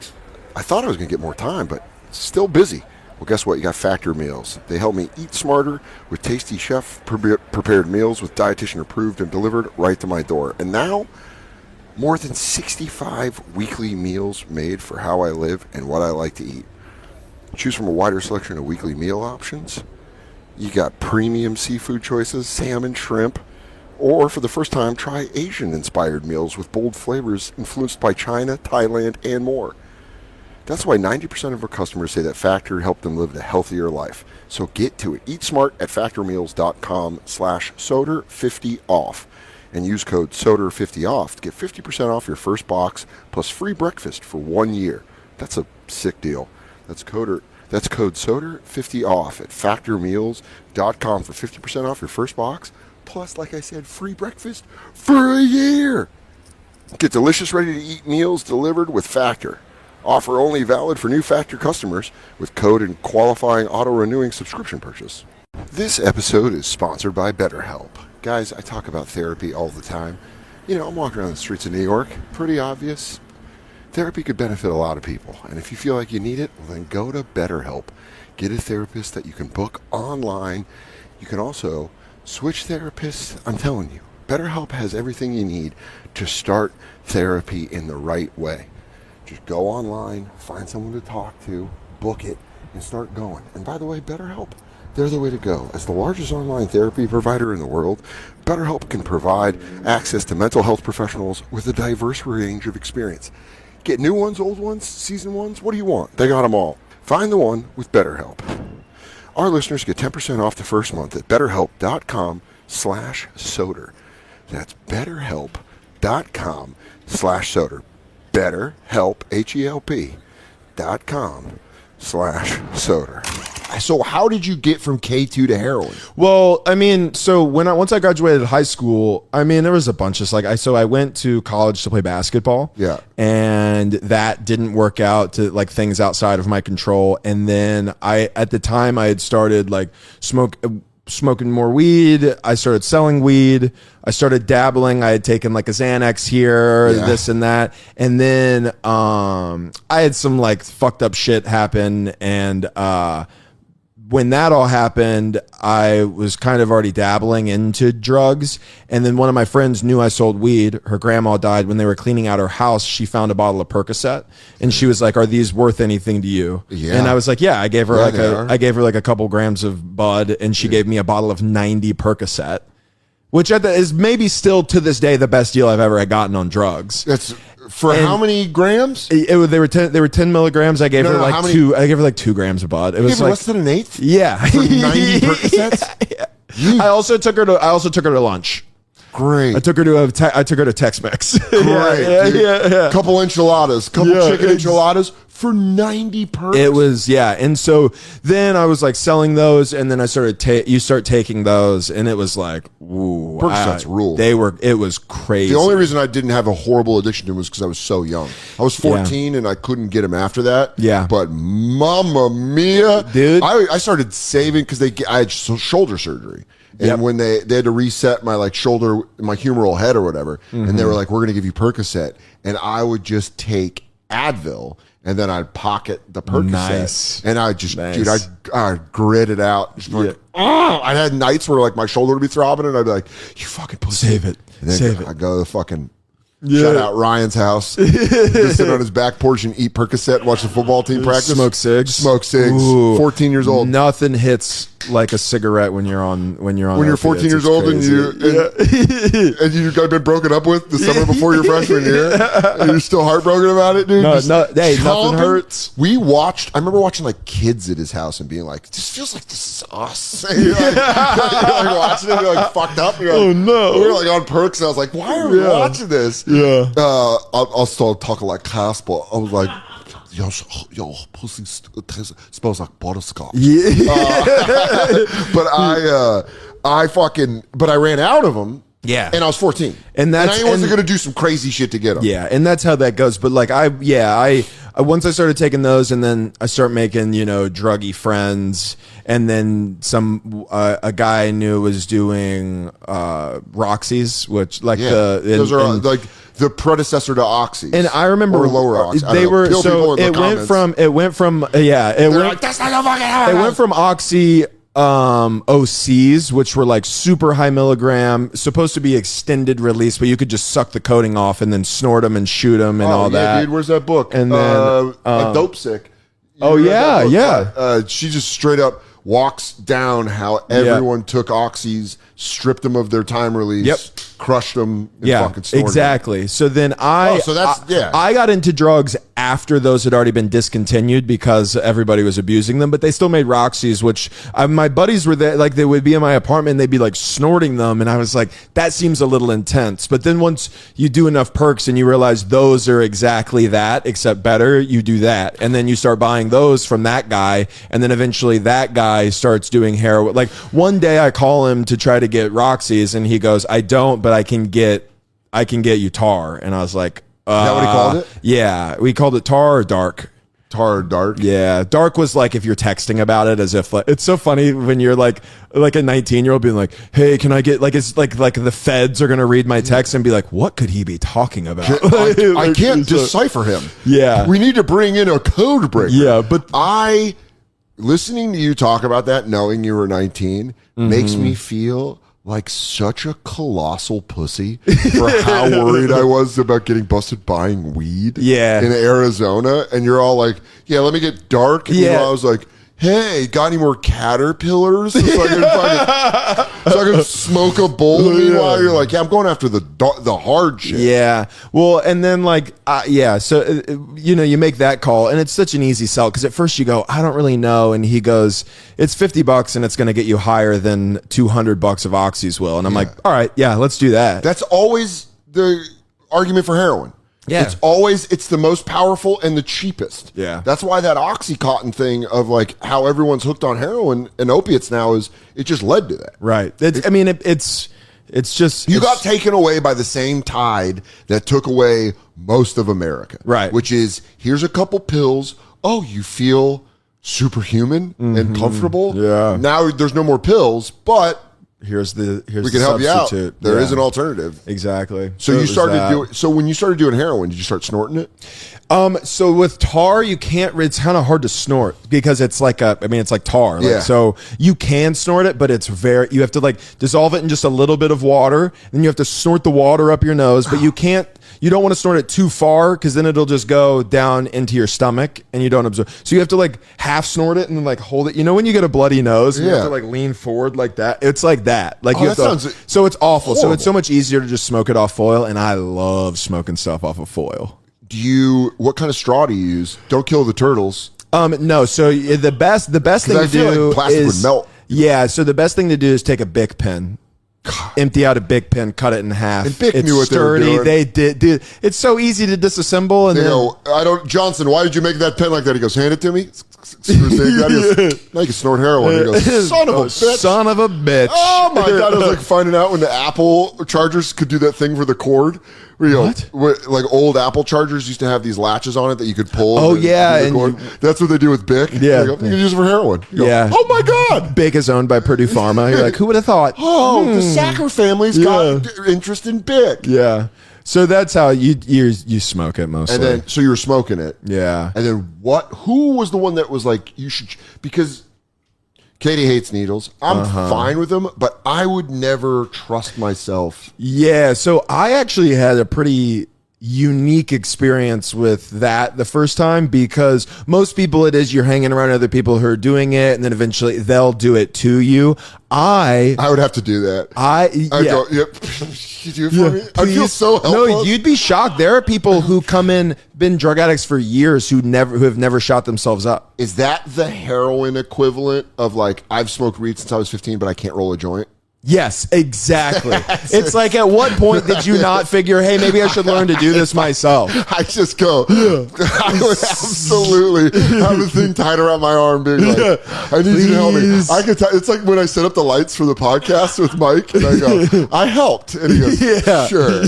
I thought I was going to get more time, but it's still busy. Well, guess what? You got Factor meals. They help me eat smarter with tasty chef-prepared meals with dietitian approved and delivered right to my door. And now, more than 65 weekly meals made for how I live and what I like to eat. Choose from a wider selection of weekly meal options. You got premium seafood choices, salmon, shrimp, or for the first time, try Asian-inspired meals with bold flavors influenced by China, Thailand, and more. That's why 90% of our customers say that Factor helped them live a healthier life. So get to it. Eat smart at factormeals.com/Soder50off and use code Soder50off to get 50% off your first box plus free breakfast for 1 year. That's a sick deal. That's code Soder50off at factormeals.com for 50% off your first box plus, like I said, free breakfast for a year. Get delicious, ready-to-eat meals delivered with Factor. Offer only valid for new Factor customers with code and qualifying auto-renewing subscription purchase. This episode is sponsored by BetterHelp. Guys, I talk about therapy all the time. You know, I'm walking around the streets of New York. Pretty obvious. Therapy could benefit a lot of people. And if you feel like you need it, well, then go to BetterHelp. Get a therapist that you can book online. You can also switch therapists. I'm telling you, BetterHelp has everything you need to start therapy in the right way. Just go online, find someone to talk to, book it, and start going. And by the way, BetterHelp, they're the way to go. As the largest online therapy provider in the world, BetterHelp can provide access to mental health professionals with a diverse range of experience. Get new ones, old ones, seasoned ones, what do you want? They got them all. Find the one with BetterHelp. Our listeners get 10% off the first month at BetterHelp.com/Soder. That's BetterHelp.com/Soder. BetterHelp, HELP.com/Soder. So how did you get from K2 to heroin? Well, I mean, so once I graduated high school, I mean, there was a bunch of I went to college to play basketball. Yeah. And that didn't work out to like things outside of my control. And then at the time I had started like smoking more weed. I started selling weed. I started dabbling. I had taken like a Xanax here, this and that. And then, I had some like fucked up shit happen. And, when that all happened, I was kind of already dabbling into drugs. And then one of my friends knew I sold weed. Her grandma died. When they were cleaning out her house, she found a bottle of Percocet. And she was like, "Are these worth anything to you?" Yeah. And I was like, "Yeah." I gave her I gave her like a couple grams of bud, and she gave me a bottle of 90 Percocet, which is maybe still to this day the best deal I've ever gotten on drugs. That's for how many grams? They were 10 milligrams. I gave her like 2. I gave her like 2 grams of bud. It was like less than an eighth. Yeah, for 90 Percocets. I also took her to lunch. Great. I took her to Tex-Mex. Great. Yeah. Couple enchiladas, chicken enchiladas for 90 perks. It was, and so then I was like selling those, and then I started you start taking those, and it was like, ooh, Percocets rule. It was crazy. The only reason I didn't have a horrible addiction to them was because I was so young. I was 14 and I couldn't get them after that. Yeah. But mamma mia, dude, I started saving because I had shoulder surgery. And when they had to reset my like shoulder, my humeral head or whatever, and they were like, "We're going to give you Percocet," and I would just take Advil, and then I'd pocket the Percocet, nice. and I just, dude, I'd grit it out. Just like, I had nights where like my shoulder would be throbbing, and I'd be like, "You fucking pussy, save it, and then save it." I'd go to the fucking. Shout out Ryan's house. Just sit on his back porch and eat Percocet and watch the football team practice. Smoke cigs. Ooh. 14 years old. Nothing hits like a cigarette when you're 14 years old and you've been broken up with the summer before your freshman year. And you're still heartbroken about it, dude. Nothing hurts. I remember watching like kids at his house and being like, "This feels like this is us." And you're like watching it, you're like fucked up. You're like, oh no. We were like on perks and I was like, "Why are we watching this?" Yeah. I'll still talking like Casper. I was like, Yo, pussy smells like butterscotch. Yeah. But I ran out of them. Yeah. And I was 14. And I wasn't going to do some crazy shit to get them. Yeah. And that's how that goes. But like, once I started taking those, and then I start making, druggy friends. And then a guy I knew was doing Roxy's, which those are like the predecessor to Oxys. And I remember or lower Oxy. They were so it went from Oxy OCs, which were like super high milligram, supposed to be extended release, but you could just suck the coating off and then snort them and shoot them and all that. Dude, where's that book? And then Dope Sick. She just straight up walks down how everyone took Oxys, stripped them of their time release, crushed them, and fucking snorted exactly. them. So then I got into drugs after those had already been discontinued because everybody was abusing them, but they still made Roxy's, which my buddies were there, like they would be in my apartment and they'd be like snorting them, and I was like, that seems a little intense. But then once you do enough perks and you realize those are exactly that, except better, you do that, and then you start buying those from that guy, and then eventually that guy starts doing heroin. Like one day I call him to try to get Roxy's, and he goes, "I don't, but I can get you tar." And I was like, is that what he called it? Yeah, we called it tar or dark. Tar or dark? Yeah, dark was like if you're texting about it, as if like, it's so funny when you're like a 19-year-old being like, "Hey, can I get like," it's like the feds are gonna read my text and be like, "What could he be talking about?" I can't decipher him. Yeah, we need to bring in a code breaker. Yeah, but listening to you talk about that, knowing you were 19, makes me feel like such a colossal pussy for how worried I was about getting busted buying weed in Arizona. And you're all like, yeah, let me get dark. And I was like, hey, got any more caterpillars? So I can smoke a bowl. Meanwhile, you're like, yeah, I'm going after the hard shit. Yeah. Well, and then like, so, you make that call and it's such an easy sell because at first you go, I don't really know. And he goes, it's $50 and it's going to get you higher than $200 of oxys will. And I'm like, all right, yeah, let's do that. That's always the argument for heroin. Yeah. It's the most powerful and the cheapest. Yeah. That's why that Oxycontin thing of like how everyone's hooked on heroin and opiates now is it just led to that. Right. It's just you got taken away by the same tide that took away most of America. Right. Which is here's a couple pills. Oh, you feel superhuman and comfortable. Yeah. Now there's no more pills, but we can help you out. There is an alternative. Exactly. So when you started doing heroin, did you start snorting it? So with tar, you can't. It's kind of hard to snort because it's like it's like tar. Like, so you can snort it, but you have to like dissolve it in just a little bit of water, and you have to snort the water up your nose. But you can't. You don't want to snort it too far because then it'll just go down into your stomach and you don't absorb. So you have to like half snort it and then like hold it. You know when you get a bloody nose and you have to like lean forward like that? It's like that. Like so it's awful. Horrible. So it's so much easier to just smoke it off foil, and I love smoking stuff off of foil. What kind of straw do you use? Don't kill the turtles. No. So the best thing to do like plastic would melt. Yeah. So the best thing to do is take a Bic pen. Empty out a Bic pen, cut it in half. And Bic it's knew what sturdy. They were doing. They did, dude. It's so easy to disassemble. And they go, Johnson, why did you make that pen like that? He goes, hand it to me. He goes, now you can snort heroin. He goes, son of a bitch. Son of a bitch. Oh my God. I was like finding out when the Apple chargers could do that thing for the cord. Like old Apple chargers used to have these latches on it that you could pull. Oh, yeah. That's what they do with Bic. Yeah. You can use it for heroin. Yeah. Oh my God. Bic is owned by Purdue Pharma. You're like, who would have thought? Oh, the Sacker family's got interest in Bic. Yeah. So that's how you smoke it mostly. And then, so you were smoking it. Yeah. And then who was the one that was like, you should, because Katie hates needles. I'm fine with them, but I would never trust myself. Yeah. So I actually had a pretty unique experience with that the first time because most people it is you're hanging around other people who are doing it and then eventually they'll do it to you. I would have to do that. I'd go, yep. You do it for me? I feel so helpless. No, you'd be shocked. There are people who come in, been drug addicts for years who have never shot themselves up. Is that the heroin equivalent of like, I've smoked weed since I was 15, but I can't roll a joint? Yes, exactly. It's like, at what point did you not figure, hey, maybe I should learn to do this myself? I just go, I would absolutely have a thing tied around my arm being like, I need you to help me. It's like when I set up the lights for the podcast with Mike and I go, I helped. And he goes, sure.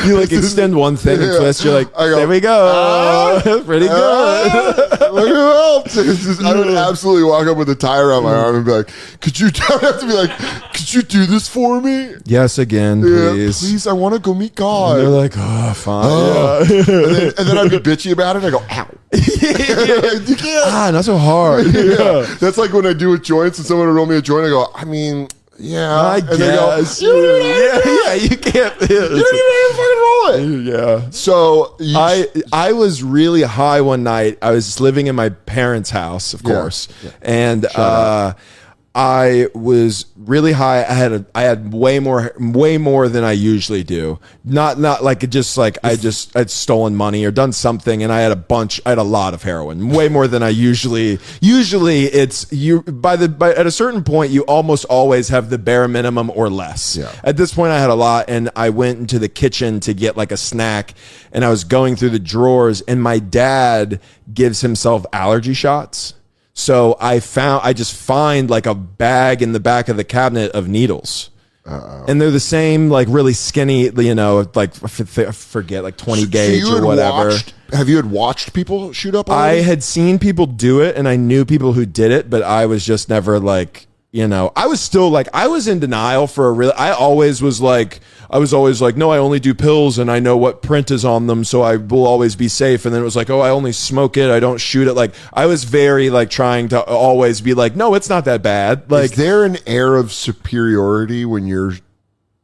You like extend one thing and twist. You're like, there we go. Pretty good. Look who helped. I would absolutely walk up with a tie around my arm and be like, could you do this for me? Yes, again, please. Please, I want to go meet God. And they're like, oh, fine. And then I'd be bitchy about it. I go, ow. You can't. Not so hard. That's like when I do with joints and someone will roll me a joint. I go, I mean, I guess. You can't. You don't even fucking roll it. Yeah. So I was really high one night. I was living in my parents' house, of course, and I was really high. I had way more than I usually do. Not like it just like I'd stolen money or done something, and I had a lot of heroin, way more than I usually. Usually, it's at a certain point, you almost always have the bare minimum or less. Yeah. At this point, I had a lot, and I went into the kitchen to get like a snack, and I was going through the drawers, and my dad gives himself allergy shots. So I just find like a bag in the back of the cabinet of needles. And they're the same, like really skinny, like I forget, like 20 gauge or whatever. Have you watched people shoot up? I had seen people do it and I knew people who did it, but I was just never like, You know, I was still like, I was in denial for a real, I was always like, no, I only do pills and I know what print is on them, so I will always be safe. And then it was like, oh, I only smoke it, I don't shoot it. Like, I was very like trying to always be like, no, it's not that bad. Like, is there an air of superiority when you're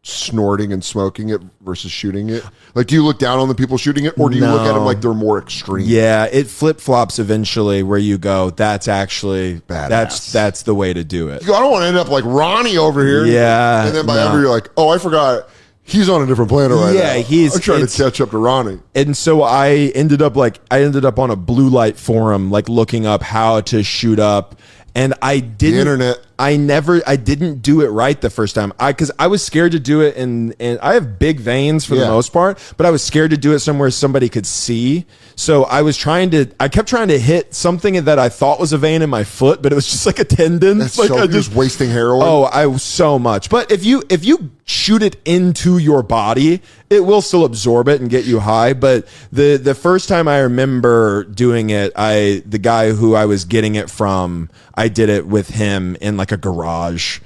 snorting and smoking it versus shooting it? Like, do you look down on the people shooting it, or do you look at them like they're more extreme? Yeah, it flip-flops eventually where you go, that's actually badass. That's the way to do it. I don't want to end up like Ronnie over here. Yeah. And then by ever you're like, oh, I forgot. He's on a different planet right now. Yeah, I'm trying to catch up to Ronnie. And so I ended up on a blue light forum, like looking up how to shoot up. And I didn't. The internet. I didn't do it right the first time. Because I was scared to do it, and I have big veins for the most part, but I was scared to do it somewhere somebody could see. So I kept trying to hit something that I thought was a vein in my foot, but it was just like a tendon. That's like you're just wasting heroin. Oh, I so much. But if you shoot it into your body, it will still absorb it and get you high. But the first time I remember doing it, the guy who I was getting it from, I did it with him in like a garage.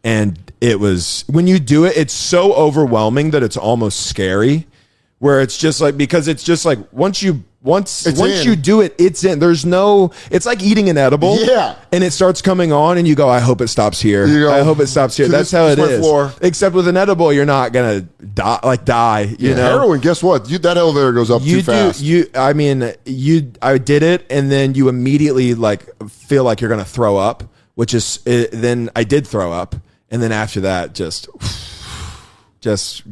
And it was, when you do it, it's so overwhelming that it's almost scary. Where it's just like, because it's just like once you do it, it's in. There's no, it's like eating an edible. Yeah. And it starts coming on and you go, I hope it stops here. I hope it stops here. That's how it is. Floor. Except with an edible, you're not going to die, you know? Heroin, guess what? That elevator goes up too fast. I did it, and then you immediately like feel like you're going to throw up, which is, then I did throw up. And then after that, just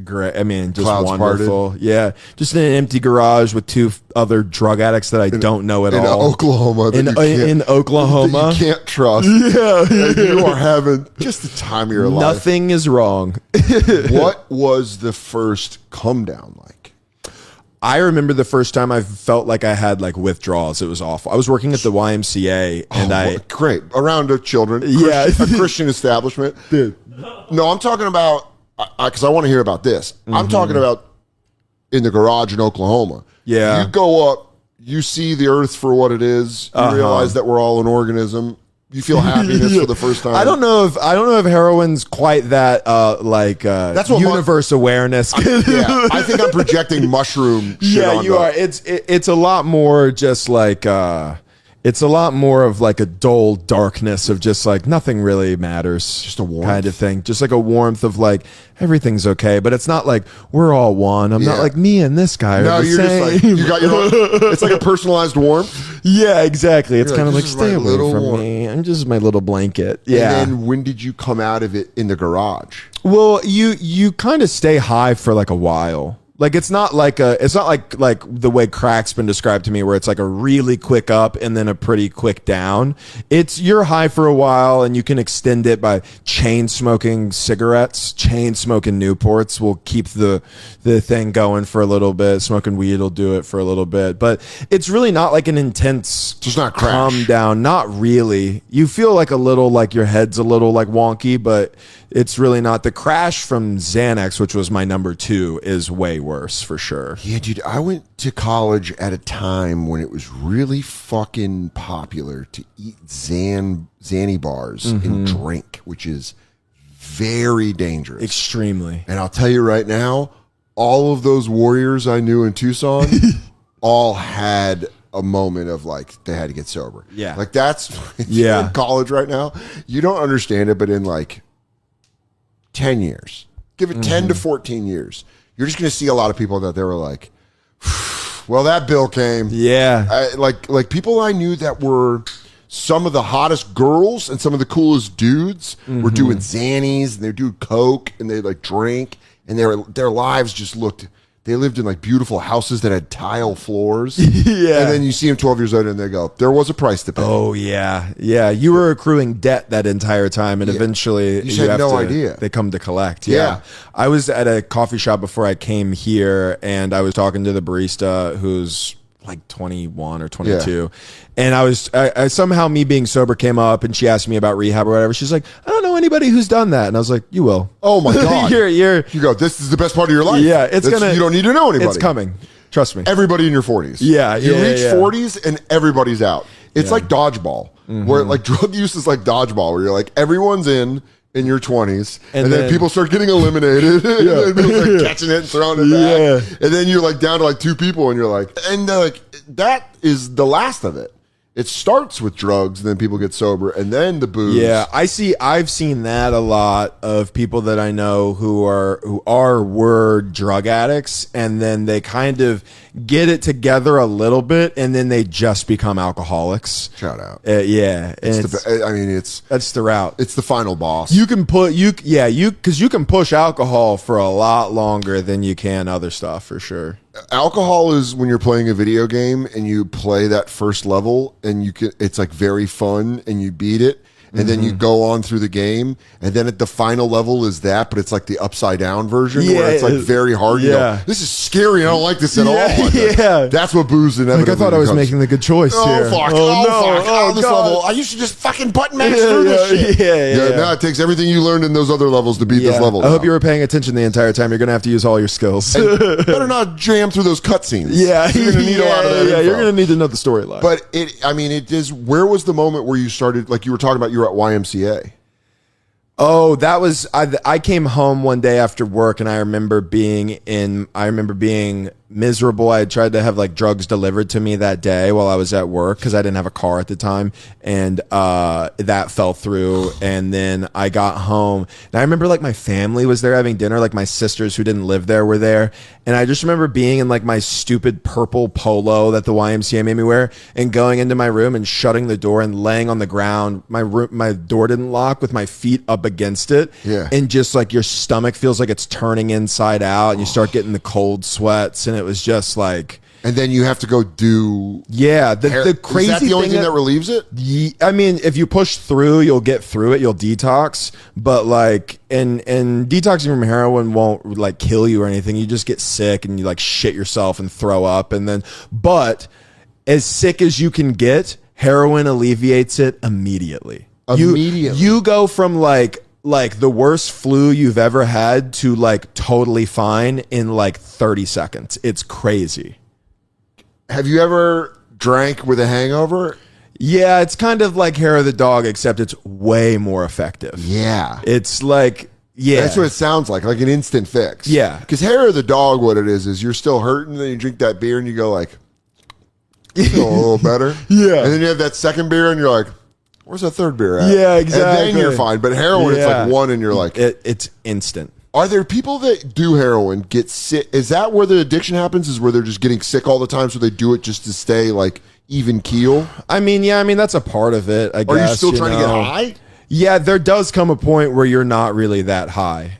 great. I mean, just Clouds wonderful. parted. Yeah. Just in an empty garage with two other drug addicts that I don't know at all. In Oklahoma. In Oklahoma. That you can't trust. Yeah. And you are having just the time of your life. Nothing is wrong. What was the first come down like? I remember the first time I felt like I had like withdrawals. It was awful. I was working at the YMCA and great. Around children. Yeah. A Christian establishment. Dude. No, I'm talking about, because I want to hear about this. I'm talking about in the garage in Oklahoma. Yeah. You go up, you see the earth for what it is. You realize that we're all an organism. You feel happiness for the first time. I don't know if heroin's quite that that's what universe awareness. I think I'm projecting mushroom shit on you are. It's a lot more just like it's a lot more of like a dull darkness of just like nothing really matters. Just a warmth kind of thing. Just like a warmth of like everything's okay, but it's not like we're all one. I'm not like me and this guy. No, you're same. just like you got your own, it's like a personalized warmth. Yeah, exactly. It's kind of like stay away from warmth. me. I'm just my little blanket. Yeah. And then when did you come out of it in the garage? Well, you kind of stay high for like a while. Like it's not like the way crack's been described to me, where it's like a really quick up and then a pretty quick down. You're high for a while, and you can extend it by chain smoking cigarettes, chain smoking Newports will keep the thing going for a little bit. Smoking weed will do it for a little bit, but it's really not like an intense, just not crash. Calm down. Not really. You feel like a little like your head's a little like wonky, but it's really not. The crash from Xanax, which was my number 2, is way worse for sure. Yeah, dude, I went to college at a time when it was really fucking popular to eat Xanny bars and drink, which is very dangerous. Extremely. And I'll tell you right now, all of those warriors I knew in Tucson all had a moment of like they had to get sober. Yeah. Like that's in college right now. You don't understand it, but in like 10 years, give it 10 to 14 years, you're just going to see a lot of people that they were like, well, that bill came. Yeah. Like people I knew that were some of the hottest girls and some of the coolest dudes were doing Xannies, and they do coke, and they like drink, and their lives just looked, they lived in like beautiful houses that had tile floors. Yeah. And then you see them 12 years later and they go, there was a price to pay. Oh, yeah. Yeah. You were accruing debt that entire time, and eventually you had no idea. They come to collect. Yeah. I was at a coffee shop before I came here, and I was talking to the barista who's like 21 or 22. And I somehow, me being sober came up, and she asked me about rehab or whatever. She's like, I don't know anybody who's done that. And I was like, you will. Oh my God. You go, this is the best part of your life. Yeah. You don't need to know anybody. It's coming. Trust me. Everybody in your 40s. Yeah. You reach 40s and everybody's out. It's like dodgeball. where like drug use is like dodgeball, where you're like everyone's in your 20s, and then people start getting eliminated, and then people start catching it and throwing it back, and then you're like down to like 2 people, and you're like, and like that is the last of it. It starts with drugs, and then people get sober, and then the booze. Yeah, I've seen that a lot of people that I know who were drug addicts, and then they kind of get it together a little bit, and then they just become alcoholics. Shout out. Yeah, that's the route. It's the final boss. You can because you can push alcohol for a lot longer than you can other stuff, for sure. Alcohol is when you're playing a video game and you play that first level, and it's like very fun, and you beat it, and then you go on through the game, and then at the final level is that, but it's like the upside down version where it's like very hard. You go, this is scary. I don't like this at all. That's what booze inevitably I thought I was making the good choice here. Fuck. This level. I used to just fucking button mash through this shit. No, it takes everything you learned in those other levels to beat this level. I hope you were paying attention the entire time. You're going to have to use all your skills. Better not jam through those cutscenes. Yeah. You're going to need a lot of that info. You're going to need to know the storyline. But it is, where was the moment where you started, like you were talking about, you were at YMCA? Oh, that was I came home one day after work, and I remember being miserable. I had tried to have like drugs delivered to me that day while I was at work because I didn't have a car at the time, and that fell through. And then I got home, and I remember like my family was there having dinner, like my sisters who didn't live there were there, and I just remember being in like my stupid purple polo that the YMCA made me wear, and going into my room and shutting the door and laying on the ground. My door didn't lock, with my feet up against it, and just like your stomach feels like it's turning inside out, and you start getting the cold sweats, and it was just like, and then you have to go do the crazy is that the only thing that relieves it? I mean, if you push through, you'll get through it, you'll detox, but like and detoxing from heroin won't like kill you or anything. You just get sick and you like shit yourself and throw up, and then but as sick as you can get, heroin alleviates it immediately. You go from like the worst flu you've ever had to like totally fine in like 30 seconds. It's crazy. Have you ever drank with a hangover? Yeah, it's kind of like hair of the dog, except it's way more effective. Yeah. It's like, that's what it sounds like an instant fix. Yeah. Because hair of the dog, what it is you're still hurting, then you drink that beer and you go like, feel a little better. Yeah. And then you have that second beer and you're like, where's that third beer at? Yeah, exactly. And then you're fine. But heroin, it's like one and you're like... It's instant. Are there people that do heroin, get sick? Is that where the addiction happens? Is where they're just getting sick all the time, so they do it just to stay like even keel? I mean, that's a part of it, I guess. Are you still trying to get high? Yeah, there does come a point where you're not really that high.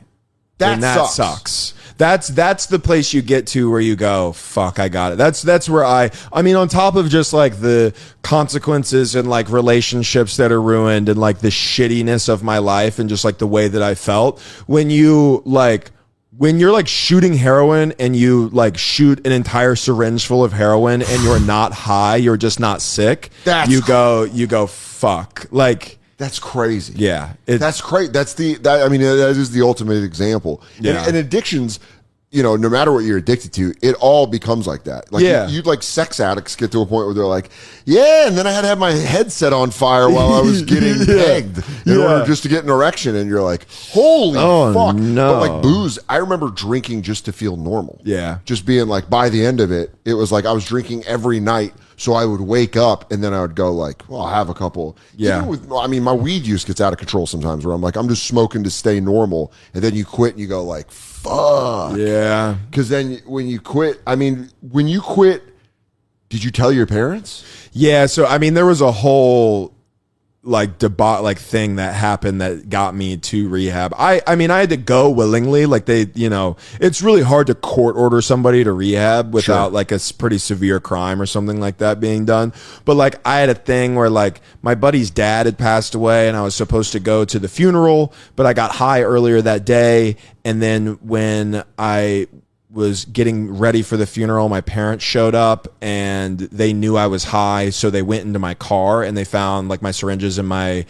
That sucks. That's the place you get to where you go, fuck, I got it. That's where I mean, on top of just like the consequences and like relationships that are ruined and like the shittiness of my life and just like the way that I felt, when you're like shooting heroin and you like shoot an entire syringe full of heroin and you're not high, you're just not sick. You go, fuck. Like, that's crazy. Yeah. That's crazy. That is the ultimate example. Yeah. And addictions, no matter what you're addicted to, it all becomes like that. Like you like sex addicts get to a point where they're like, and then I had to have my head set on fire while I was getting pegged in order just to get an erection. And you're like, holy fuck. No. But like booze, I remember drinking just to feel normal. Yeah. Just being like, by the end of it, it was like I was drinking every night. So I would wake up and then I would go like, well, I'll have a couple. Yeah. My weed use gets out of control sometimes where I'm like, I'm just smoking to stay normal. And then you quit and you go like, fuck. Yeah. Because then when you quit, did you tell your parents? Yeah. So, I mean, there was a whole like thing that happened that got me to rehab. I mean, I had to go willingly. Like it's really hard to court order somebody to rehab without like a pretty severe crime or something like that being done. But like I had a thing where like my buddy's dad had passed away and I was supposed to go to the funeral, but I got high earlier that day. And then when I was getting ready for the funeral. My parents showed up and they knew I was high, so they went into my car and they found like my syringes and my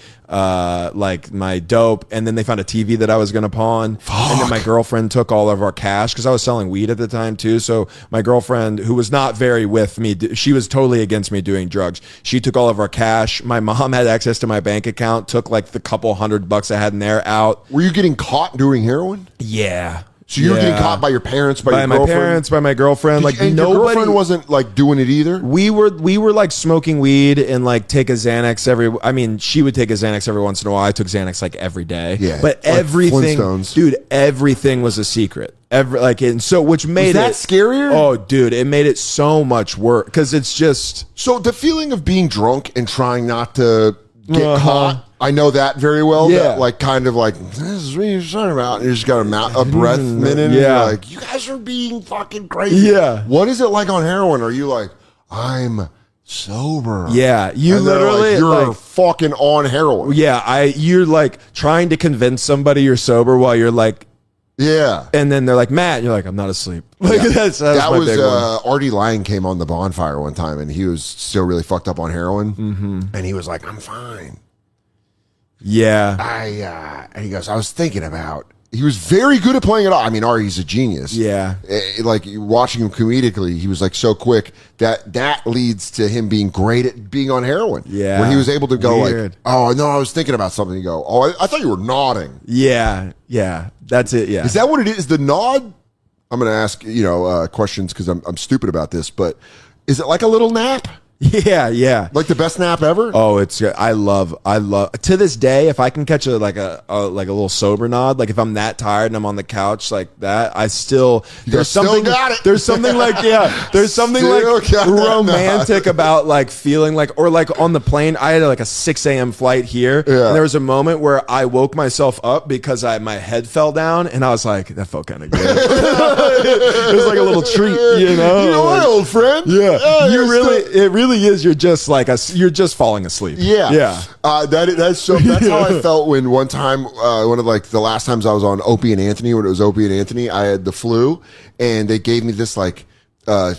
like my dope, and then they found a TV that I was gonna pawn. And then my girlfriend took all of our cash because I was selling weed at the time too. So my girlfriend, who was not very with me, she was totally against me doing drugs. She took all of our cash. My mom had access to my bank account, took like the couple $100 I had in there out. Were you getting caught doing heroin? Yeah. So you were getting caught by your parents, by your my girlfriend? parents, by my girlfriend. Like and nobody. Your girlfriend wasn't like doing it either. We were like smoking weed and like take a Xanax I mean, she would take a Xanax every once in a while. I took Xanax like every day. Yeah, but like everything, Flintstones. dude, everything was a secret. And so which made that scarier? Oh, dude, it made it so much worse because it's just So the feeling of being drunk and trying not to get caught. I know that very well. Yeah. That, like, kind of like, this is what you're talking about. And you just got a breath minute. And Yeah. you're like, you guys are being fucking crazy. Yeah. What is it like on heroin? Are you like, I'm sober? Yeah. You And they're literally like, you're like, fucking on heroin. yeah. You're like trying to convince somebody you're sober while you're like, Yeah. and then they're like, Matt, and you're like, I'm not asleep. Like that That my was big one. Artie Lang came on the Bonfire one time, and he was still really fucked up on heroin. And he was like, I'm fine. Yeah. And he goes, I was thinking about. He was very good at playing it off. I mean, Artie's a genius. Yeah. Like watching him comedically, he was like so quick that leads to him being great at being on heroin. Yeah. When he was able to go Weird. like, oh no, I was thinking about something. You go, oh, I thought you were nodding. Yeah. Yeah. That's it. Yeah. Is that what it is? The nod? I'm going to ask questions because I'm stupid about this, but is it like a little nap? Yeah. Yeah. Like the best nap ever? Oh, I love to this day, if I can catch a little sober nod, like if I'm that tired and I'm on the couch like that, I still there's something got it. There's something like there's something Still like got that romantic about like feeling like, or like on the plane, I had like a 6 a.m. flight here, Yeah. and there was a moment where I woke myself up because my head fell down, and I was like, that felt kind of good. It was like a little treat, you know. You know what, old friend? Yeah, It really is. You're just like you're just falling asleep. Yeah. That's how I felt when one time, one of like the last times I was on Opie and Anthony, when it was Opie and Anthony, I had the flu, and they gave me this like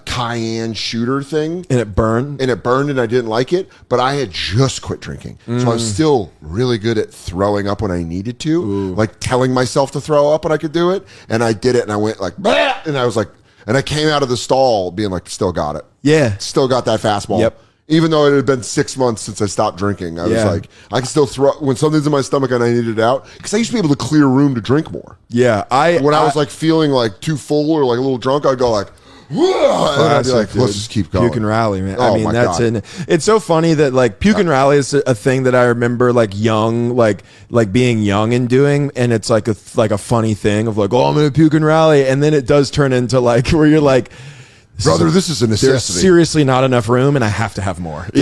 cayenne shooter thing, And it burned. and I didn't like it, but I had just quit drinking, so I was still really good at throwing up when I needed to, like telling myself to throw up when I could do it, and I did it, and I went like, bah! And I was like, and I came out of the stall being like, still got it, still got that fastball. Yep. Even though it had been 6 months since I stopped drinking, I was Yeah. like, I can still throw when something's in my stomach and I need it out, because I used to be able to clear room to drink more. Yeah, When I was like feeling like too full or like a little drunk, I'd go like, whoa, and I'd be like, let's just keep going. Puke and rally, man. Oh, I mean, my that's God. it. It's so funny that like puke and rally is a thing that I remember like young, like being young and doing, and it's like a funny thing of like, oh, I'm gonna puke and rally, and then it does turn into like where you're like, Brother, this is a there's necessity. seriously not enough room, and I have to have more. And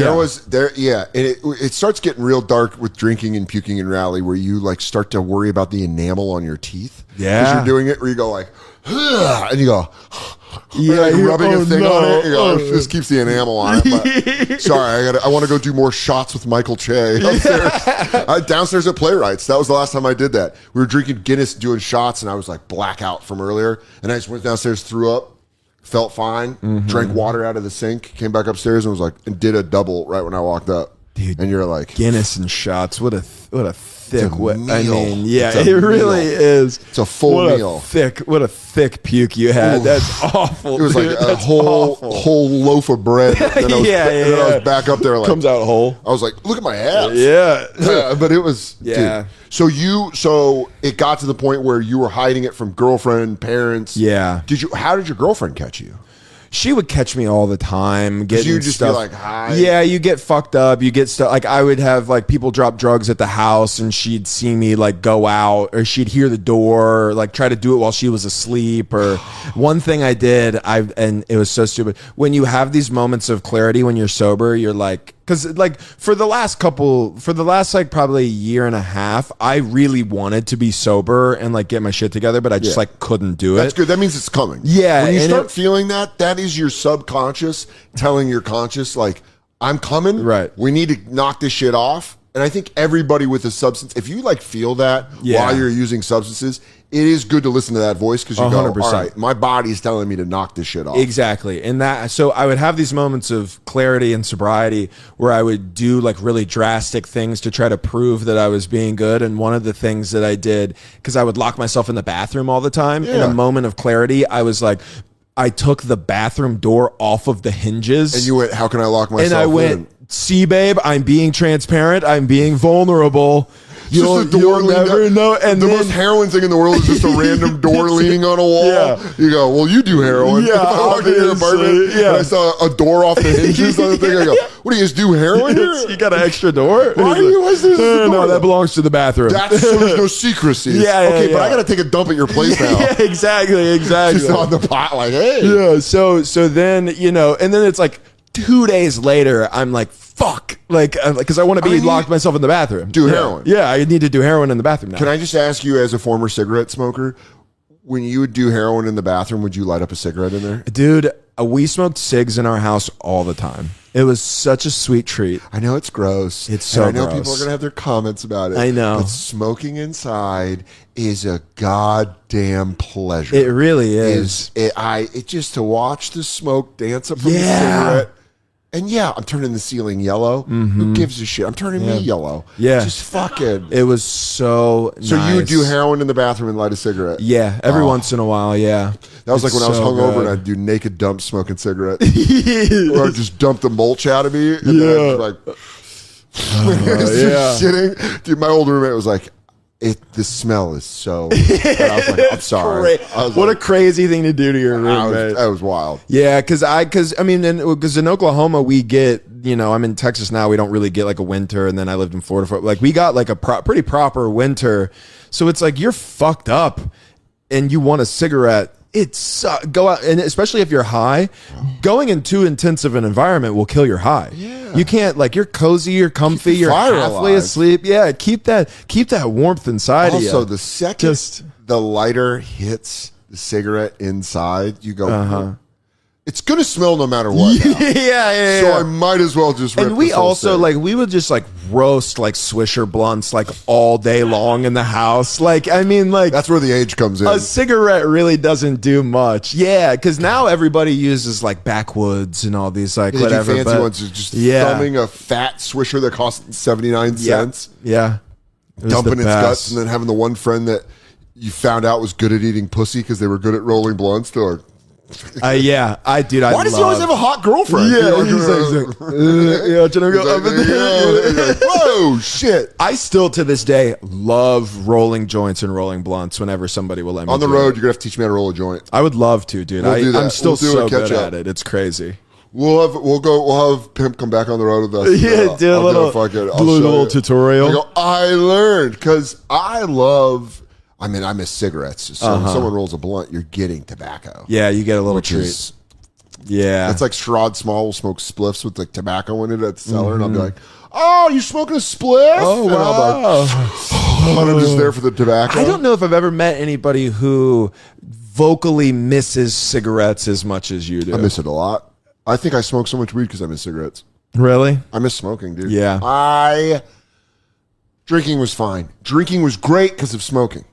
it starts getting real dark with drinking and puking and rally, where you like start to worry about the enamel on your teeth. Yeah. Because you're doing it where you go like, and you go, Yeah, like you're- rubbing oh, a thing no. on it. You go, Oh. this keeps the enamel on it. But, sorry, I want to go do more shots with Michael Che upstairs. Downstairs at Playwrights. That was the last time I did that. We were drinking Guinness, doing shots, and I was like blackout from earlier. And I just went downstairs, threw up, felt fine, drank water out of the sink, came back upstairs and was like, and did a double right when I walked up. Dude, and you're like, Guinness and shots. What a thick. meal. I mean, yeah, It's a it really meal. is. It's a full What meal. What a thick puke you had. Ooh. That's awful. it was like dude. a That's whole awful. loaf of bread. Then I was, Yeah, and then I yeah. was back up there like, Comes out whole. I was like, look at my abs. Yeah. But it was, Yeah. dude. So it got to the point where you were hiding it from girlfriend, parents. Yeah. How did your girlfriend catch you? She would catch me all the time. Getting you just be stuff. like, hi? Yeah, you get fucked up. You get stuff. Like I would have like people drop drugs at the house, and she'd see me like go out, or she'd hear the door, or, like try to do it while she was asleep. Or one thing I did, and it was so stupid. When you have these moments of clarity when you're sober, you're like, because like for the last like probably year and a half, I really wanted to be sober and like get my shit together, but I just like couldn't do it. That's good. That means it's coming. Yeah, When you and start it- feeling that is your subconscious telling your conscious, like, I'm coming. Right. We need to knock this shit off. And I think everybody with a substance, if you like feel that Yeah. while you're using substances, it is good to listen to that voice because you go, 100%. all right, my body's telling me to knock this shit off. Exactly. And so I would have these moments of clarity and sobriety where I would do like really drastic things to try to prove that I was being good. And one of the things that I did, because I would lock myself in the bathroom all the time, in a moment of clarity, I was like, I took the bathroom door off of the hinges. And you went, how can I lock myself in? And I went, see, babe, I'm being transparent. I'm being vulnerable. You'll never know. And the most heroin thing in the world is just a random door leaning on a wall. Yeah. You go, well, you do heroin. Yeah, if I walk into your apartment and I saw a door off the hinges on the thing, I go, what do you guys do, heroin here? You got an extra door? Why do you always do this? No, that belongs to the bathroom. That's so there's no secrecy. Okay, but I got to take a dump at your place now. Yeah, exactly. Just on the pot, like, hey. Yeah, so then, and then it's like 2 days later, I'm like, fuck. Like, because I want to be locked myself in the bathroom. Do heroin. Yeah, I need to do heroin in the bathroom now. Can I just ask you, as a former cigarette smoker, when you would do heroin in the bathroom, would you light up a cigarette in there? Dude, we smoked cigs in our house all the time. It was such a sweet treat. I know it's gross. It's so and I know gross. people are going to have their comments about it. I know. But smoking inside is a goddamn pleasure. It really is. It just to watch the smoke dance up from the cigarette. And yeah, I'm turning the ceiling yellow. Who gives a shit? I'm turning me yellow. Yeah. Just fucking. It was so nice. So you would do heroin in the bathroom and light a cigarette? Yeah, every once in a while, yeah. That was like when I was hungover and I'd do naked dumps smoking cigarettes. Or I'd just dump the mulch out of me. And then I'd just like, shitting. Dude, my old roommate was like, the smell is so. And I was like, I'm sorry. What a crazy thing to do to your roommate. That was wild. Yeah, because in Oklahoma we get, I'm in Texas now. We don't really get like a winter, and then I lived in Florida for like we got like a pretty proper winter. So it's like you're fucked up, and you want a cigarette. Go out, and especially if you're high, going in too intense of an environment will kill your high. Yeah. You can't, like, you're cozy, you're comfy, you're halfway asleep. Yeah, keep that warmth inside of you. Also, the second the lighter hits the cigarette inside, you go, it's going to smell no matter what. Yeah. So I might as well just rip And we this whole also, thing. like, we would just, like, roast, like, Swisher blunts, like, all day long in the house. Like, I mean, like... That's where the age comes in. A cigarette really doesn't do much. Yeah, because now everybody uses, like, backwoods and all these, like, whatever. Fancy ones, just thumbing a fat Swisher that costs 79 cents. Yeah. Dumping its guts, and then having the one friend that you found out was good at eating pussy because they were good at rolling blunts. They're like... Why does he always have a hot girlfriend? Yeah, he's like, whoa, shit. I still, to this day, love rolling joints and rolling blunts whenever somebody will let me on the do road, it. you're going to have to teach me how to roll a joint. I would love to, dude. I'm still so good at it. It's crazy. We'll have Pimp come back on the road with us. Yeah, do a little tutorial. I learned because I miss cigarettes. So when someone rolls a blunt, you're getting tobacco. Yeah, you get a little treat. That's like Sherrod Small will smoke spliffs with like tobacco in it at the cellar, and I'll be like, "Oh, you smoking a spliff?" Oh, and wow! I'm just there for the tobacco. I don't know if I've ever met anybody who vocally misses cigarettes as much as you do. I miss it a lot. I think I smoke so much weed because I miss cigarettes. Really? I miss smoking, dude. Yeah. Drinking was fine. Drinking was great because of smoking.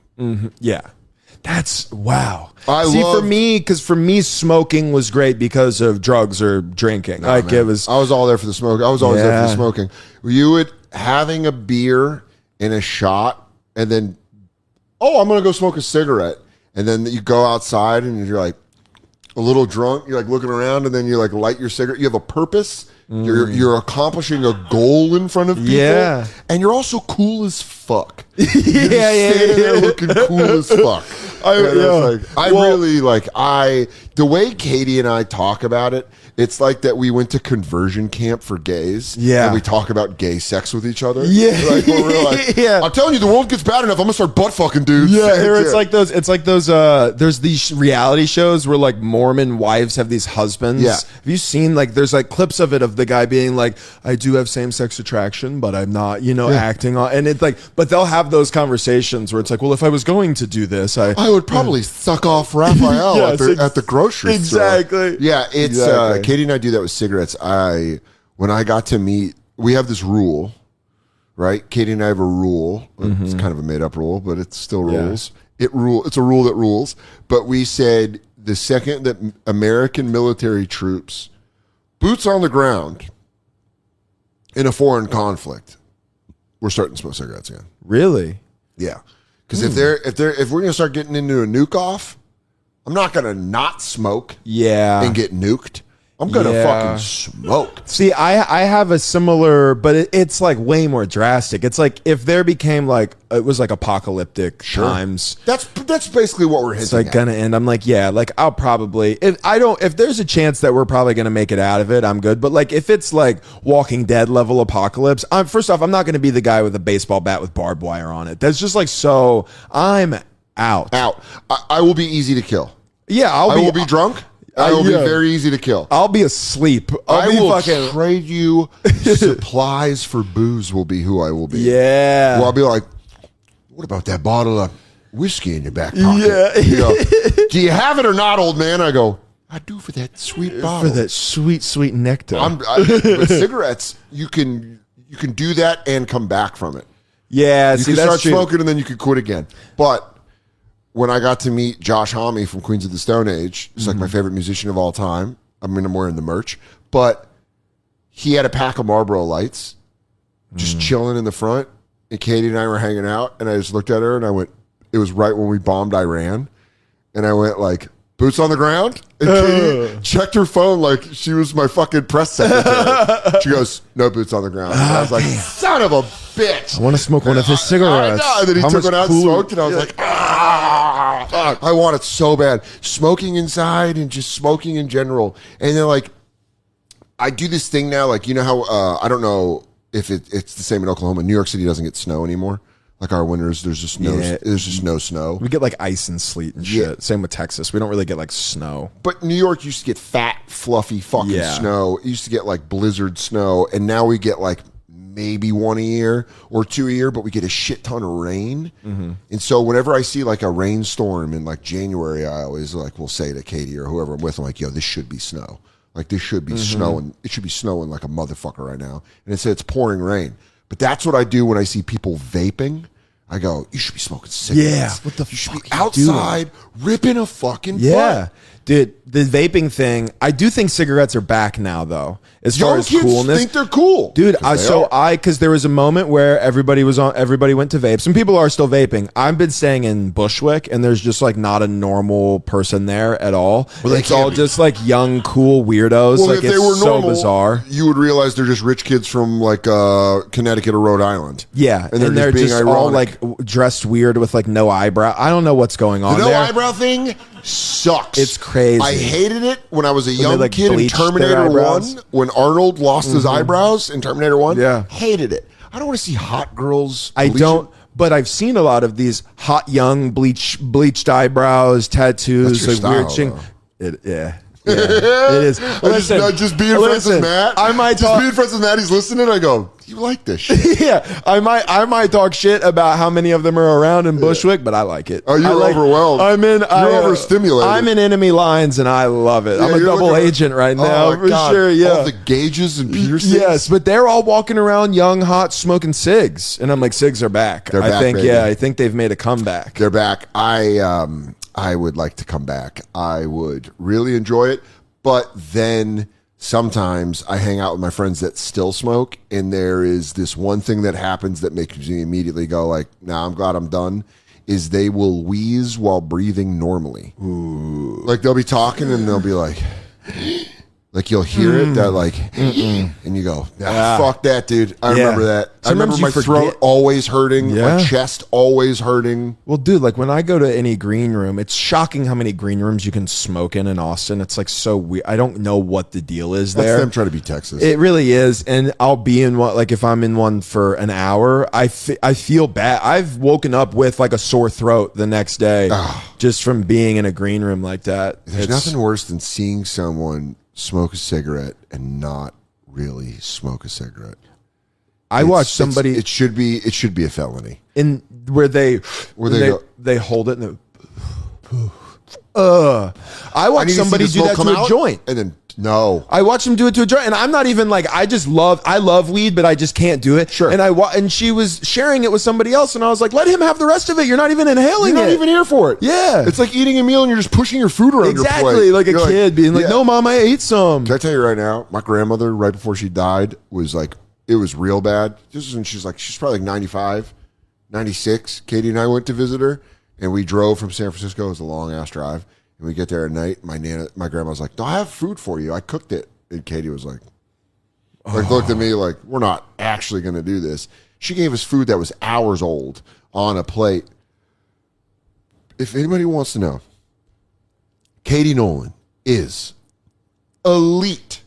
Yeah. That's wow. For me, smoking was great because of drugs or drinking. I was all there for the smoke. I was always there for the smoking. You would having a beer and a shot, and then, I'm gonna go smoke a cigarette, and then you go outside and you're like a little drunk. You're like looking around, and then you like light your cigarette. You have a purpose. You're accomplishing a goal in front of people, and you're also cool as fuck. You're standing there looking cool as fuck. The way Katie and I talk about it, it's like that we went to conversion camp for gays. Yeah. And we talk about gay sex with each other. Yeah. Like, we're like, I'm telling you, the world gets bad enough. I'm going to start butt fucking dudes. Yeah. It's like those, there's these reality shows where like Mormon wives have these husbands. Yeah. Have you seen there's like clips of it of the guy being like, I do have same-sex attraction, but I'm not, acting on, and it's like, but they'll have those conversations where it's like, well, if I was going to do this, I would probably suck off Raphael at the grocery store. Exactly. Yeah, it's Katie and I do that with cigarettes. When I got to meet, we have this rule, right? Katie and I have a rule. It's kind of a made up rule, but it's still rules. It's a rule that rules. But we said the second that American military troops, boots on the ground in a foreign conflict, we're starting to smoke cigarettes again. Really? Yeah. Because if we're gonna start getting into a nuke off, I'm not gonna not smoke. Yeah. And get nuked. I'm gonna fucking smoke. See, I have a similar, but it's like way more drastic. It's like if there became like it was like apocalyptic times. That's basically what we're hitting. It's like gonna end. I'm like, yeah, like I'll probably if there's a chance that we're probably gonna make it out of it, I'm good. But like if it's like Walking Dead level apocalypse, first off, I'm not gonna be the guy with a baseball bat with barbed wire on it. That's just like so. I'm out. I will be easy to kill. Yeah, I will be drunk. I will be very easy to kill. I'll be asleep. I will trade you supplies for booze will be who I will be. Yeah. Well, I'll be like, what about that bottle of whiskey in your back pocket? Yeah. You go, do you have it or not, old man? I go, I do for that sweet bottle. For that sweet, sweet nectar. But cigarettes, you can do that and come back from it. Yeah. You can start smoking and then you can quit again. But when I got to meet Josh Homme from Queens of the Stone Age, he's like my favorite musician of all time. I mean, I'm wearing the merch, but he had a pack of Marlboro Lights just chilling in the front. And Katie and I were hanging out, and I just looked at her and I went, it was right when we bombed Iran. And I went like, boots on the ground? And Katie checked her phone like she was my fucking press secretary. She goes, no boots on the ground. And I was like, son of a bitch. I want to smoke one of his cigarettes. And then he took one out and smoked, and I was like, I want it so bad. Smoking inside and just smoking in general. And then like, I do this thing now, like, you know how, I don't know if it's the same in Oklahoma. New York City doesn't get snow anymore. Like our winters, there's just no snow. We get like ice and sleet and shit. Same with Texas. We don't really get like snow. But New York used to get fat, fluffy fucking snow. It used to get like blizzard snow. And now we get like maybe one a year or two a year, but we get a shit ton of rain. Mm-hmm. And so whenever I see like a rainstorm in like January, I always like will say to Katie or whoever I'm with, I'm like, yo, this should be snow. Like this should be snowing. It should be snowing like a motherfucker right now. And it said it's pouring rain. But that's what I do when I see people vaping. I go, you should be smoking cigarettes. Yeah, what the fuck? You should be outside ripping a fucking blunt. Dude, the vaping thing, I do think cigarettes are back now, though. As far as kids coolness, think they're cool, dude. Because there was a moment where everybody went to vape. Some people are still vaping. I've been staying in Bushwick, and there's just like not a normal person there at all. Well, it's all just like young, cool weirdos. Well, like if it's they were so normal, bizarre. You would realize they're just rich kids from like Connecticut or Rhode Island. Yeah, and they're just being all ironic. like dressed weird with like no eyebrow. I don't know what's going on. The no eyebrow thing sucks. It's crazy. I hated it when I was a young like kid in Terminator 1 when Arnold lost his eyebrows in Terminator 1. Yeah. Hated it. I don't want to see hot girls. I don't, but I've seen a lot of these hot young bleached eyebrows, tattoos, like style, weird thing. Yeah, it is. Listen, just being friends with Matt. Being friends with Matt. He's listening. I go, you like this shit? Yeah, I might talk shit about how many of them are around in Bushwick, but I like it. Oh, you're overwhelmed. You're overstimulated. I'm in enemy lines, and I love it. I'm a double agent right now for sure. Yeah, all the gauges and piercings. Yes, but they're all walking around young, hot, smoking cigs, and I'm like, cigs are back. They're back, baby. Yeah, I think they've made a comeback. They're back. I would like to come back. I would really enjoy it. But then sometimes I hang out with my friends that still smoke, and there is this one thing that happens that makes me immediately go like, nah, I'm glad I'm done, is they will wheeze while breathing normally. Ooh. Like they'll be talking and they'll be like you'll hear it, that like, and you go, fuck that, dude. I remember that. I remember my throat always hurting, my chest always hurting. Well, dude, like when I go to any green room, it's shocking how many green rooms you can smoke in Austin. It's like so weird. I don't know what the deal is there. That's them trying to be Texas. It really is. And I'll be in one, like if I'm in one for an hour, I feel bad. I've woken up with like a sore throat the next day just from being in a green room like that. There's nothing worse than seeing someone smoke a cigarette and not really smoke a cigarette. I watched somebody. It should be a felony. In where they hold it and I watched somebody do that to a joint. And then No. I watched him do it to a joint, and I'm not even like, I love weed, but I just can't do it. Sure. And she was sharing it with somebody else, and I was like, let him have the rest of it. You're not even inhaling You're it. not even here for it. Yeah. It's like eating a meal and you're just pushing your food around your plate. Exactly, like a kid being like, no, Mom, I ate some. Can I tell you right now, my grandmother, right before she died, was like, it was real bad. This is when she's probably like 95, 96. Katie and I went to visit her, and we drove from San Francisco. It was a long-ass drive. And we get there at night. My grandma was like, "No, I have food for you. I cooked it." And Katie was like looked at me like, "We're not actually going to do this." She gave us food that was hours old on a plate. If anybody wants to know, Katie Nolan is elite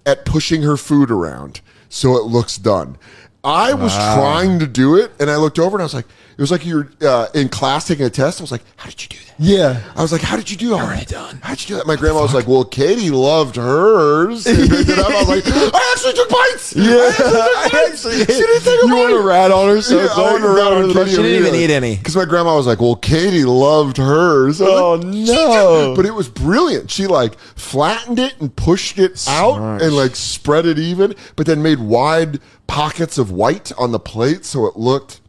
at pushing her food around so it looks done. I was trying to do it, and I looked over and I was like, it was like you're in class taking a test. I was like, how did you do that? Yeah. I was like, how did you do all Already that? done. How'd you do that? My grandma was like, well, Katie loved hers. And picked it up. I was like, I actually took bites. Yeah. She didn't take a You want to rat on her? So Yeah, I wanted to rat on her. but she didn't even eat any. Because my grandma was like, well, Katie loved hers. Oh, no. But it was brilliant. She like flattened it and pushed it out and like spread it even, but then made wide pockets of white on the plate so it looked.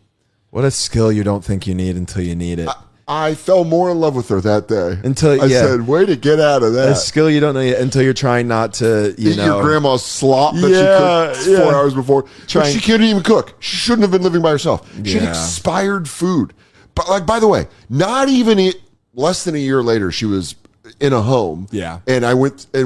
What a skill you don't think you need until you need it. I fell more in love with her that day. Until I said, way to get out of that. A skill you don't know yet until you're trying not to, Eat your grandma's slop that she cooked 4 hours before. But she couldn't even cook. She shouldn't have been living by herself. She had expired food. But like, by the way, not even less than a year later, she was in a home. Yeah. And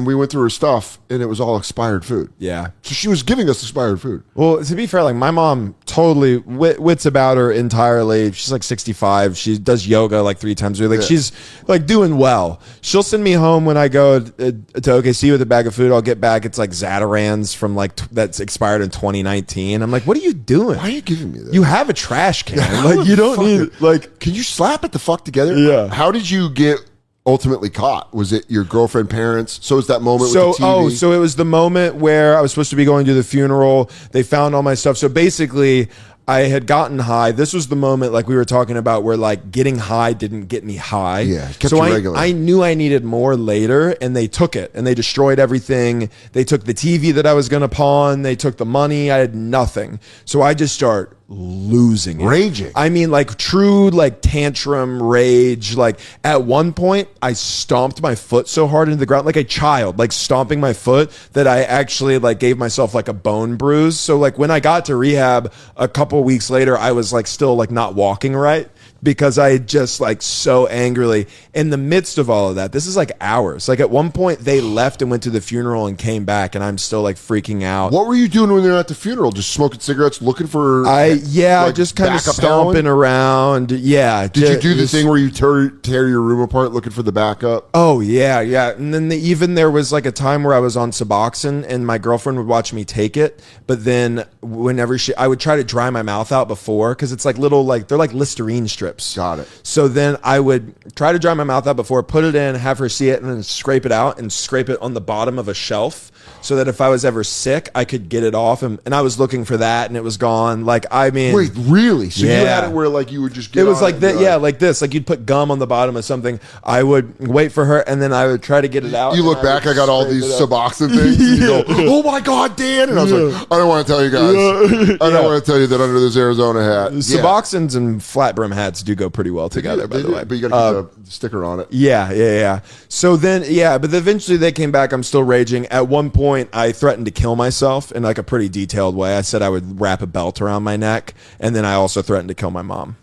we went through her stuff, and it was all expired food. Yeah. So she was giving us expired food. Well, to be fair, like my mom totally wits about her entirely. She's like 65. She does yoga like 3 times a week. Like she's like doing well. She'll send me home when I go to OKC with a bag of food. I'll get back. It's like Zatarans from like that's expired in 2019. I'm like, what are you doing? Why are you giving me that? You have a trash can. Like you don't need like. Can you slap it the fuck together? Yeah. How did you get ultimately caught? Was it your girlfriend, parents? So was that moment with the TV? So it was the moment where I was supposed to be going to the funeral. They found all my stuff. So basically, I had gotten high. This was the moment, like we were talking about, where like getting high didn't get me high. Yeah, kept so you regular. I knew I needed more later, and they took it, and they destroyed everything. They took the TV that I was going to pawn. They took the money. I had nothing. So I just start losing it. Raging. I mean, like true, like tantrum rage. Like at one point, I stomped my foot so hard into the ground, like a child, like stomping my foot, that I actually like gave myself like a bone bruise. So like when I got to rehab a couple weeks later, I was like still like not walking right, because I had just like so angrily in the midst of all of that. This is like hours. Like at one point they left and went to the funeral and came back, and I'm still like freaking out. What were you doing when they were at the funeral? Just smoking cigarettes, looking for just kind of stomping around. Yeah. Did you do the thing where you tear your room apart looking for the backup? Oh yeah. And then even there was like a time where I was on Suboxone, and my girlfriend would watch me take it, but then whenever I would try to dry my mouth out before, because it's like little, like they're like Listerine strips. Got it. So then I would try to dry my mouth out before, put it in, have her see it, and then scrape it out and scrape it on the bottom of a shelf, so that if I was ever sick, I could get it off. And I was looking for that, and it was gone. Like, I mean, wait, really? So you Yeah. had it where like you would just get it was on like and that, go, yeah, like this. Like you'd put gum on the bottom of something. I would wait for her, and then I would try to get it out. You look and back, would I got all scrape these it up. Suboxone things, and you go, oh my God, Dan. And I was like, I don't want to tell you guys. I don't want to tell you that under this Arizona hat. Suboxones and flat brim hats do go pretty well together, by the way. But you got to get the sticker on it. Yeah. So then, but eventually they came back. I'm still raging. At one point, I threatened to kill myself in like a pretty detailed way. I said I would wrap a belt around my neck, and then I also threatened to kill my mom.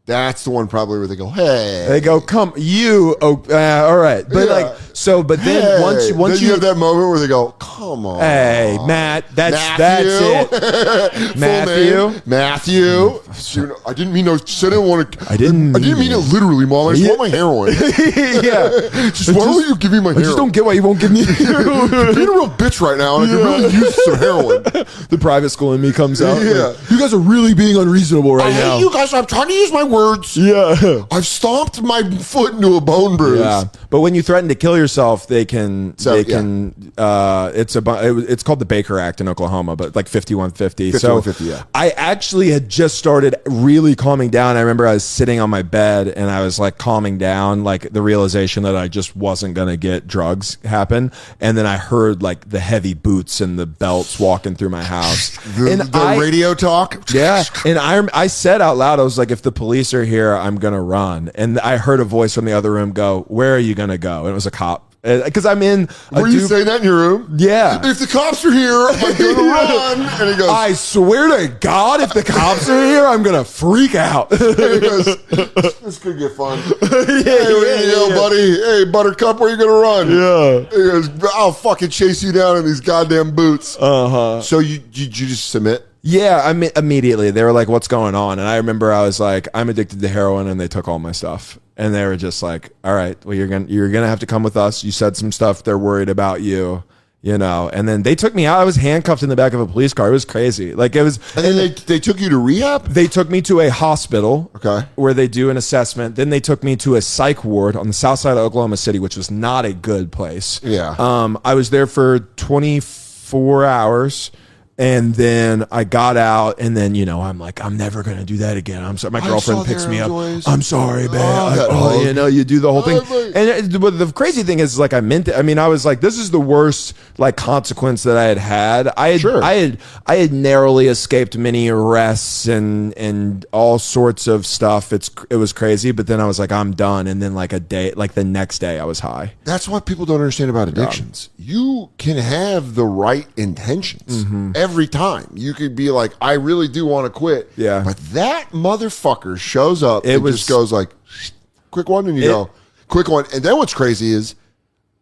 That's the one probably where they go, hey. They go, come, you, all right. But but then Hey. once Then you have that moment where they go, come on. hey, Matt, that's it. Matthew. Dude, I didn't mean to. I didn't want to. I didn't mean it literally, Mom. I just want my heroin. Yeah. Why don't you give me my heroin? I just don't get why you won't give me You're being a real bitch right now, and I could really use some heroin. The private school in me comes out. Yeah. Like, you guys are really being unreasonable right now. Hey, you guys, I'm trying to use my words. Yeah. I've stomped my foot into a bone bruise. Yeah. But when you threaten to kill yourself, yourself, they can. It's called the Baker Act in Oklahoma, but like 5150. 5150, yeah. I actually had just started really calming down. I remember I was sitting on my bed and I was like calming down, like the realization that I just wasn't gonna get drugs happen. And then I heard like the heavy boots and the belts walking through my house. The radio talk. Yeah, and I said out loud, I was like, if the police are here, I'm gonna run. And I heard a voice from the other room go, where are you gonna go? And it was a cop. Because I'm in. Were you saying that in your room? Yeah. If the cops are here, I'm gonna run. And he goes, I swear to God, if the cops are here, I'm gonna freak out. and he goes, this could get fun. Hey, buddy. Hey, Buttercup, where you gonna run? Yeah. He goes, I'll fucking chase you down in these goddamn boots. So you just submit? Yeah, I mean, immediately they were like, "What's going on?" And I remember I was like, "I'm addicted to heroin," and they took all my stuff. And they were just like, "All right, well, you're gonna have to come with us. You said some stuff. They're worried about you, you know." And then they took me out. I was handcuffed in the back of a police car. It was crazy. Like it was. And then they took you to rehab. They took me to a hospital, okay, where they do an assessment. Then they took me to a psych ward on the south side of Oklahoma City, which was not a good place. Yeah. I was there for 24 hours. And then I got out, and then, you know, I'm like, I'm never going to do that again. I'm sorry. My girlfriend picks me up. I'm sorry, babe. You know, you do the whole thing. And the crazy thing is, like, I meant it. I mean, I was like, this is the worst, like, consequence that I had. I had narrowly escaped many arrests and all sorts of stuff. It was crazy, but then I was like, I'm done. And then, like, the next day, I was high. That's what people don't understand about addictions. You can have the right intentions. Every time you could be like, I really do want to quit. Yeah. But that motherfucker shows up and just goes like, quick one. And you go, quick one. And then what's crazy is,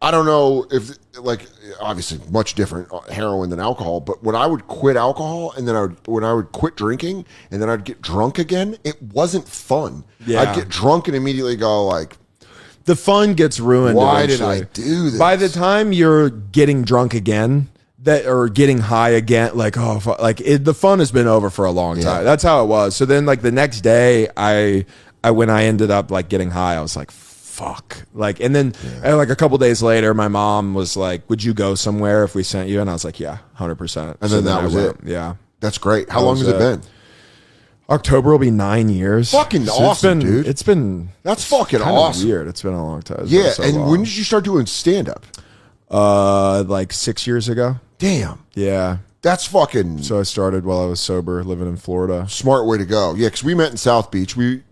I don't know if, like, obviously much different heroin than alcohol, but when I would quit alcohol and then when I would quit drinking and then I'd get drunk again, it wasn't fun. Yeah. I'd get drunk and immediately go like, the fun gets ruined. Why did eventually. I do this? By the time you're getting drunk again, or getting high again, like, the fun has been over for a long time. That's how it was. So then, like, the next day, when I ended up like getting high, I was like, fuck. Like, and then like a couple days later, my mom was like, would you go somewhere if we sent you? And I was like, yeah, 100%. And then that was it. Yeah. That's great. How long has it been? October will be 9 years. Fucking awesome, dude. It's been. That's fucking awesome. Weird. It's been a long time. Yeah. And when did you start doing stand up? Like 6 years ago. Damn. Yeah. That's fucking... So I started while I was sober, living in Florida. Smart way to go. Yeah, because we met in South Beach. Or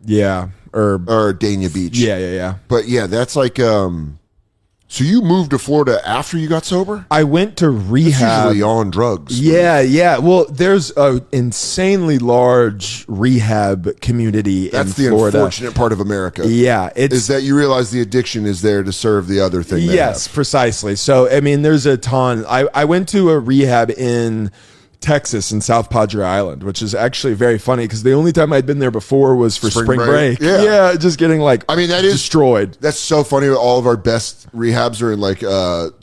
Dania Beach. Yeah. But yeah, that's like... So you moved to Florida after you got sober? I went to rehab. That's usually on drugs. Yeah. Well, there's an insanely large rehab community in Florida. That's the unfortunate part of America. Yeah. Is that you realize the addiction is there to serve the other thing they Yes, have. precisely. So, I mean, there's a ton. I went to a rehab in Texas in South Padre Island, which is actually very funny because the only time I'd been there before was for spring break. Yeah, just getting like, I mean, that is destroyed. That's so funny. All of our best rehabs are in like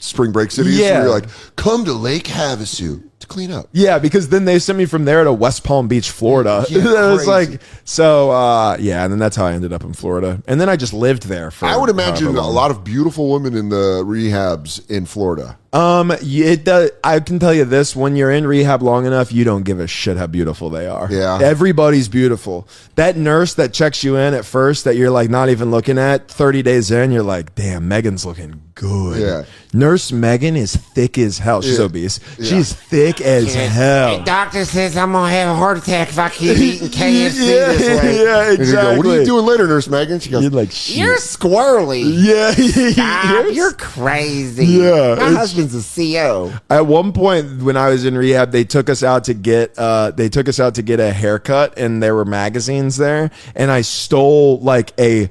spring break cities. Yeah, where you're like, come to Lake Havasu to clean up. Yeah, because then they sent me from there to West Palm Beach, Florida. Yeah, it was like, so yeah, and then that's how I ended up in Florida, and then I just lived there for. I would imagine a lot of beautiful women in the rehabs in Florida. It does. I can tell you this: when you're in rehab long enough, you don't give a shit how beautiful they are. Yeah, everybody's beautiful. That nurse that checks you in at first, that you're like not even looking at, 30 days in, you're like, damn, Megan's looking good. Yeah, Nurse Megan is thick as hell. She's obese. Yeah. She's thick as hell. The doctor says I'm gonna have a heart attack if I keep eating KFC this way. Yeah, exactly. Go, what are you doing later, Nurse Megan? She goes, you're like, shit. You're squirrely. Yeah, you're crazy. Yeah, my husband's a CO. At one point when I was in rehab, they took us out to get a haircut, and there were magazines there, and I stole like a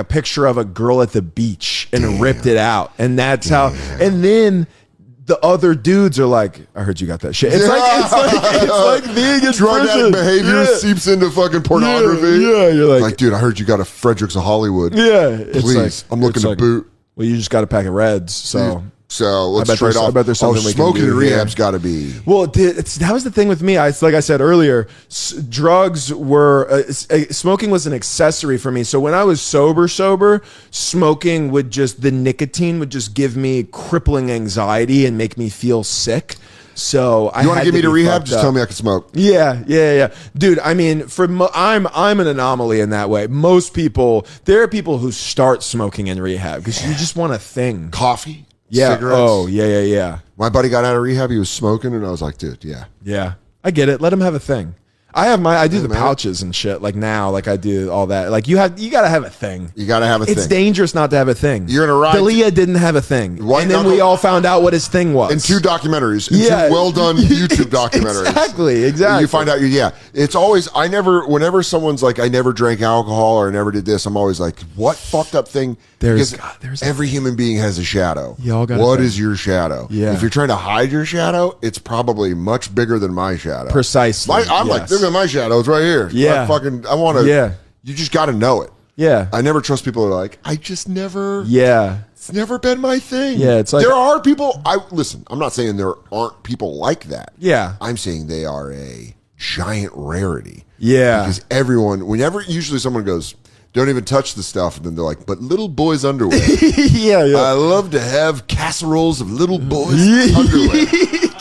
picture of a girl at the beach and ripped it out, and that's how. And then the other dudes are like, I heard you got that shit. It's like being in drug addict behavior seeps into fucking pornography. Yeah, you're like, dude, I heard you got a Fredericks of Hollywood. Yeah, please, I'm looking to boot. Well, you just got a pack of Reds, so So let's bet trade there's- off. I bet there's something we can smoking do in here. rehab's got to be. Well, that was the thing with me. Like I said earlier, drugs were smoking was an accessory for me. So when I was sober, smoking would the nicotine would just give me crippling anxiety and make me feel sick. So You want to give me to rehab? Just tell me I can smoke. Yeah, dude. I mean, I'm an anomaly in that way. Most people, there are people who start smoking in rehab because you just want a thing. Coffee? Yeah. Cigarettes? Oh, yeah. My buddy got out of rehab. He was smoking, and I was like, dude, yeah. Yeah, I get it. Let him have a thing. I do the man. pouches and shit like now, like I do all that. Like you gotta have a thing. You got to have a thing. It's dangerous not to have a thing. You're in a ride. Dalia didn't have a thing, White and then knuckle- we all found out what his thing was. In 2 documentaries. In Yeah. 2 well-done YouTube documentaries. Exactly. And you find out, it's always, whenever someone's like, I never drank alcohol or I never did this, I'm always like, what fucked up thing? There's Because a every human being has a shadow. Y'all got a What thing. is your shadow? Yeah. If you're trying to hide your shadow, it's probably much bigger than my shadow. Precisely. I'm like, yes. look at my shadow. It's right here. Yeah. I want to. Yeah. You just got to know it. Yeah. I never trust people who are like, I just never. Yeah. It's never been my thing. Yeah, it's like- there are people. Listen. I'm not saying there aren't people like that. Yeah. I'm saying they are a giant rarity. Yeah. Because whenever usually someone goes, don't even touch the stuff, and then they're like, but little boys' underwear. yeah. I love to have casseroles of little boys' underwear.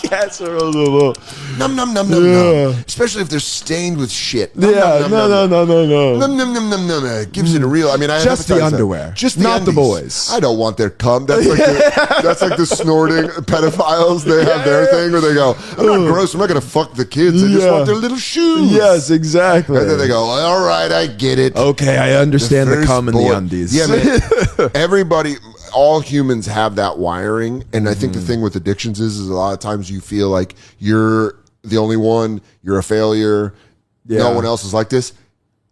Casserole. Num num num num num. Especially if they're stained with shit. Num, Yeah. num, num, No. Num num num num num. It gives it a real. I mean, I Just the empathize that. underwear. Just the Not the undies. boys. I don't want their cum. That's like the snorting pedophiles. They have their thing where they go, I'm not gross. I'm not gonna fuck the kids. I just Yeah. want their little shoes. Yes, exactly. And then they go, all right, I get it. Okay, I understand the first cum and the boy- undies. Yeah, man. Everybody, all humans have that wiring, and I think the thing with addictions is a lot of times you feel like you're the only one, you're a failure. Yeah. No one else is like this.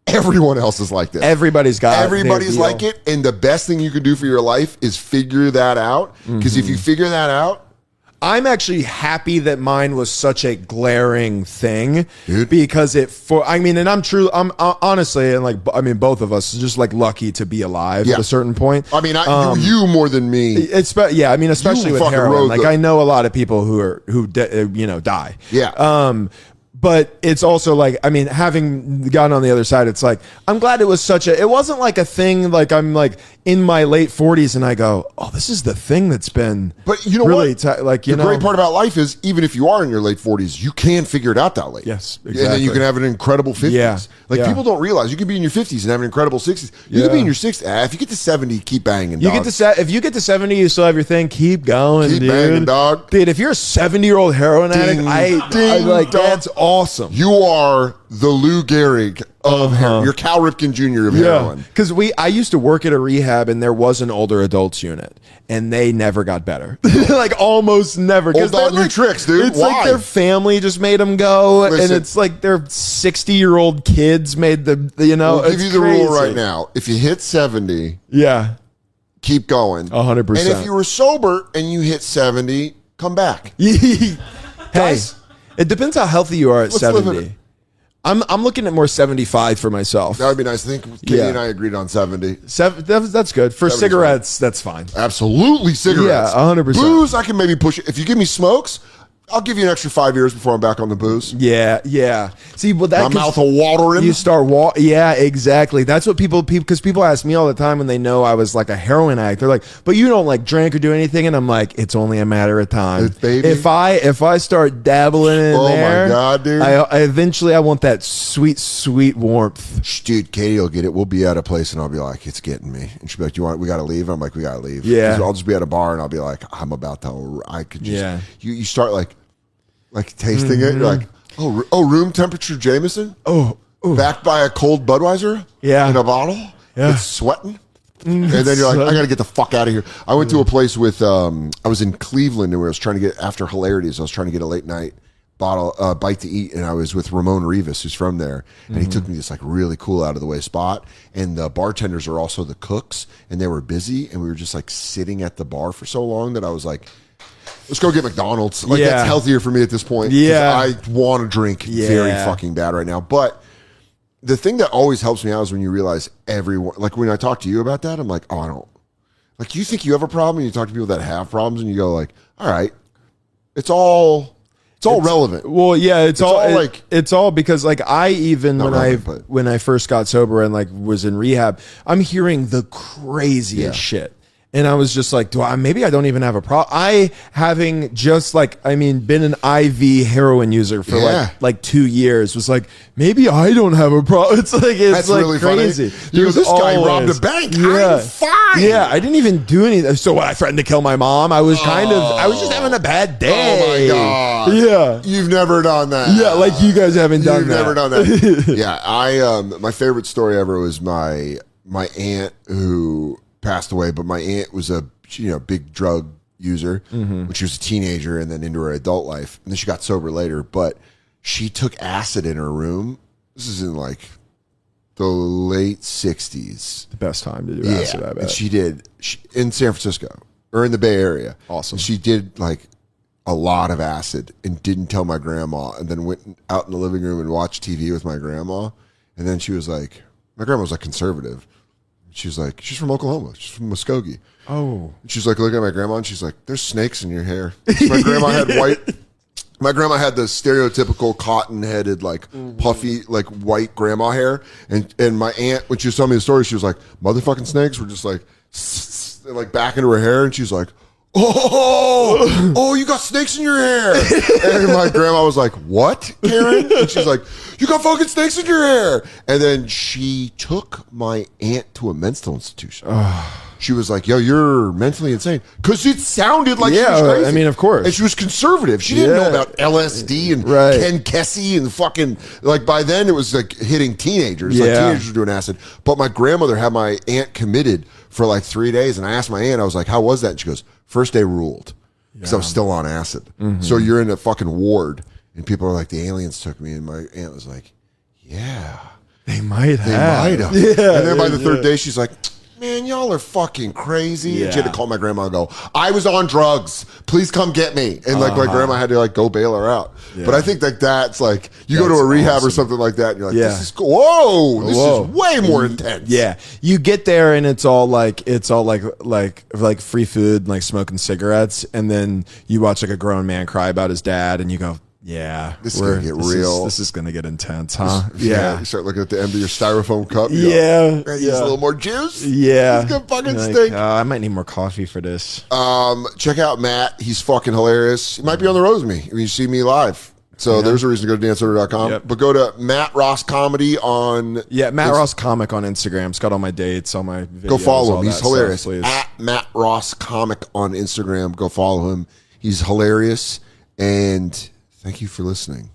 Everyone else is like this. Everybody's got Everybody's their like deal. it, and the best thing you can do for your life is figure that out. Because if you figure that out, I'm actually happy that mine was such a glaring thing, Dude. because I'm honestly, and both of us are just like lucky to be alive Yeah. at a certain point. I mean, you more than me. Especially You with fucking heroin. rode Like the- I know a lot of people who die. Yeah. But it's also like, I mean, having gotten on the other side, it's like, I'm glad it wasn't like a thing, like I'm like in my late 40s and I go, oh, this is the thing that's been But you know really what? The great part about life is even if you are in your late 40s, you can figure it out that late. Yes, And then you exactly. can have an incredible 50s. Yeah, Like yeah. people don't realize you can be in your 50s and have an incredible 60s. You can be in your 60s. If you get to 70, keep banging, You dog. if you get to 70, you still have your thing. Keep going, Keep dude. banging, dog. Dude, if you're a 70-year-old heroin addict, I ding, like dog. that's awesome. You are the Lou Gehrig of heroin. You're Cal Ripken Jr. of heroin. Because I used to work at a rehab and there was an older adults unit and they never got better. Like almost never. 'Cause Hold on they're your tricks, dude. It's Why? like their family just made them go, and Listen. it's like their 60-year-old kids made I'll give it's you the crazy. rule right now. If you hit 70, Yeah, keep going. 100%. And if you were sober and you hit 70, come back. hey, Guys, it depends how healthy you are at let's live in 70. it. I'm looking at more 75 for myself. That would be nice. I think Kitty Yeah. and I agreed on 70. That's good. For 70's cigarettes, that's fine. Absolutely cigarettes. Yeah, 100%. Booze, I can maybe push it. If you give me smokes, I'll give you an extra 5 years before I'm back on the booze. Yeah. See, well, that My mouth will watering. You start yeah, exactly. That's what because people ask me all the time when they know I was like a heroin addict. They're like, "But you don't like drink or do anything," and I'm like, "It's only a matter of time." Baby. If I start dabbling in Oh my there, God, dude. I eventually I want that sweet warmth. Shh, dude, Katie will get it. We'll be at a place and I'll be like, it's getting me. And she'll be like, we got to leave? I'm like, we got to leave. Yeah. 'Cause I'll just be at a bar and I'll be like, I'm about to, I could just, Yeah. You start like tasting it. You're like, oh, room temperature Jameson? Oh, Backed by a cold Budweiser? Yeah. In a bottle? Yeah. It's sweating? And then you're like, I got to get the fuck out of here. I went to a place with, I was in Cleveland and I was trying to get, after Hilarities, I was trying to get a late night bite to eat, and I was with Ramon Rivas, who's from there, and he took me to this like really cool out of the way spot, and the bartenders are also the cooks, and they were busy, and we were just like sitting at the bar for so long that I was like, let's go get McDonald's. Like Yeah. that's healthier for me at this point. 'cause Yeah. I want to drink very Yeah. fucking bad right now. But the thing that always helps me out is when you realize everyone, like when I talk to you about that, I'm like, oh, Like, you think you have a problem, and you talk to people that have problems, and you go like, all right, it's all relevant. Well, yeah, it's all like, it's all because like I even relevant, when I first got sober and like was in rehab, I'm hearing the craziest shit. And I was just like, maybe I don't even have a problem. I having just been an IV heroin user for like 2 years was like, maybe I don't have a problem. It's that's like really crazy. Funny. This guy robbed a bank. I'm fine. Yeah, I didn't even do anything. So I threatened to kill my mom. I was I was just having a bad day. Oh my God. Yeah. You've never done that. Yeah, like you guys haven't done that. You've never done that. Yeah, my favorite story ever was my aunt who passed away, but my aunt was a big drug user when she was a teenager and then into her adult life, and then she got sober later. But she took acid in her room. This is in like the late 60s. The best time to do acid, I bet. And she did in San Francisco or in the Bay Area. Awesome. And she did like a lot of acid and didn't tell my grandma, and then went out in the living room and watched TV with my grandma. And then she was like, my grandma was like conservative. She's like, she's from Oklahoma. She's from Muskogee. Oh. She's like, looking at my grandma, and she's like, there's snakes in your hair. My grandma had my grandma had the stereotypical cotton-headed, like puffy, like white grandma hair. And my aunt, when she was telling me the story, she was like, motherfucking snakes were just like back into her hair. And she's like, oh, you got snakes in your hair. And my grandma was like, what, Karen? And she's like, you got fucking snakes in your hair. And then she took my aunt to a mental institution. She was like, yo, you're mentally insane. Because it sounded like she was crazy. I mean, of course. And she was conservative. She didn't know about LSD and Ken Kesey and fucking, like, by then it was like hitting teenagers. Like, teenagers were doing acid. But my grandmother had my aunt committed for like 3 days. And I asked my aunt, I was like, how was that? And she goes, first day ruled. Because I was still on acid. So you're in a fucking ward. And people are like, the aliens took me. And my aunt was like, yeah. They might have. Yeah. And then by the third day, she's like, man, y'all are fucking crazy. Yeah. And she had to call my grandma and go, I was on drugs. Please come get me. And like my grandma had to like go bail her out. Yeah. But I think like that's like, you go to a rehab or something like that, and you're like, this is cool. Whoa, this is way more intense. Yeah. You get there and it's all like free food, like smoking cigarettes. And then you watch like a grown man cry about his dad and you go, yeah, this is gonna get real. This is gonna get intense, huh? Yeah. You start looking at the end of your styrofoam cup. Yeah. Use a little more juice. Yeah. It's gonna fucking stink. I might need more coffee for this. Check out Matt. He's fucking hilarious. He might be on the road with me when you see me live. So there's a reason to go to danceorder.com. Yep. But go to Matt Ross Comedy on... Yeah, Matt Ross Comic on Instagram. It's got all my dates, all my videos. Go follow him. He's hilarious. Stuff, at Matt Ross Comic on Instagram. Go follow him. He's hilarious. And... thank you for listening.